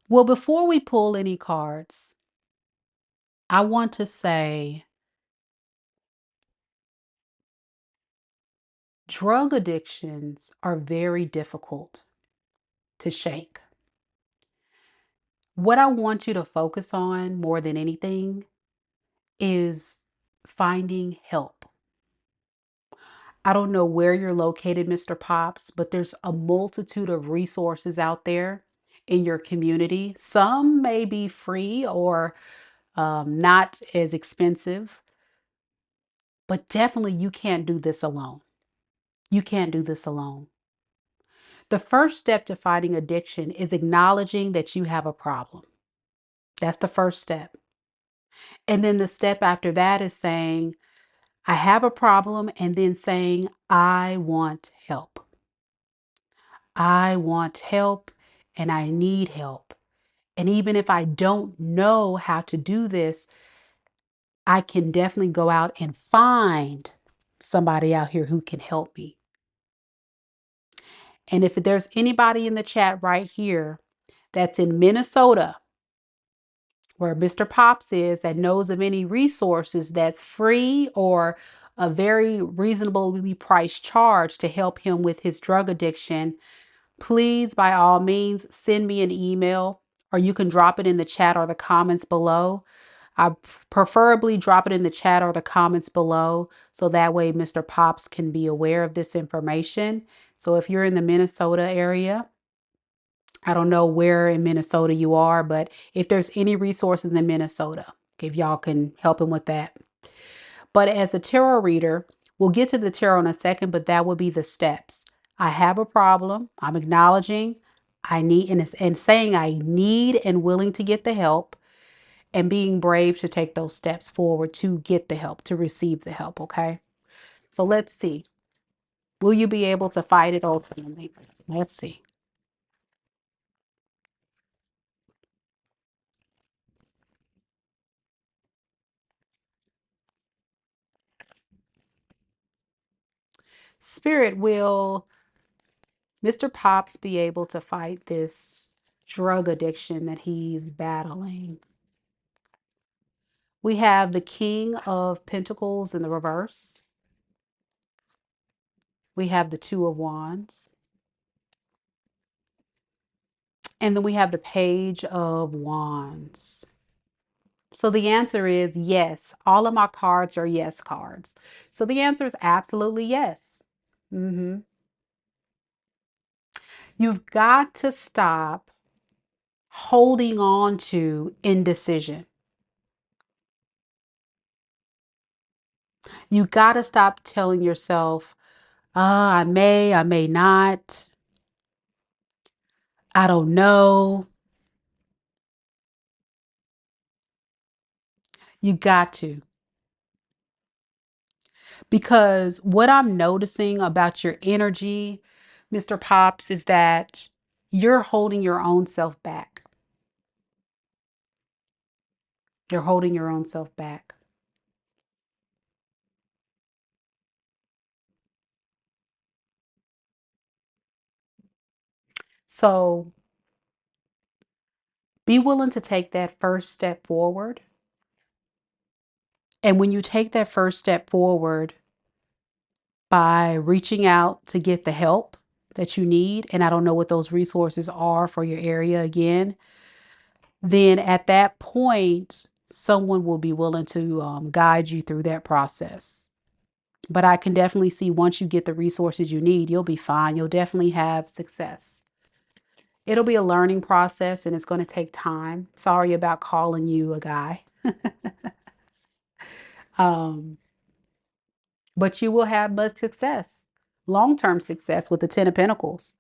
Well, before we pull any cards, I want to say drug addictions are very difficult to shake. What I want you to focus on more than anything is finding help. I don't know where you're located, Mr. Pops, but there's a multitude of resources out there in your community. Some may be free or not as expensive, but definitely you can't do this alone. You can't do this alone. The first step to fighting addiction is acknowledging that you have a problem. That's the first step. And then the step after that is saying, I have a problem, and then saying, I want help. I want help and I need help. And even if I don't know how to do this, I can definitely go out and find somebody out here who can help me. And if there's anybody in the chat right here that's in Minnesota, where Mr. Pops is, that knows of any resources that's free or a very reasonably priced charge to help him with his drug addiction, please, by all means, send me an email, or you can drop it in the chat or the comments below. I preferably drop it in the chat or the comments below, so that way Mr. Pops can be aware of this information. So if you're in the Minnesota area, I don't know where in Minnesota you are, but if there's any resources in Minnesota, if y'all can help him with that. But as a tarot reader, we'll get to the tarot in a second, but that would be the steps. I have a problem. I'm acknowledging I need and saying I need and willing to get the help, and being brave to take those steps forward to get the help, to receive the help. Okay. So let's see. Will you be able to fight it ultimately? Let's see. Spirit, will Mr. Pops be able to fight this drug addiction that he's battling? We have the King of Pentacles in the reverse. We have the Two of Wands. And then we have the Page of Wands. So the answer is yes. All of my cards are yes cards. So the answer is absolutely yes. You've got to stop holding on to indecision. You got to stop telling yourself, I may not, I don't know. You got to. Because what I'm noticing about your energy, Mr. Pops, is that you're holding your own self back. You're holding your own self back. So be willing to take that first step forward. And when you take that first step forward by reaching out to get the help that you need, and I don't know what those resources are for your area again, then at that point, someone will be willing to guide you through that process. But I can definitely see once you get the resources you need, you'll be fine. You'll definitely have success. It'll be a learning process and it's going to take time. Sorry about calling you a guy. Um, but you will have much success, long-term success with the 10 of Pentacles.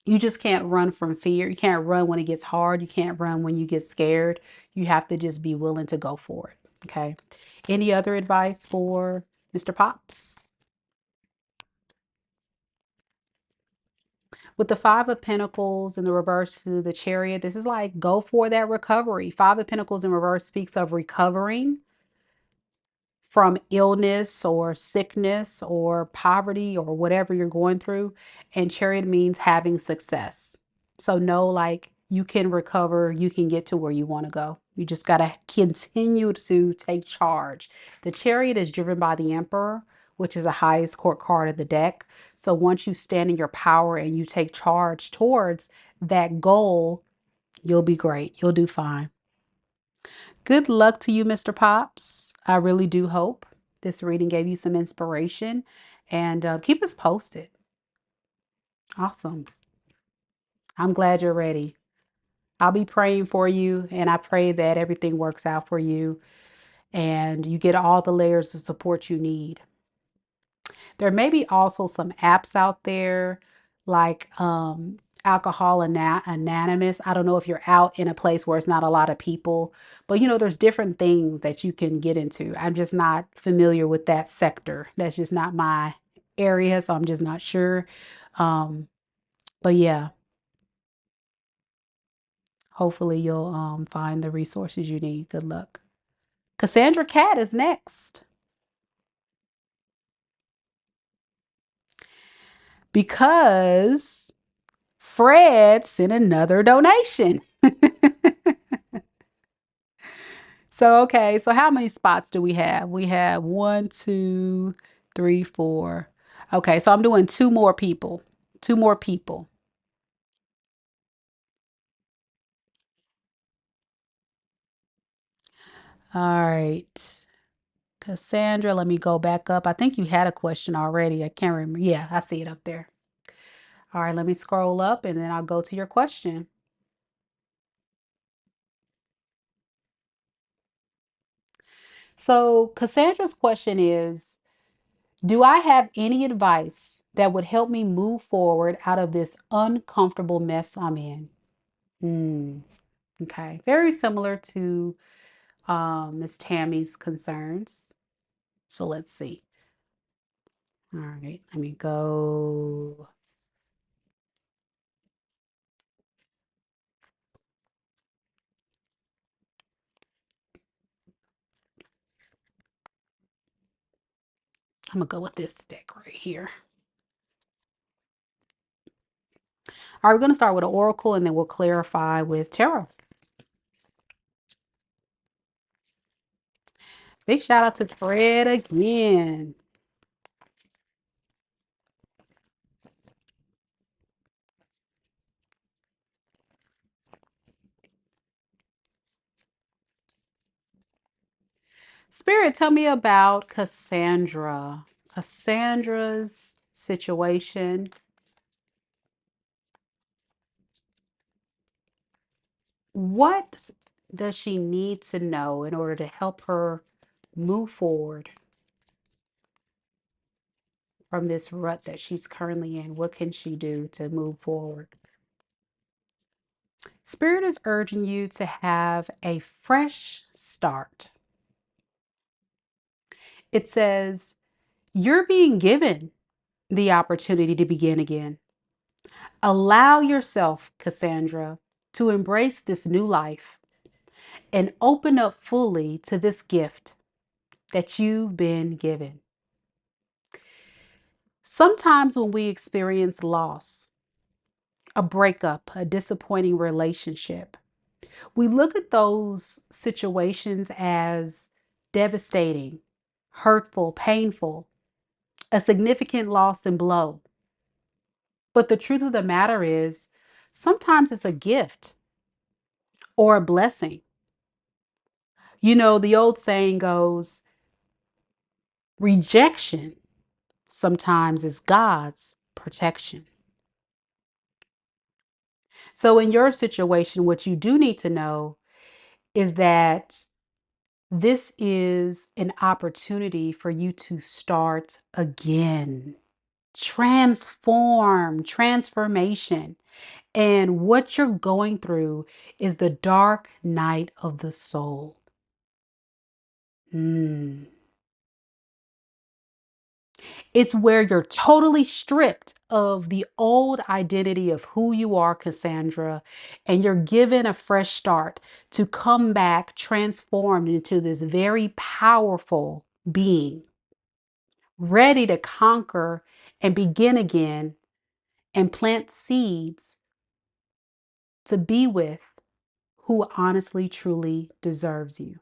You just can't run from fear. You can't run when it gets hard. You can't run when you get scared. You have to just be willing to go for it. Okay. Any other advice for Mr. Pops? With the Five of Pentacles in the reverse to the Chariot, this is like go for that recovery. Five of Pentacles in reverse speaks of recovering from illness or sickness or poverty or whatever you're going through. And Chariot means having success. So know like you can recover, you can get to where you want to go. You just got to continue to take charge. The Chariot is driven by the Emperor, which is the highest court card of the deck. So once you stand in your power and you take charge towards that goal, you'll be great. You'll do fine. Good luck to you, Mr. Pops. I really do hope this reading gave you some inspiration and keep us posted. Awesome. I'm glad you're ready. I'll be praying for you and I pray that everything works out for you and you get all the layers of support you need. There may be also some apps out there like Anonymous. I don't know if you're out in a place where it's not a lot of people, but there's different things that you can get into. I'm just not familiar with that sector. That's just not my area, so I'm just not sure. Um, but yeah, hopefully you'll find the resources you need. Good luck. Casandra Kat is next because Fred sent another donation. So, okay, so how many spots do we have? We have one, two, three, four. Okay, so I'm doing two more people. Two more people. All right. Cassandra, let me go back up. I think you had a question already. I can't remember. Yeah, I see it up there. All right, let me scroll up and then I'll go to your question. So, Cassandra's question is, do I have any advice that would help me move forward out of this uncomfortable mess I'm in? Hmm. Okay, very similar to Miss Tammy's concerns. So let's see. All right, let me go. I'm gonna go with this deck right here. All right, we're gonna start with an oracle and then we'll clarify with tarot. Big shout out to Fred again. Spirit, tell me about Cassandra. Cassandra's situation. What does she need to know in order to help her move forward from this rut that she's currently in? What can she do to move forward? Spirit is urging you to have a fresh start. It says, you're being given the opportunity to begin again. Allow yourself, Casandra, to embrace this new life and open up fully to this gift that you've been given. Sometimes when we experience loss, a breakup, a disappointing relationship, we look at those situations as devastating, hurtful, painful, a significant loss and blow. But the truth of the matter is, sometimes it's a gift or a blessing. You know, the old saying goes, rejection sometimes is God's protection. So in your situation, what you do need to know is that this is an opportunity for you to start again. Transformation. And what you're going through is the dark night of the soul. It's where you're totally stripped of the old identity of who you are, Casandra, and you're given a fresh start to come back transformed into this very powerful being, ready to conquer and begin again and plant seeds to be with who honestly, truly deserves you.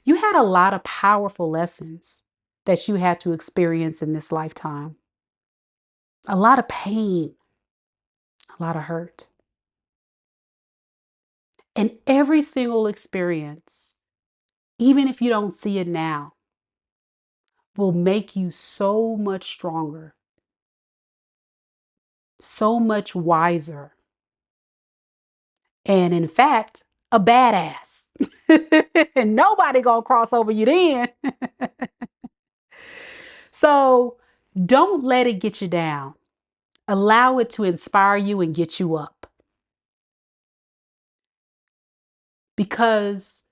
You had a lot of powerful lessons that you had to experience in this lifetime. A lot of pain, a lot of hurt. And every single experience, even if you don't see it now, will make you so much stronger, so much wiser, and in fact, a badass. And nobody gonna cross over you then. So don't let it get you down. Allow it to inspire you and get you up. Because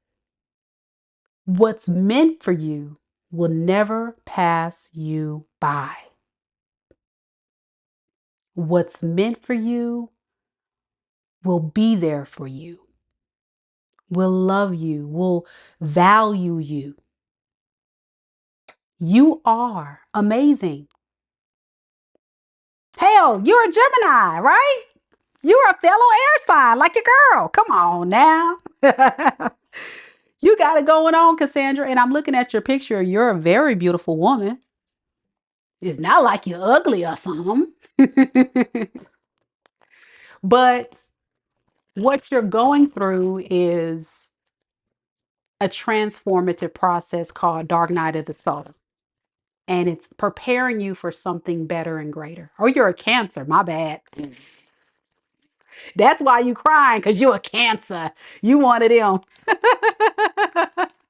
what's meant for you will never pass you by. What's meant for you will be there for you, will love you, will value you. You are amazing. Hell, you're a Gemini, right? You're a fellow air sign like your girl. Come on now. You got it going on, Casandra. And I'm looking at your picture. You're a very beautiful woman. It's not like you're ugly or something. But what you're going through is a transformative process called Dark Night of the Soul. And it's preparing you for something better and greater. Oh, you're a Cancer. My bad. That's why you crying, because you're a Cancer. You wanted him.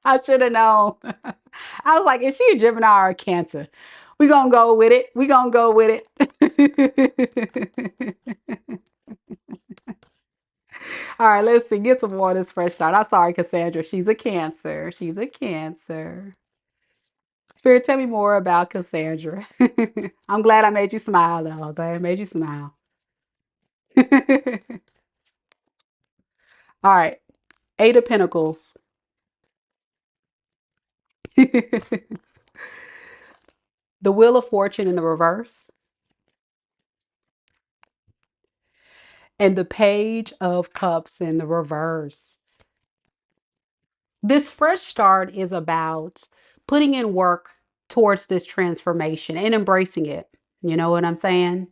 I should have known. I was like, is she a Gemini or a Cancer? We're going to go with it. We're going to go with it. All right, let's see. Get some more of this fresh start. I'm sorry, Casandra. She's a Cancer. She's a Cancer. Spirit, tell me more about Casandra. I'm glad I made you smile, though. I'm glad I made you smile. All right. Eight of Pentacles. The Wheel of Fortune in the reverse. And the Page of Cups in the reverse. This fresh start is about putting in work towards this transformation and embracing it. You know what I'm saying?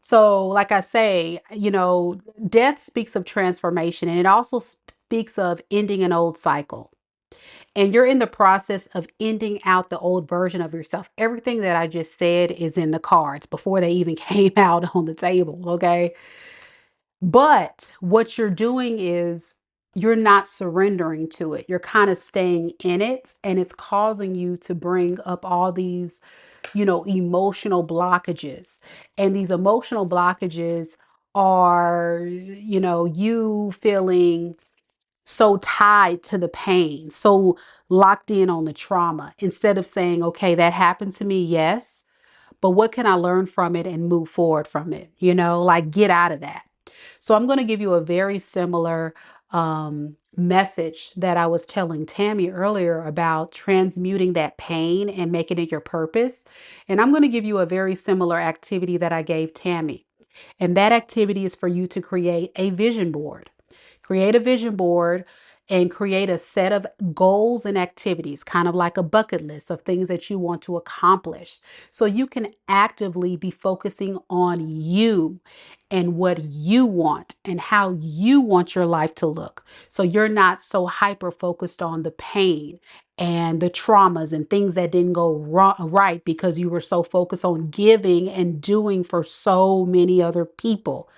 So, like I say, death speaks of transformation and it also speaks of ending an old cycle. And you're in the process of ending out the old version of yourself. Everything that I just said is in the cards before they even came out on the table. Okay. But what you're doing is you're not surrendering to it. You're kind of staying in it, and it's causing you to bring up all these, emotional blockages. And these emotional blockages are, you feeling so tied to the pain, so locked in on the trauma, instead of saying, okay, that happened to me, yes, but what can I learn from it and move forward from it? Like get out of that. So I'm going to give you a very similar message that I was telling Tammy earlier about transmuting that pain and making it your purpose. And I'm going to give you a very similar activity that I gave Tammy. And that activity is for you to create a vision board. Create a vision board and create a set of goals and activities, kind of like a bucket list of things that you want to accomplish. So you can actively be focusing on you and what you want and how you want your life to look. So you're not so hyper focused on the pain and the traumas and things that didn't go right because you were so focused on giving and doing for so many other people.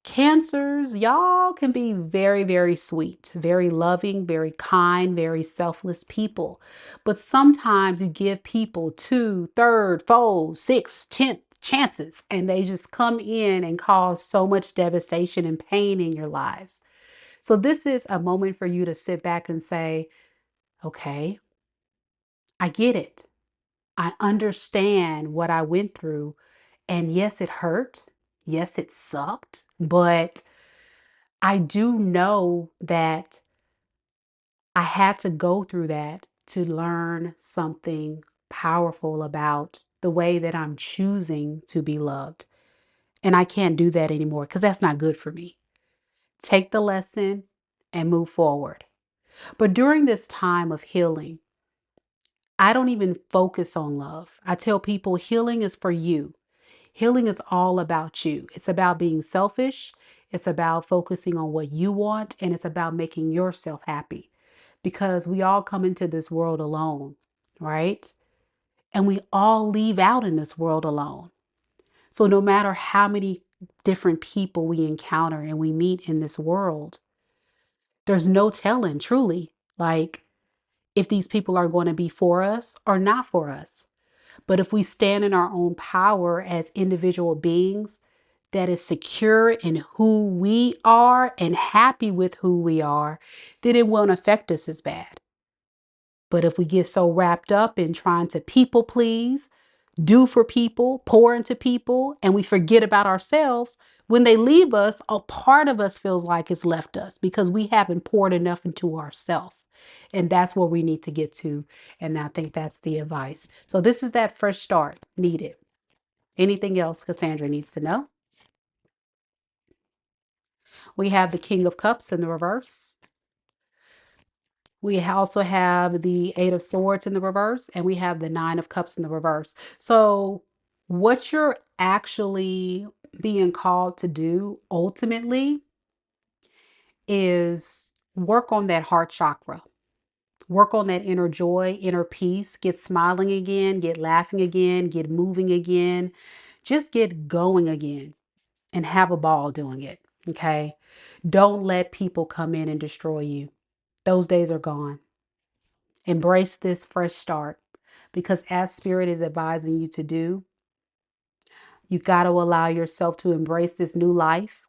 Cancers, y'all can be very, very sweet, very loving, very kind, very selfless people. But sometimes you give people two, third, fourth, sixth, 10th chances, and they just come in and cause so much devastation and pain in your lives. So this is a moment for you to sit back and say, okay, I get it. I understand what I went through. And yes, it hurt. Yes, it sucked, but I do know that I had to go through that to learn something powerful about the way that I'm choosing to be loved. And I can't do that anymore because that's not good for me. Take the lesson and move forward. But during this time of healing, I don't even focus on love. I tell people healing is for you. Healing is all about you. It's about being selfish. It's about focusing on what you want, and it's about making yourself happy, because we all come into this world alone, right? And we all leave out in this world alone. So no matter how many different people we encounter and we meet in this world, there's no telling truly, like, if these people are going to be for us or not for us. But if we stand in our own power as individual beings that is secure in who we are and happy with who we are, then it won't affect us as bad. But if we get so wrapped up in trying to people please, do for people, pour into people, and we forget about ourselves, when they leave us, a part of us feels like it's left us because we haven't poured enough into ourselves. And that's where we need to get to. And I think that's the advice. So this is that fresh start needed. Anything else Casandra needs to know? We have the King of Cups in the reverse. We also have the Eight of Swords in the reverse, and we have the Nine of Cups in the reverse. So what you're actually being called to do ultimately is work on that heart chakra. Work on that inner joy, inner peace. Get smiling again, get laughing again, get moving again. Just get going again and have a ball doing it. Okay. Don't let people come in and destroy you. Those days are gone. Embrace this fresh start, because as Spirit is advising you to do, you got to allow yourself to embrace this new life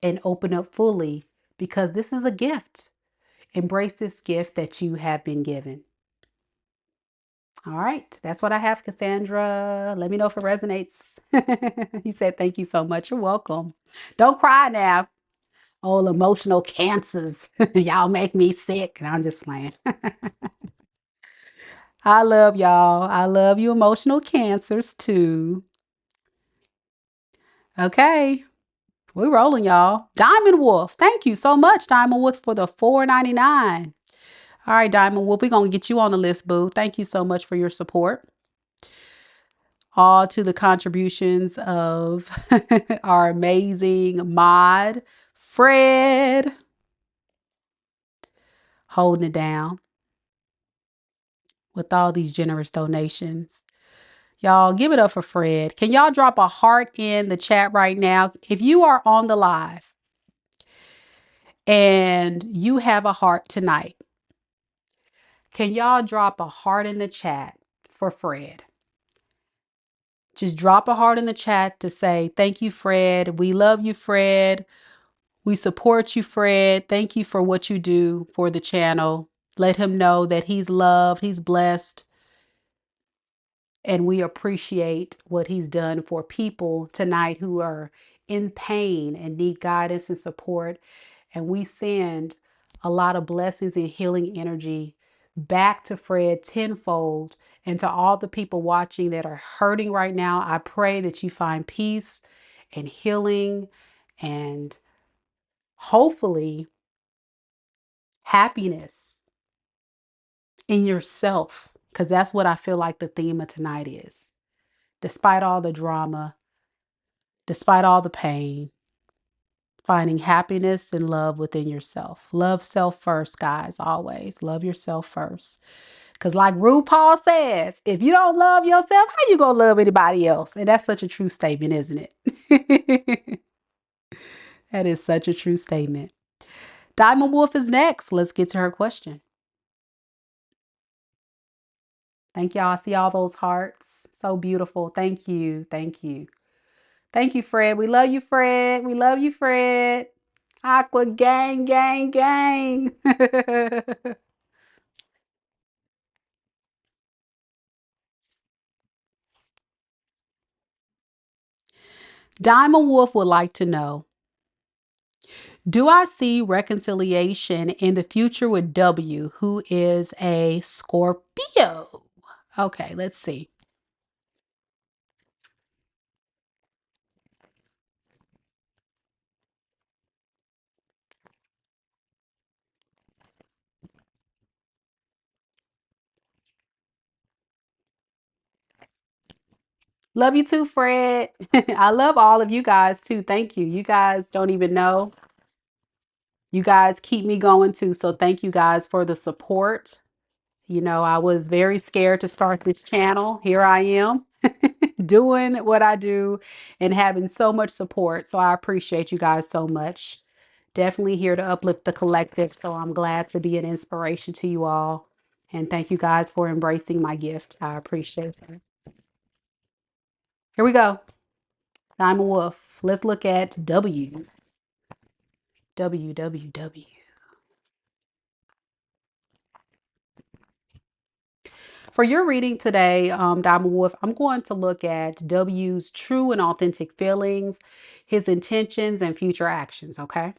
and open up fully, because this is a gift. Embrace this gift that you have been given. All right, that's what I have, Cassandra. Let me know if it resonates. You said thank you so much. You're welcome. Don't cry now. All emotional cancers. Y'all make me sick. And I'm just playing. I love y'all. I love you, emotional cancers too. Okay, we're rolling, y'all. Diamond Wolf. Thank you so much, Diamond Wolf, for the $4.99. All right, Diamond Wolf, we're going to get you on the list, boo. Thank you so much for your support. All to the contributions of our amazing mod, Fred, holding it down with all these generous donations. Y'all give it up for Fred. Can y'all drop a heart in the chat right now? If you are on the live and you have a heart tonight, can y'all drop a heart in the chat for Fred? Just drop a heart in the chat to say, thank you, Fred. We love you, Fred. We support you, Fred. Thank you for what you do for the channel. Let him know that he's loved, he's blessed, and we appreciate what he's done for people tonight who are in pain and need guidance and support. And we send a lot of blessings and healing energy back to Fred tenfold, and to all the people watching that are hurting right now. I pray that you find peace and healing and hopefully happiness in yourself, because that's what I feel like the theme of tonight is. Despite all the drama, despite all the pain, finding happiness and love within yourself. Love self first, guys, always. Love yourself first. Because like RuPaul says, if you don't love yourself, how you going to love anybody else? And that's such a true statement, isn't it? That is such a true statement. Diamond Wolf is next. Let's get to her question. Thank y'all. I see all those hearts. So beautiful. Thank you. Thank you. Thank you, Fred. We love you, Fred. We love you, Fred. Aqua gang, gang, gang. Diamond Wolf would like to know, do I see reconciliation in the future with W, who is a Scorpio? Okay, let's see. Love you too, Fred. I love all of you guys too. Thank you. You guys don't even know. You guys keep me going too. So thank you guys for the support. You know, I was very scared to start this channel. Here I am doing what I do and having so much support. So I appreciate you guys so much. Definitely here to uplift the collective. So I'm glad to be an inspiration to you all. And thank you guys for embracing my gift. I appreciate it. Here we go. Diamond Wolf. Let's look at W. W, W, W. For your reading today, Diamond Wolf, I'm going to look at W's true and authentic feelings, his intentions, and future actions, okay?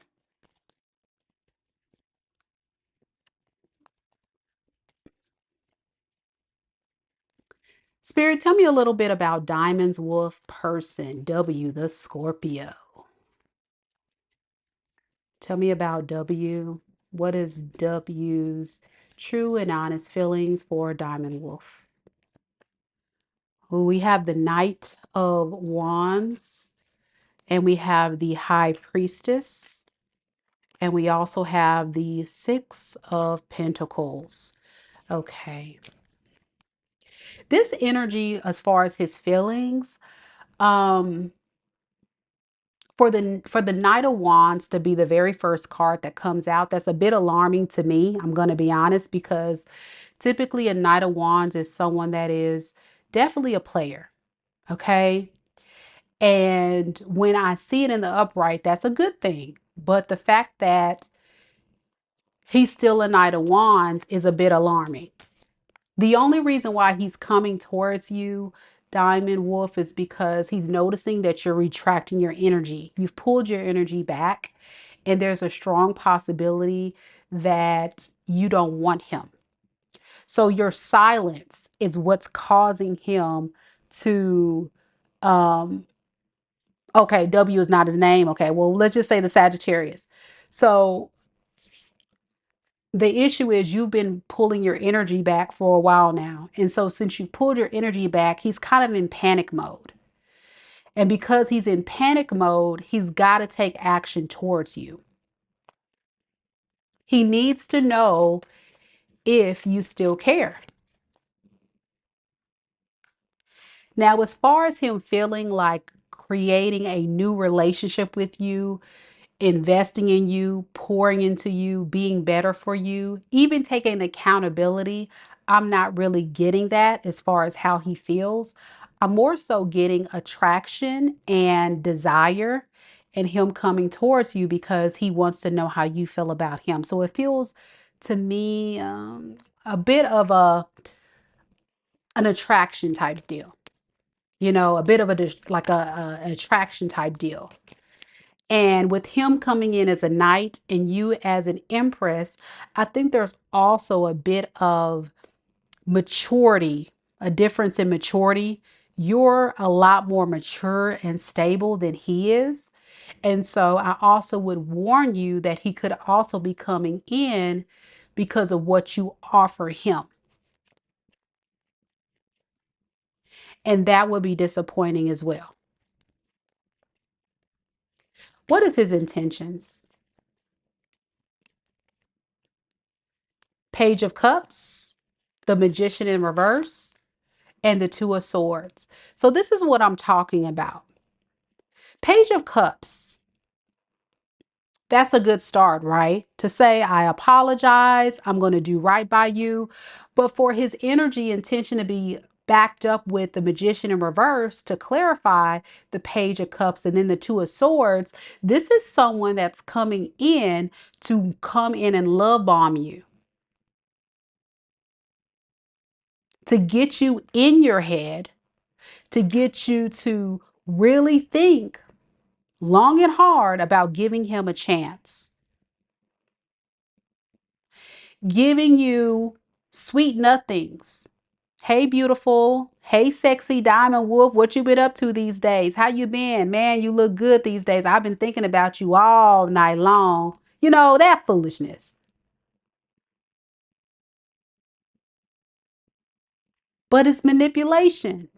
Spirit, tell me a little bit about Diamond's Wolf person, W, the Scorpio. Tell me about W. What is W's true and honest feelings for Diamond Wolf? Well, we have the Knight of Wands, and we have the High Priestess, and we also have the Six of Pentacles. Okay. This energy, as far as his feelings, um, for the Knight of Wands to be the very first card that comes out, that's a bit alarming to me. I'm going to be honest, because typically a Knight of Wands is someone that is definitely a player. Okay. And when I see it in the upright, that's a good thing. But the fact that he's still a Knight of Wands is a bit alarming. The only reason why he's coming towards you, Diamond Wolf, is because he's noticing that you're retracting your energy. You've pulled your energy back, and there's a strong possibility that you don't want him. So your silence is what's causing him to, um, okay, W is not his name. Okay, well, let's just say the Sagittarius. So the issue is you've been pulling your energy back for a while now. And so since you pulled your energy back, he's kind of in panic mode. And because he's in panic mode, he's got to take action towards you. He needs to know if you still care. Now, as far as him feeling like creating a new relationship with you investing in you, pouring into you, being better for you, even taking accountability. I'm not really getting that as far as how he feels. I'm more so getting attraction and desire and him coming towards you because he wants to know how you feel about him. So it feels to me a bit of an attraction type deal. You know, a bit of like an attraction type deal. And with him coming in as a knight and you as an empress, I think there's also a bit of maturity, a difference in maturity. You're a lot more mature and stable than he is. And so I also would warn you that he could also be coming in because of what you offer him. And that would be disappointing as well. What is his intentions? Page of Cups, the Magician in reverse, and the Two of Swords. So this is what I'm talking about. Page of Cups. That's a good start, right? To say, I apologize, I'm going to do right by you. But for his energy intention to be backed up with the Magician in reverse to clarify the Page of Cups and then the Two of Swords, this is someone that's coming in to come in and love bomb you, to get you in your head, to get you to really think long and hard about giving him a chance, giving you sweet nothings. Hey, beautiful. Hey, sexy diamond wolf. What you been up to these days? How you been? Man, you look good these days. I've been thinking about you all night long. You know, that foolishness. But it's manipulation.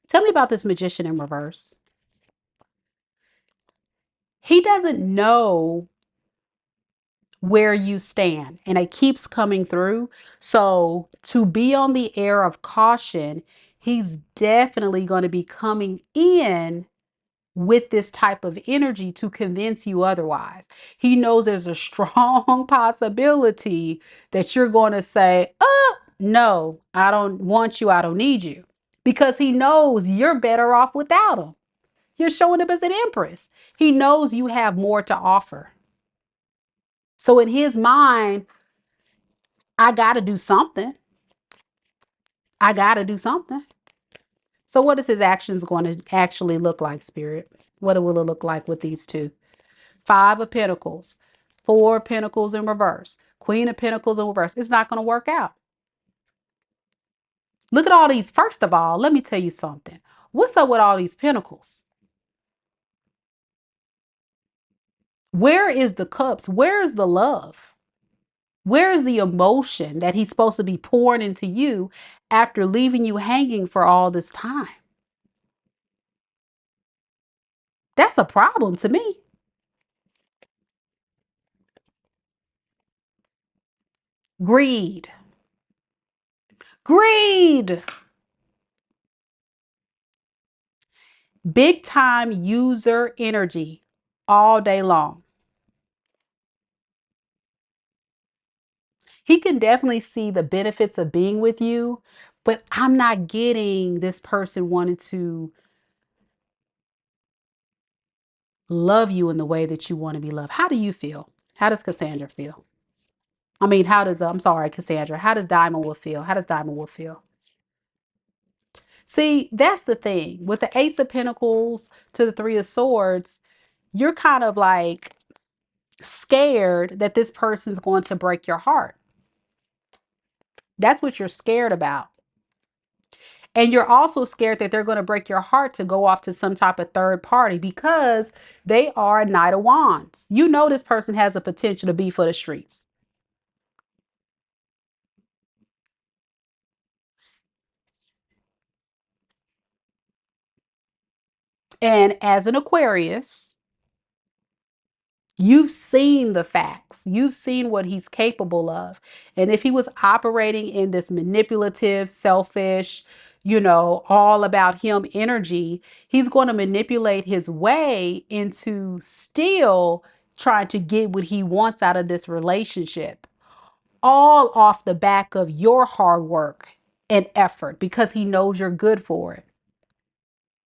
Tell me about this magician in reverse. He doesn't know where you stand, and it keeps coming through. So to be on the air of caution, he's definitely going to be coming in with this type of energy to convince you otherwise. He knows there's a strong possibility that you're going to say, oh no, I don't want you, I don't need you, because he knows you're better off without him. You're showing up as an empress. He knows you have more to offer. So in his mind, I got to do something. I got to do something. So what is his actions going to actually look like, Spirit? What will it look like with these two? Five of Pentacles, Four of Pentacles in reverse, Queen of Pentacles in reverse. It's not going to work out. Look at all these. First of all, let me tell you something. What's up with all these pentacles? Where is the cups? Where is the love? Where is the emotion that he's supposed to be pouring into you after leaving you hanging for all this time? That's a problem to me. Greed. Greed. Big time user energy all day long. He can definitely see the benefits of being with you, but I'm not getting this person wanting to love you in the way that you want to be loved. How do you feel? How does Cassandra feel? I mean, I'm sorry, Cassandra. How does Diamond Wolf feel? How does Diamond Wolf feel? See, that's the thing. With the Ace of Pentacles to the Three of Swords, you're kind of like scared that this person's going to break your heart. That's what you're scared about. And you're also scared that they're going to break your heart to go off to some type of third party because they are a Knight of Wands. You know this person has a potential to be for the streets. And as an Aquarius, you've seen the facts. You've seen what he's capable of. And if he was operating in this manipulative, selfish, all about him energy, he's going to manipulate his way into still trying to get what he wants out of this relationship, all off the back of your hard work and effort because he knows you're good for it.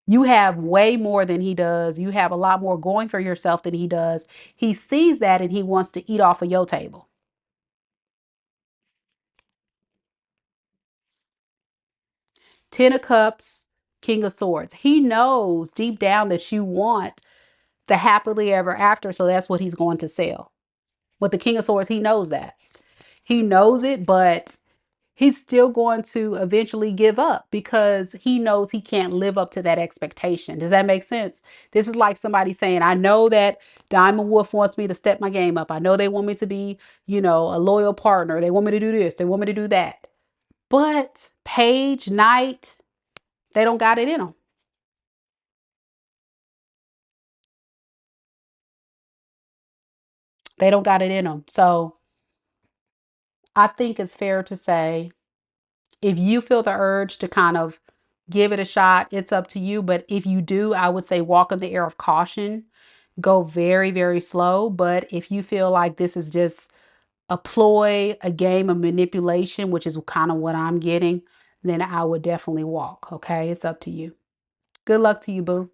You have way more than he does. You have a lot more going for yourself than he does. He sees that and he wants to eat off of your table. 10 of Cups, King of Swords. He knows deep down that you want the happily ever after. So that's what he's going to sell. With the King of Swords, he knows that. He knows it, but he's still going to eventually give up because he knows he can't live up to that expectation. Does that make sense? This is like somebody saying, I know that Diamond Wolf wants me to step my game up. I know they want me to be, a loyal partner. They want me to do this. They want me to do that. But Paige, Knight, they don't got it in them. They don't got it in them. So I think it's fair to say if you feel the urge to kind of give it a shot, it's up to you. But if you do, I would say walk in the air of caution. Go very, very slow. But if you feel like this is just a ploy, a game of manipulation, which is kind of what I'm getting, then I would definitely walk. Okay. It's up to you. Good luck to you, boo.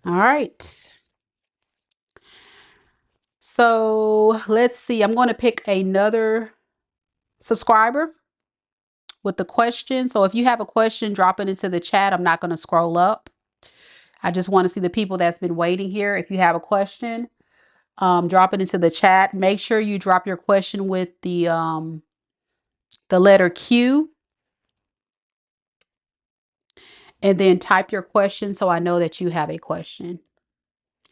All right. So let's see. I'm going to pick another subscriber with the question. So if you have a question, drop it into the chat. I'm not going to scroll up. I just want to see the people that's been waiting here. If you have a question, drop it into the chat. Make sure you drop your question with the letter Q, and then type your question so I know that you have a question.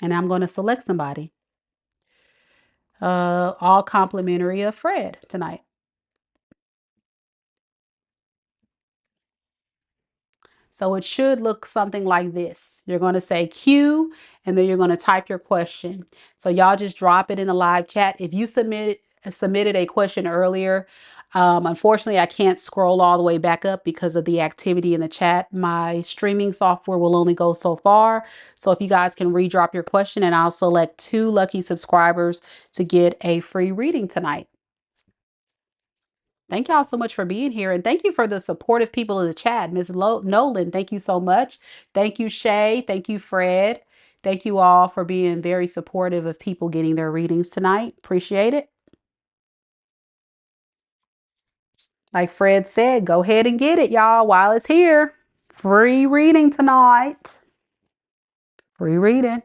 And I'm going to select somebody. All complimentary of Fred tonight. So it should look something like this. You're going to say Q, and then you're going to type your question. So y'all just drop it in the live chat. If you submitted a question earlier, unfortunately, I can't scroll all the way back up because of the activity in the chat. My streaming software will only go so far. So if you guys can redrop your question, and I'll select 2 lucky subscribers to get a free reading tonight. Thank y'all so much for being here. And thank you for the supportive people in the chat. Ms. Nolan, thank you so much. Thank you, Shay. Thank you, Fred. Thank you all for being very supportive of people getting their readings tonight. Appreciate it. Like Fred said, go ahead and get it, y'all, while it's here. Free reading tonight. Free reading.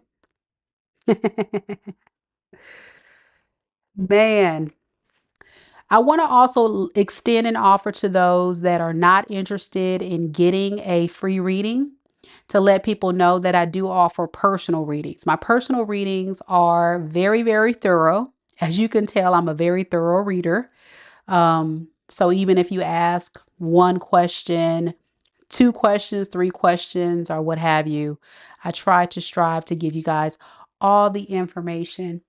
Man. I want to also extend an offer to those that are not interested in getting a free reading to let people know that I do offer personal readings. My personal readings are very, very thorough. As you can tell, I'm a very thorough reader. So even if you ask one question, 2 questions, 3 questions, or what have you, I try to strive to give you guys all the information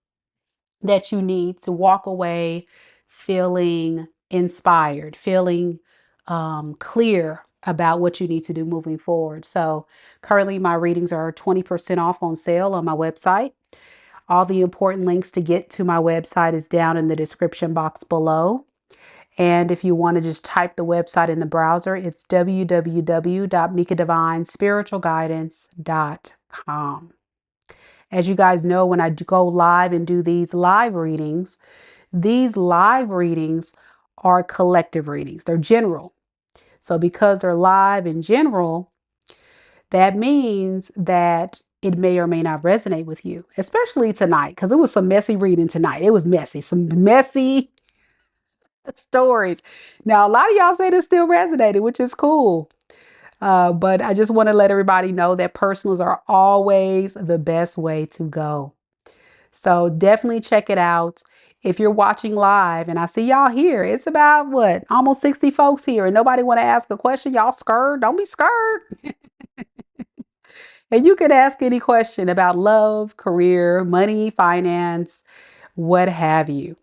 that you need to walk away feeling inspired, feeling clear about what you need to do moving forward. So currently my readings are 20% off on sale on my website. All the important links to get to my website is down in the description box below. And if you want to just type the website in the browser, it's www.mikadivinespiritualguidance.com. As you guys know, when I go live and do these live readings are collective readings. They're general. So because they're live and general, that means that it may or may not resonate with you, especially tonight, because it was some messy reading tonight. It was messy, some messy stories. Now, a lot of y'all say this still resonated, which is cool. But I just want to let everybody know that personals are always the best way to go. So definitely check it out. If you're watching live and I see y'all here, it's about what, almost 60 folks here and nobody want to ask a question. Y'all scared? Don't be scared. And you can ask any question about love, career, money, finance, what have you.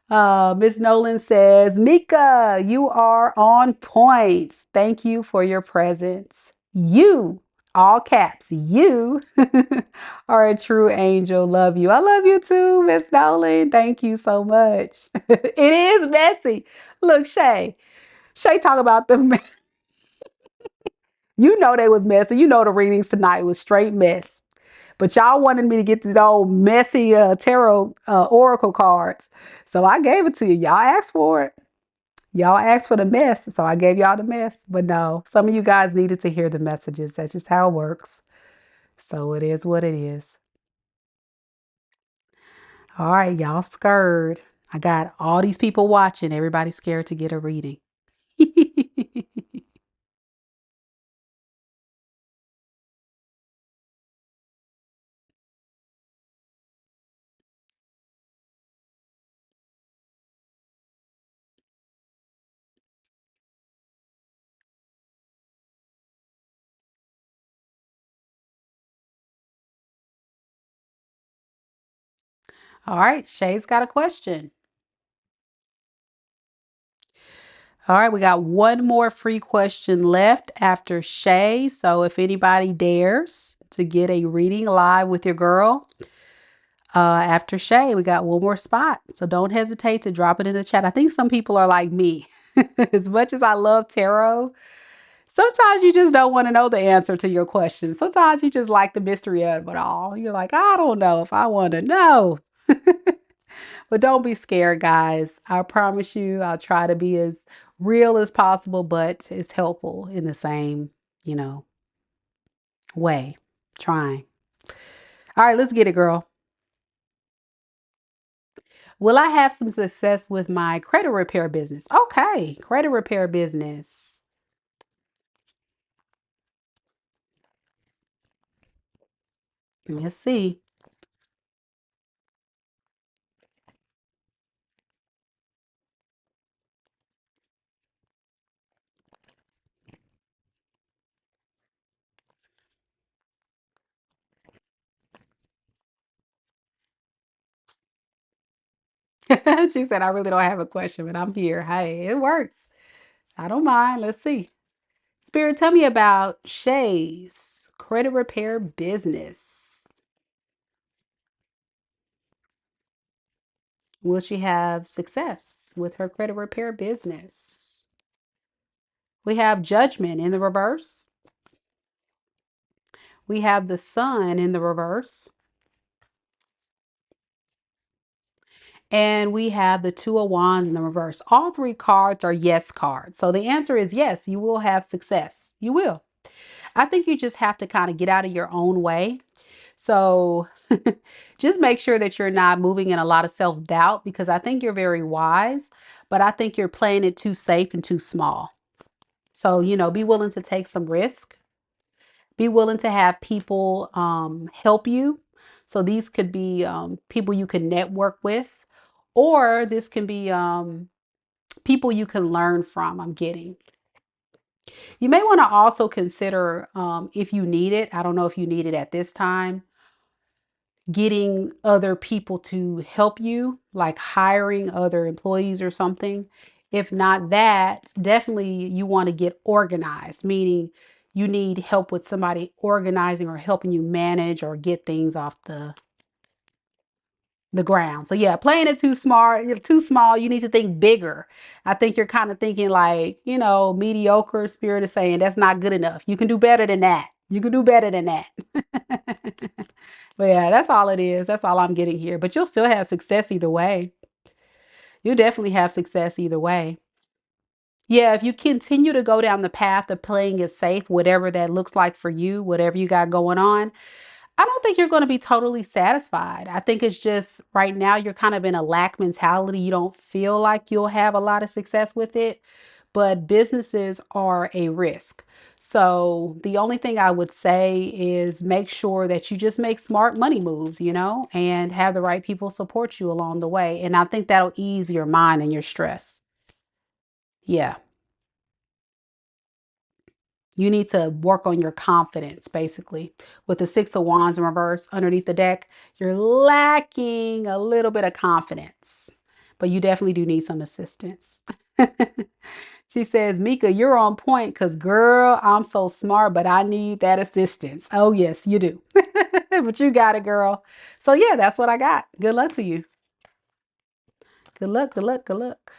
Miss Nolan says, Mika, you are on point. Thank you for your presence. You, all caps, you are a true angel. Love you. I love you too, Miss Nolan. Thank you so much. It is messy. Look, Shay. Shay talk about the you know they was messy. You know the readings tonight was straight mess. But y'all wanted me to get these old messy tarot oracle cards. So I gave it to you. Y'all asked for it. Y'all asked for the mess, so I gave y'all the mess. But no, some of you guys needed to hear the messages. That's just how it works. So it is what it is. All right, y'all scared. I got all these people watching. Everybody's scared to get a reading. All right, Shay's got a question. All right, we got one more free question left after Shay. So if anybody dares to get a reading live with your girl, after Shay, we got one more spot. So don't hesitate to drop it in the chat. I think some people are like me. As much as I love tarot, sometimes you just don't want to know the answer to your question. Sometimes you just like the mystery of it all. You're like, I don't know if I want to know. But don't be scared, guys. I promise you, I'll try to be as real as possible, but it's helpful in the same, you know, way. Trying. All right, let's get it, girl. Will I have some success with my credit repair business? Okay, credit repair business. Let's see. She said, I really don't have a question, but I'm here. Hey, it works. I don't mind. Let's see. Spirit, tell me about Shay's credit repair business. Will she have success with her credit repair business? We have Judgment in the reverse. We have the Sun in the reverse. And we have the Two of Wands in the reverse. All three cards are yes cards. So the answer is yes, you will have success. You will. I think you just have to kind of get out of your own way. So just make sure that you're not moving in a lot of self-doubt, because I think you're very wise, but I think you're playing it too safe and too small. So, be willing to take some risk. Be willing to have people help you. So these could be people you can network with, or this can be people you can learn from. I'm getting. You may want to also consider, if you need it, I don't know if you need it at this time, getting other people to help you, like hiring other employees or something. If not that, definitely you want to get organized, meaning you need help with somebody organizing or helping you manage or get things off the ground. So yeah, playing it too smart, you're too small. You need to think bigger. I think you're kind of thinking like, mediocre. Spirit is saying that's not good enough. You can do better than that. You can do better than that. But yeah, that's all it is. That's all I'm getting here. But you'll still have success either way. You'll definitely have success either way. Yeah, if you continue to go down the path of playing it safe, whatever that looks like for you, whatever you got going on, I don't think you're going to be totally satisfied. I think it's just right now you're kind of in a lack mentality. You don't feel like you'll have a lot of success with it, but businesses are a risk. So the only thing I would say is make sure that you just make smart money moves, and have the right people support you along the way. And I think that'll ease your mind and your stress. Yeah. You need to work on your confidence, basically. With the Six of Wands in reverse underneath the deck, you're lacking a little bit of confidence, but you definitely do need some assistance. She says, Mika, you're on point because, girl, I'm so smart, but I need that assistance. Oh, yes, you do. But you got it, girl. So, yeah, that's what I got. Good luck to you. Good luck, good luck, good luck.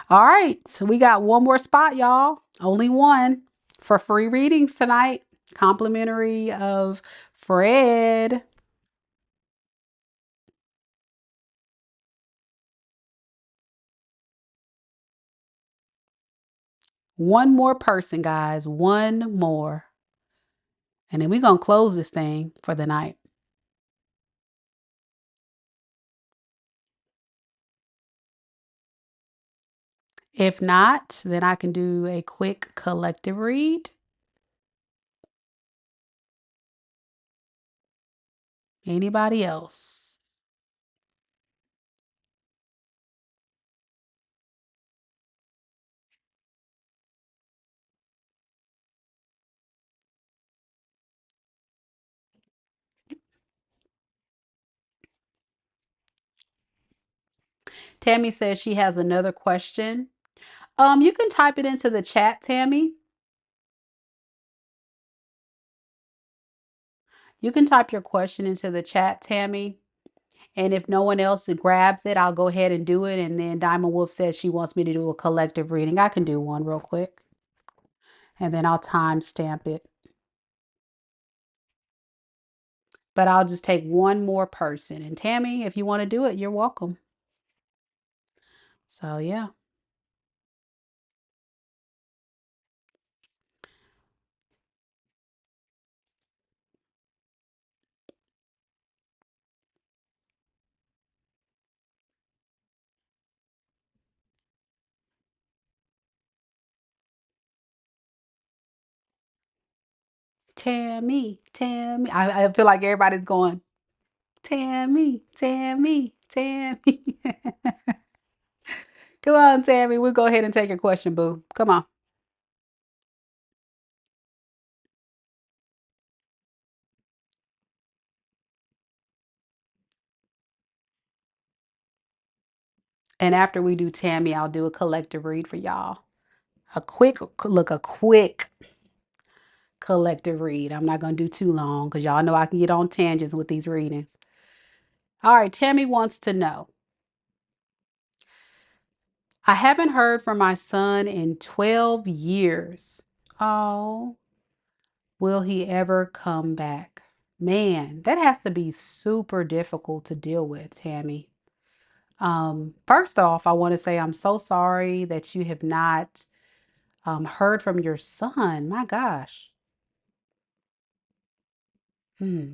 All right, so we got one more spot, y'all. Only one for free readings tonight. Complimentary of Fred. One more person, guys. One more. And then we're going to close this thing for the night. If not, then I can do a quick collective read. Anybody else? Tammy says she has another question. You can type it into the chat, Tammy. You can type your question into the chat, Tammy. And if no one else grabs it, I'll go ahead and do it. And then Diamond Wolf says she wants me to do a collective reading. I can do one real quick. And then I'll timestamp it. But I'll just take one more person. And Tammy, if you want to do it, you're welcome. So, yeah. Tammy, Tammy. I feel like everybody's going, Tammy, Tammy, Tammy. Come on, Tammy. We'll go ahead and take your question, boo. Come on. And after we do Tammy, I'll do a collective read for y'all. A quick collective read. I'm not going to do too long because y'all know I can get on tangents with these readings. All right, Tammy wants to know. I haven't heard from my son in 12 years. Oh, will he ever come back? Man, that has to be super difficult to deal with, Tammy. First off, I want to say I'm so sorry that you have not heard from your son. My gosh. Hmm.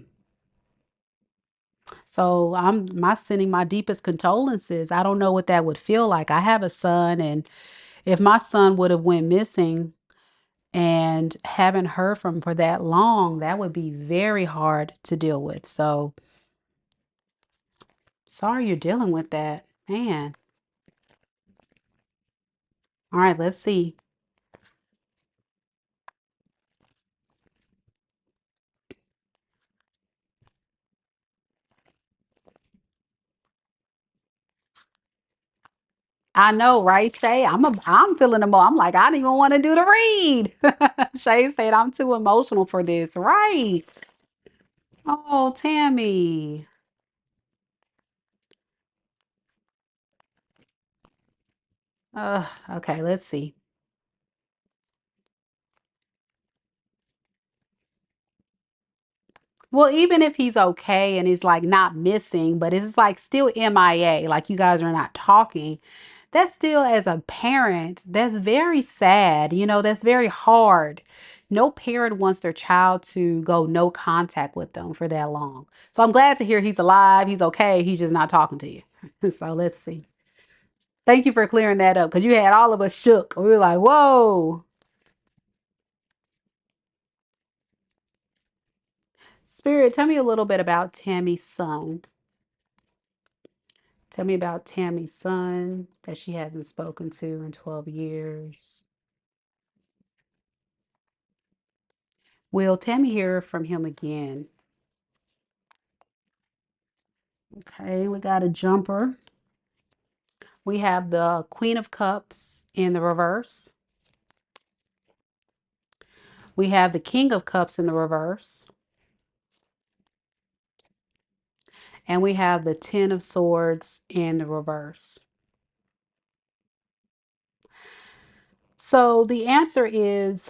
So I'm sending my deepest condolences. I don't know what that would feel like. I have a son, and if my son would have went missing and haven't heard from him for that long, that would be very hard to deal with. So sorry you're dealing with that, man. All right, let's see. I know, right, Shay? I'm feeling I'm like, I don't even want to do the read. Shay said I'm too emotional for this. Right. Oh, Tammy. Okay, let's see. Well, even if he's okay and he's like not missing, but it's like still MIA, like you guys are not talking, that's still as a parent, that's very sad. That's very hard. No parent wants their child to go no contact with them for that long. So I'm glad to hear he's alive, he's okay, he's just not talking to you. So let's see. Thank you for clearing that up because you had all of us shook. We were like, whoa. Spirit, tell me a little bit about Tammy's son. Tell me about Tammy's son that she hasn't spoken to in 12 years. Will Tammy hear from him again? Okay, we got a jumper. We have the Queen of Cups in the reverse. We have the King of Cups in the reverse. And we have the Ten of Swords in the reverse. So the answer is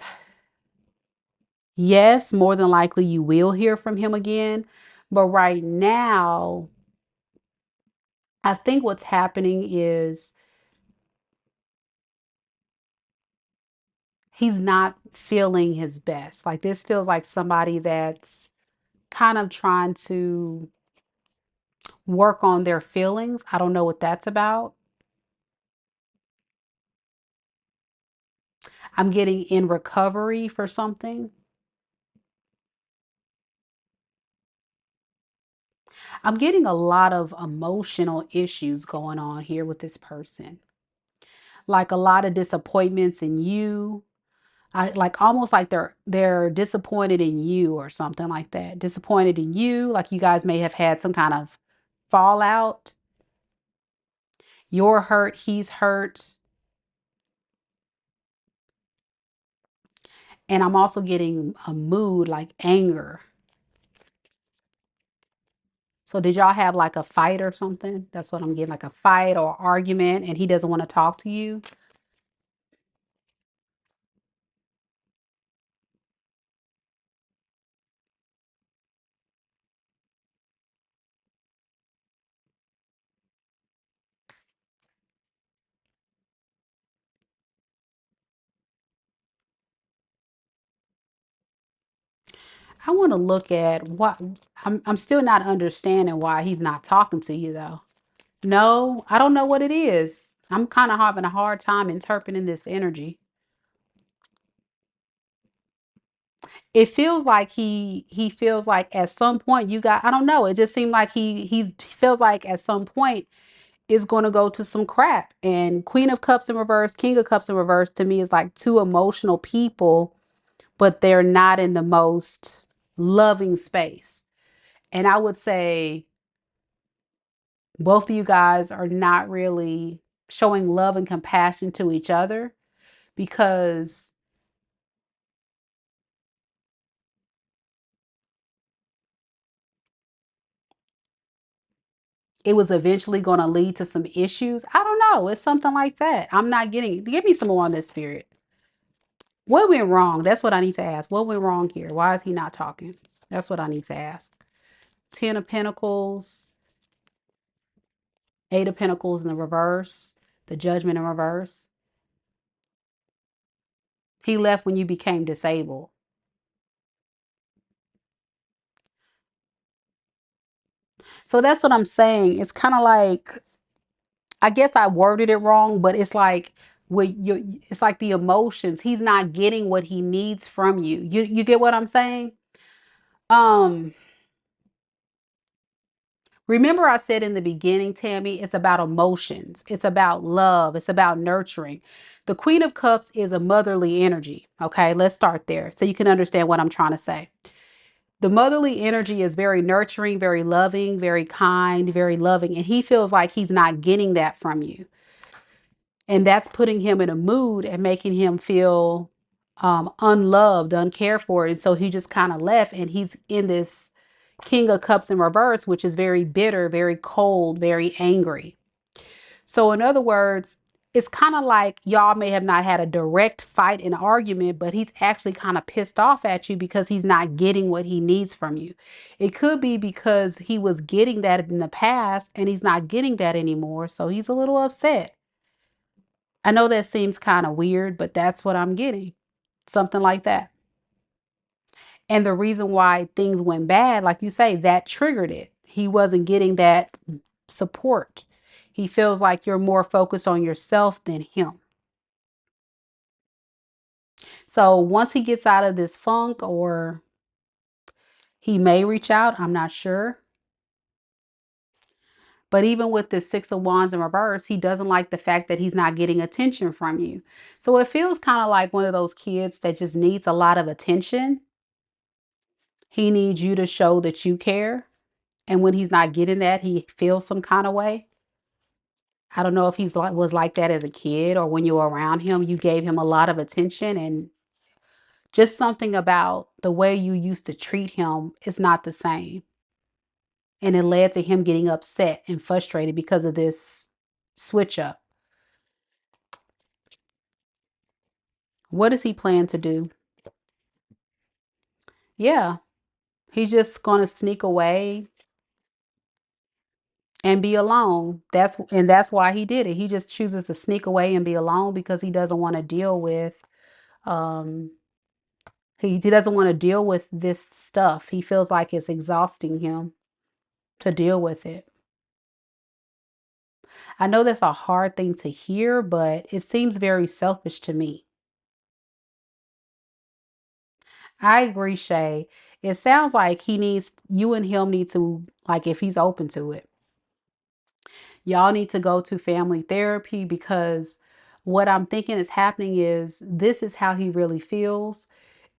yes, more than likely you will hear from him again. But right now, I think what's happening is he's not feeling his best. Like this feels like somebody that's kind of trying to work on their feelings. I don't know what that's about. I'm getting in recovery for something. I'm getting a lot of emotional issues going on here with this person. Like a lot of disappointments in you. I like almost like they're disappointed in you or something like that. Disappointed in you, like you guys may have had some kind of fallout. You're hurt, he's hurt. And I'm also getting a mood like anger. So did y'all have like a fight or something? That's what I'm getting, like a fight or argument, and he doesn't want to talk to you. I want to look at what I'm still not understanding why he's not talking to you though. No, I don't know what it is. I'm kind of having a hard time interpreting this energy. It feels like he feels like at some point you got, I don't know, it just seemed like he feels like at some point is going to go to some crap. And Queen of Cups in reverse, King of Cups in reverse to me is like two emotional people, but they're not in the most loving space. And I would say both of you guys are not really showing love and compassion to each other because it was eventually going to lead to some issues. I don't know. It's something like that. I'm not getting, give me some more on this spirit. What went wrong? That's what I need to ask. What went wrong here? Why is he not talking? That's what I need to ask. Ten of Pentacles, Eight of Pentacles in the reverse, the Judgment in reverse. He left when you became disabled. So that's what I'm saying. It's kind of like, I guess I worded it wrong, but it's like with you, it's like the emotions. He's not getting what he needs from you. You get what I'm saying? Um, Remember I said in the beginning, Tammy, it's about emotions. It's about love. It's about nurturing. The Queen of Cups is a motherly energy. Okay, let's start there so you can understand what I'm trying to say. The motherly energy is very nurturing, very loving, very kind, very loving. And he feels like he's not getting that from you. And that's putting him in a mood and making him feel unloved, uncared for. And so he just kind of left and he's in this King of Cups in reverse, which is very bitter, very cold, very angry. So in other words, it's kind of like y'all may have not had a direct fight and argument, but he's actually kind of pissed off at you because he's not getting what he needs from you. It could be because he was getting that in the past and he's not getting that anymore. So he's a little upset. I know that seems kind of weird, but that's what I'm getting. Something like that. And the reason why things went bad, like you say, that triggered it. He wasn't getting that support. He feels like you're more focused on yourself than him. So once he gets out of this funk, or he may reach out, I'm not sure. But even with the Six of Wands in reverse, he doesn't like the fact that he's not getting attention from you. So it feels kind of like one of those kids that just needs a lot of attention. He needs you to show that you care. And when he's not getting that, he feels some kind of way. I don't know if he's like was like that as a kid, or when you were around him, you gave him a lot of attention, and just something about the way you used to treat him is not the same. And it led to him getting upset and frustrated because of this switch up. What does he plan to do? Yeah, he's just going to sneak away and be alone. That's why he did it. He just chooses to sneak away and be alone because he doesn't want to deal with um he doesn't want to deal with this stuff. He feels like it's exhausting him to deal with it. I know that's a hard thing to hear, but it seems very selfish to me. I agree, Shay. It sounds like you and him need to, like, if he's open to it, y'all need to go to family therapy, because what I'm thinking is happening is this is how he really feels.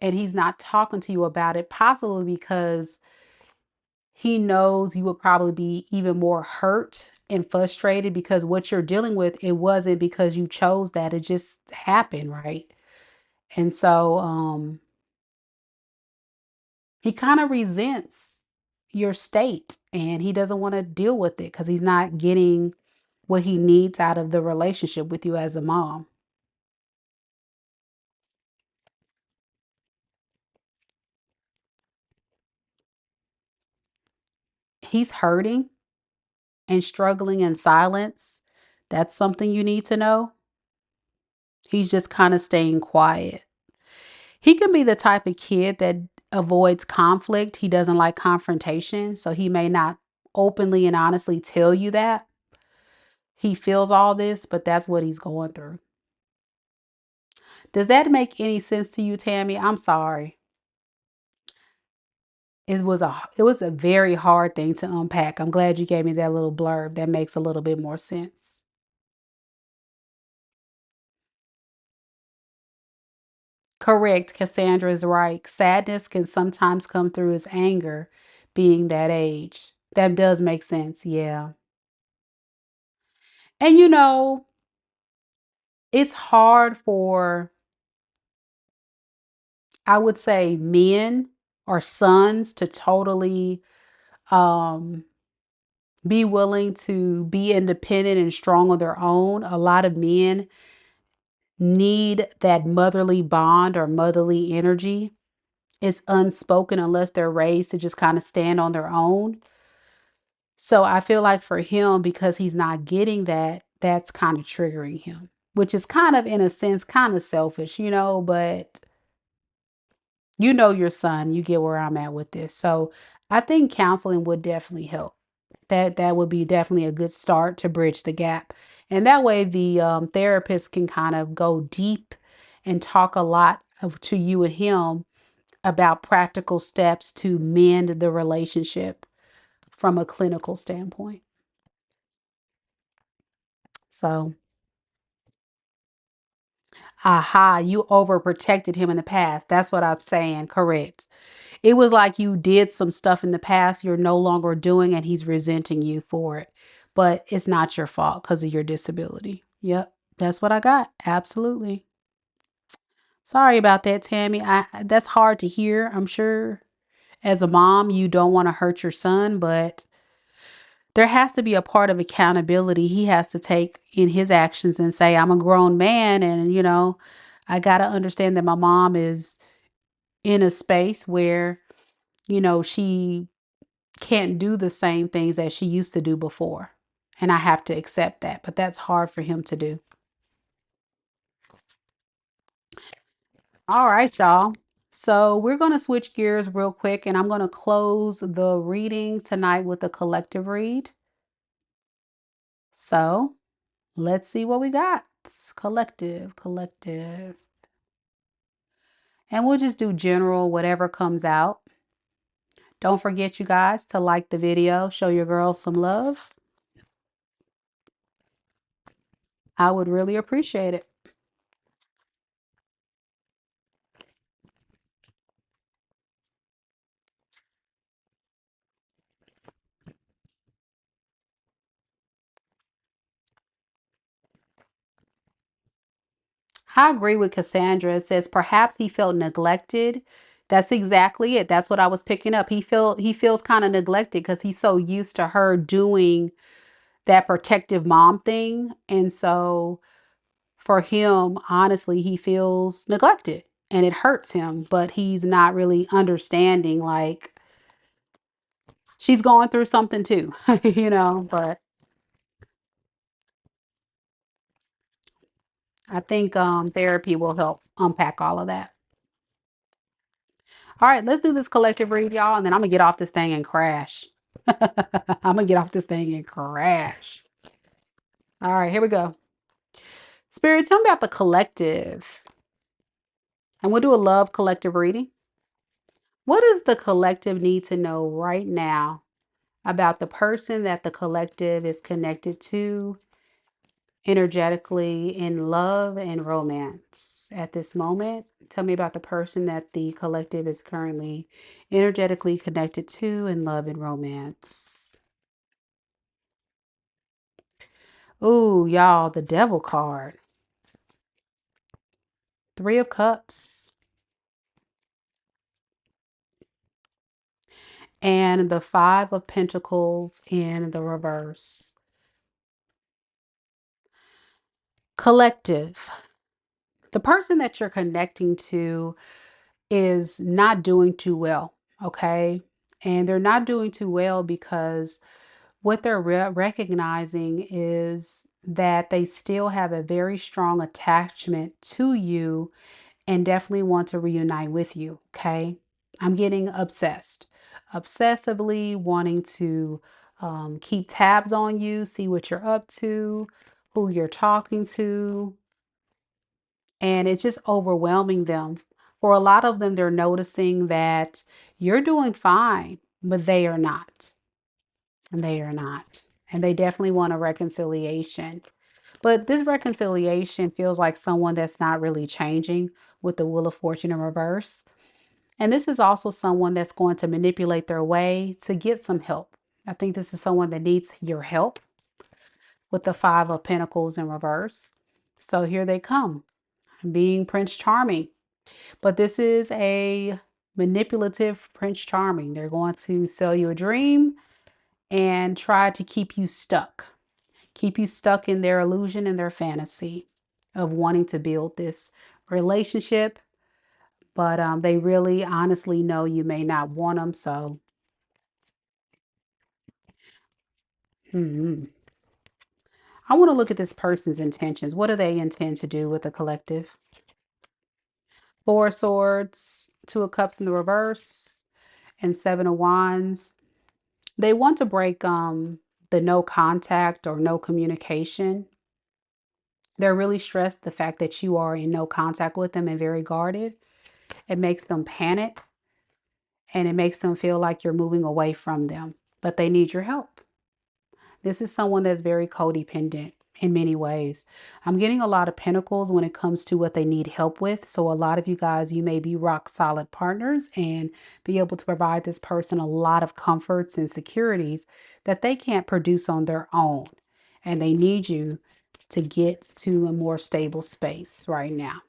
And he's not talking to you about it, possibly because he knows you would probably be even more hurt and frustrated, because what you're dealing with, it wasn't because you chose that. It just happened, right? And so he kind of resents your state, and he doesn't want to deal with it because he's not getting what he needs out of the relationship with you as a mom. He's hurting and struggling in silence. That's something you need to know. He's just kind of staying quiet. He can be the type of kid that avoids conflict. He doesn't like confrontation. So he may not openly and honestly tell you that he feels all this, but that's what he's going through. Does that make any sense to you, Tammy? I'm sorry. It was a very hard thing to unpack. I'm glad you gave me that little blurb. That makes a little bit more sense. Correct. Cassandra is right. Sadness can sometimes come through as anger, being that age. That does make sense. Yeah. And it's hard for, I would say, men or sons to totally um be willing to be independent and strong on their own. A lot of men need that motherly bond or motherly energy. It's unspoken unless they're raised to just kind of stand on their own. So I feel like for him, because he's not getting that, that's kind of triggering him, which is kind of, in a sense, kind of selfish, but your son, you get where I'm at with this. So I think counseling would definitely help. That would be definitely a good start to bridge the gap. And that way the therapist can kind of go deep and talk a lot to you and him about practical steps to mend the relationship from a clinical standpoint. So, aha, you overprotected him in the past. That's what I'm saying. Correct. It was like you did some stuff in the past you're no longer doing, and he's resenting you for it. But it's not your fault because of your disability. Yep. That's what I got. Absolutely. Sorry about that, Tammy. That's hard to hear. I'm sure as a mom, you don't want to hurt your son, but there has to be a part of accountability he has to take in his actions and say, I'm a grown man, and I got to understand that my mom is in a space where, she can't do the same things that she used to do before. And I have to accept that, but that's hard for him to do. All right, y'all. So we're going to switch gears real quick, and I'm going to close the reading tonight with a collective read. So let's see what we got. Collective, collective. And we'll just do general, whatever comes out. Don't forget, you guys, to like the video, show your girls some love. I would really appreciate it. I agree with Cassandra. It says perhaps he felt neglected. That's exactly it. That's what I was picking up. He feels kind of neglected because he's so used to her doing that protective mom thing. And so for him, honestly, he feels neglected and it hurts him, but he's not really understanding like she's going through something too, but I think therapy will help unpack all of that. All right, let's do this collective read, y'all, and then I'm gonna get off this thing and crash. I'm gonna get off this thing and crash. All right, here we go. Spirit, tell me about the collective. And we'll do a love collective reading. What does the collective need to know right now about the person that the collective is connected to energetically in love and romance at this moment? Tell me about the person that the collective is currently energetically connected to in love and romance. Ooh, y'all, the devil card. Three of Cups. And the Five of Pentacles in the reverse. Collective. The person that you're connecting to is not doing too well, okay? And they're not doing too well because what they're recognizing is that they still have a very strong attachment to you and definitely want to reunite with you, okay? I'm getting obsessed, obsessively wanting to keep tabs on you, see what you're up to, who you're talking to, and it's just overwhelming them. For a lot of them, they're noticing that you're doing fine, but they are not. And they are not. And they definitely want a reconciliation. But this reconciliation feels like someone that's not really changing with the Wheel of Fortune in reverse. And this is also someone that's going to manipulate their way to get some help. I think this is someone that needs your help with the Five of Pentacles in reverse. So here they come, being Prince Charming. But this is a manipulative Prince Charming. They're going to sell you a dream and try to keep you stuck in their illusion and their fantasy of wanting to build this relationship. But they really honestly know you may not want them. So, hmm, I want to look at this person's intentions. What do they intend to do with the collective? Four of Swords, Two of Cups in the reverse, and Seven of Wands. They want to break the no contact or no communication. They're really stressed the fact that you are in no contact with them and very guarded. It makes them panic and it makes them feel like you're moving away from them, but they need your help. This is someone that's very codependent in many ways. I'm getting a lot of pentacles when it comes to what they need help with. So a lot of you guys, you may be rock solid partners and be able to provide this person a lot of comforts and securities that they can't produce on their own. And they need you to get to a more stable space right now.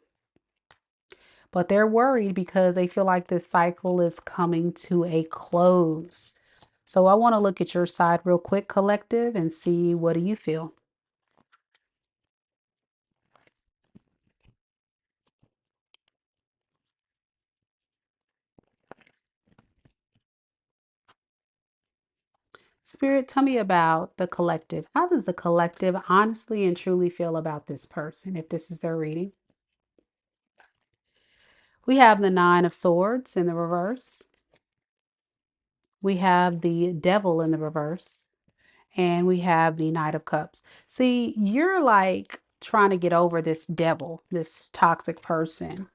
But they're worried because they feel like this cycle is coming to a close. So I want to look at your side real quick, collective, and see what do you feel. Spirit, tell me about the collective. How does the collective honestly and truly feel about this person if this is their reading? We have the Nine of Swords in the reverse. We have the Devil in the reverse. And we have the Knight of Cups. See, you're like trying to get over this devil, this toxic person.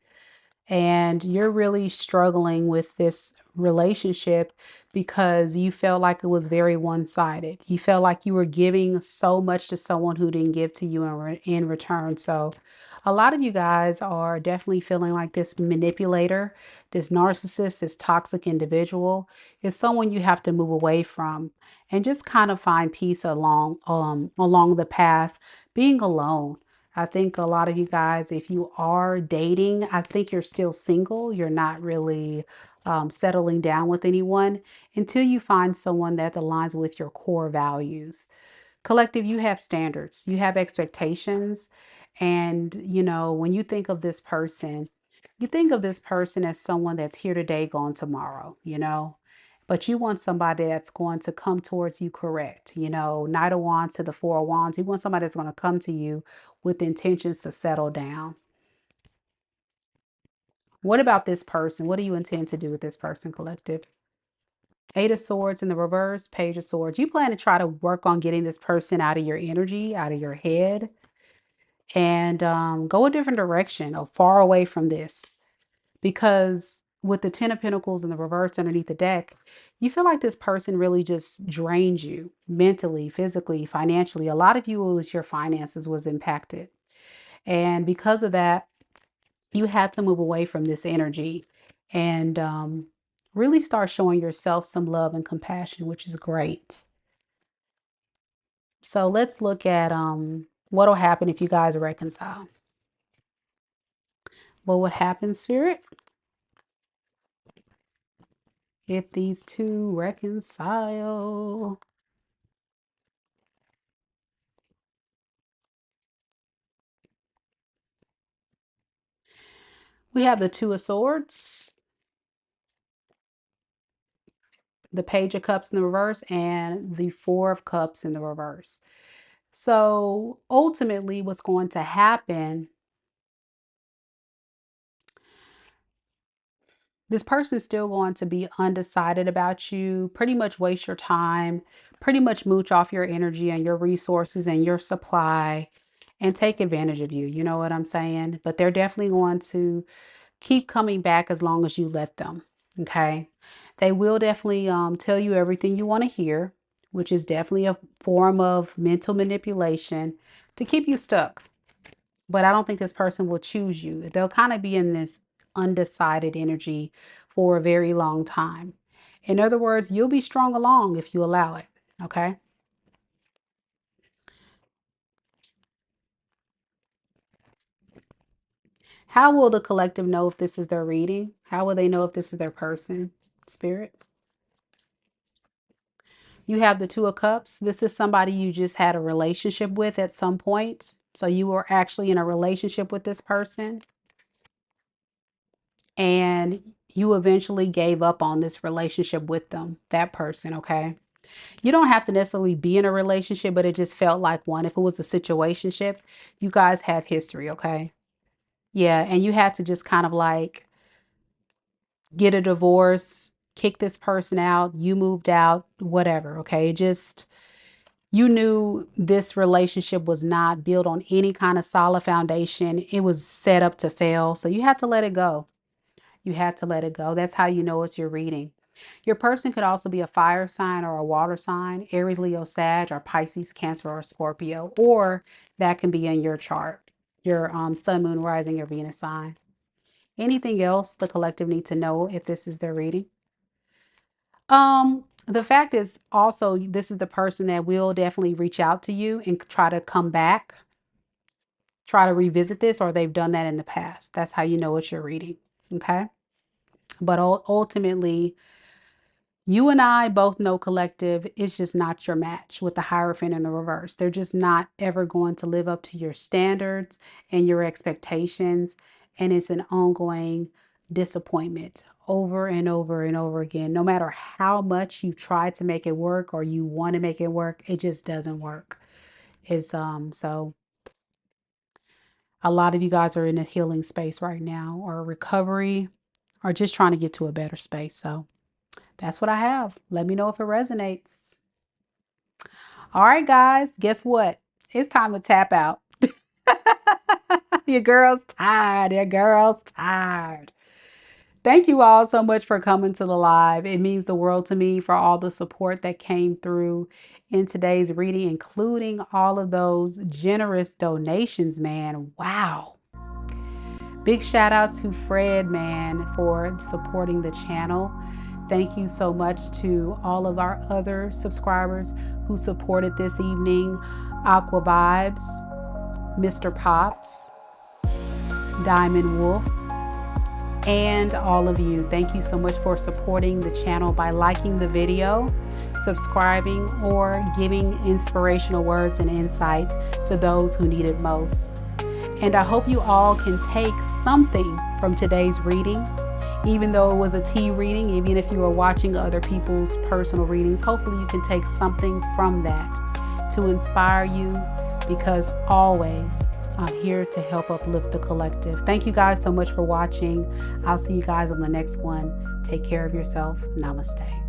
and you're really struggling with this relationship because you felt like it was very one-sided. You felt like you were giving so much to someone who didn't give to you in return. So a lot of you guys are definitely feeling like this manipulator, this narcissist, this toxic individual is someone you have to move away from and just kind of find peace along the path being alone. I think a lot of you guys, if you are dating, I think you're still single. You're not really settling down with anyone until you find someone that aligns with your core values. Collective, you have standards, you have expectations. And, when you think of this person, you think of this person as someone that's here today, gone tomorrow. But you want somebody that's going to come towards you correct. Knight of Wands to the Four of Wands. You want somebody that's going to come to you with intentions to settle down. What about this person? What do you intend to do with this person, collective? Eight of Swords in the reverse, Page of Swords. You plan to try to work on getting this person out of your energy, out of your head, and go a different direction or far away from this. Because with the Ten of Pentacles in the reverse underneath the deck, you feel like this person really just drains you mentally, physically, financially. A lot of you, it was your finances was impacted. And because of that, you had to move away from this energy and really start showing yourself some love and compassion, which is great. So let's look at what will happen if you guys reconcile. What would happen, Spirit, if these two reconcile? We have the Two of Swords, the Page of Cups in the reverse, and the Four of Cups in the reverse. So ultimately, what's going to happen, this person is still going to be undecided about you, pretty much waste your time, pretty much mooch off your energy and your resources and your supply and take advantage of you. You know what I'm saying? But they're definitely going to keep coming back as long as you let them. Okay. They will definitely tell you everything you want to hear, which is definitely a form of mental manipulation to keep you stuck. But I don't think this person will choose you. They'll kind of be in this undecided energy for a very long time. In other words, you'll be strung along if you allow it. Okay. How will the collective know if this is their reading? How will they know if this is their person, Spirit? You have the Two of Cups. This is somebody you just had a relationship with at some point. So you were actually in a relationship with this person and you eventually gave up on this relationship with them, that person, okay? You don't have to necessarily be in a relationship, but it just felt like one. If it was a situationship, you guys have history, okay? Yeah, and you had to just kind of like get a divorce, kick this person out, you moved out, whatever, okay? Just you knew this relationship was not built on any kind of solid foundation. It was set up to fail. So you had to let it go. You had to let it go. That's how you know it's your reading. Your person could also be a fire sign or a water sign, Aries, Leo, Sag, or Pisces, Cancer, or Scorpio, or that can be in your chart, your sun, moon, rising, your Venus sign. Anything else the collective need to know if this is their reading? The fact is also this is the person that will definitely reach out to you and try to come back, try to revisit this, or they've done that in the past. That's how you know it's your reading. Okay. But ultimately, you and I both know, collective, it's just not your match with the Hierophant in the reverse. They're just not ever going to live up to your standards and your expectations. And it's an ongoing disappointment over and over and over again. No matter how much you try to make it work or you want to make it work, it just doesn't work. It's so a lot of you guys are in a healing space right now or recovery or just trying to get to a better space. So that's what I have. Let me know if it resonates. All right, guys, guess what? It's time to tap out. Your girl's tired. Your girl's tired. Thank you all so much for coming to the live. It means the world to me for all the support that came through in today's reading, including all of those generous donations, man. Wow. Big shout out to Fred, man, for supporting the channel. Thank you so much to all of our other subscribers who supported this evening. Aquavibes, Mr. Pops, Diamond Wolf, and all of you. Thank you so much for supporting the channel by liking the video, subscribing, or giving inspirational words and insights to those who need it most. And I hope you all can take something from today's reading, even though it was a tea reading, even if you were watching other people's personal readings. Hopefully you can take something from that to inspire you, because always I'm here to help uplift the collective. Thank you guys so much for watching. I'll see you guys on the next one. Take care of yourself. Namaste.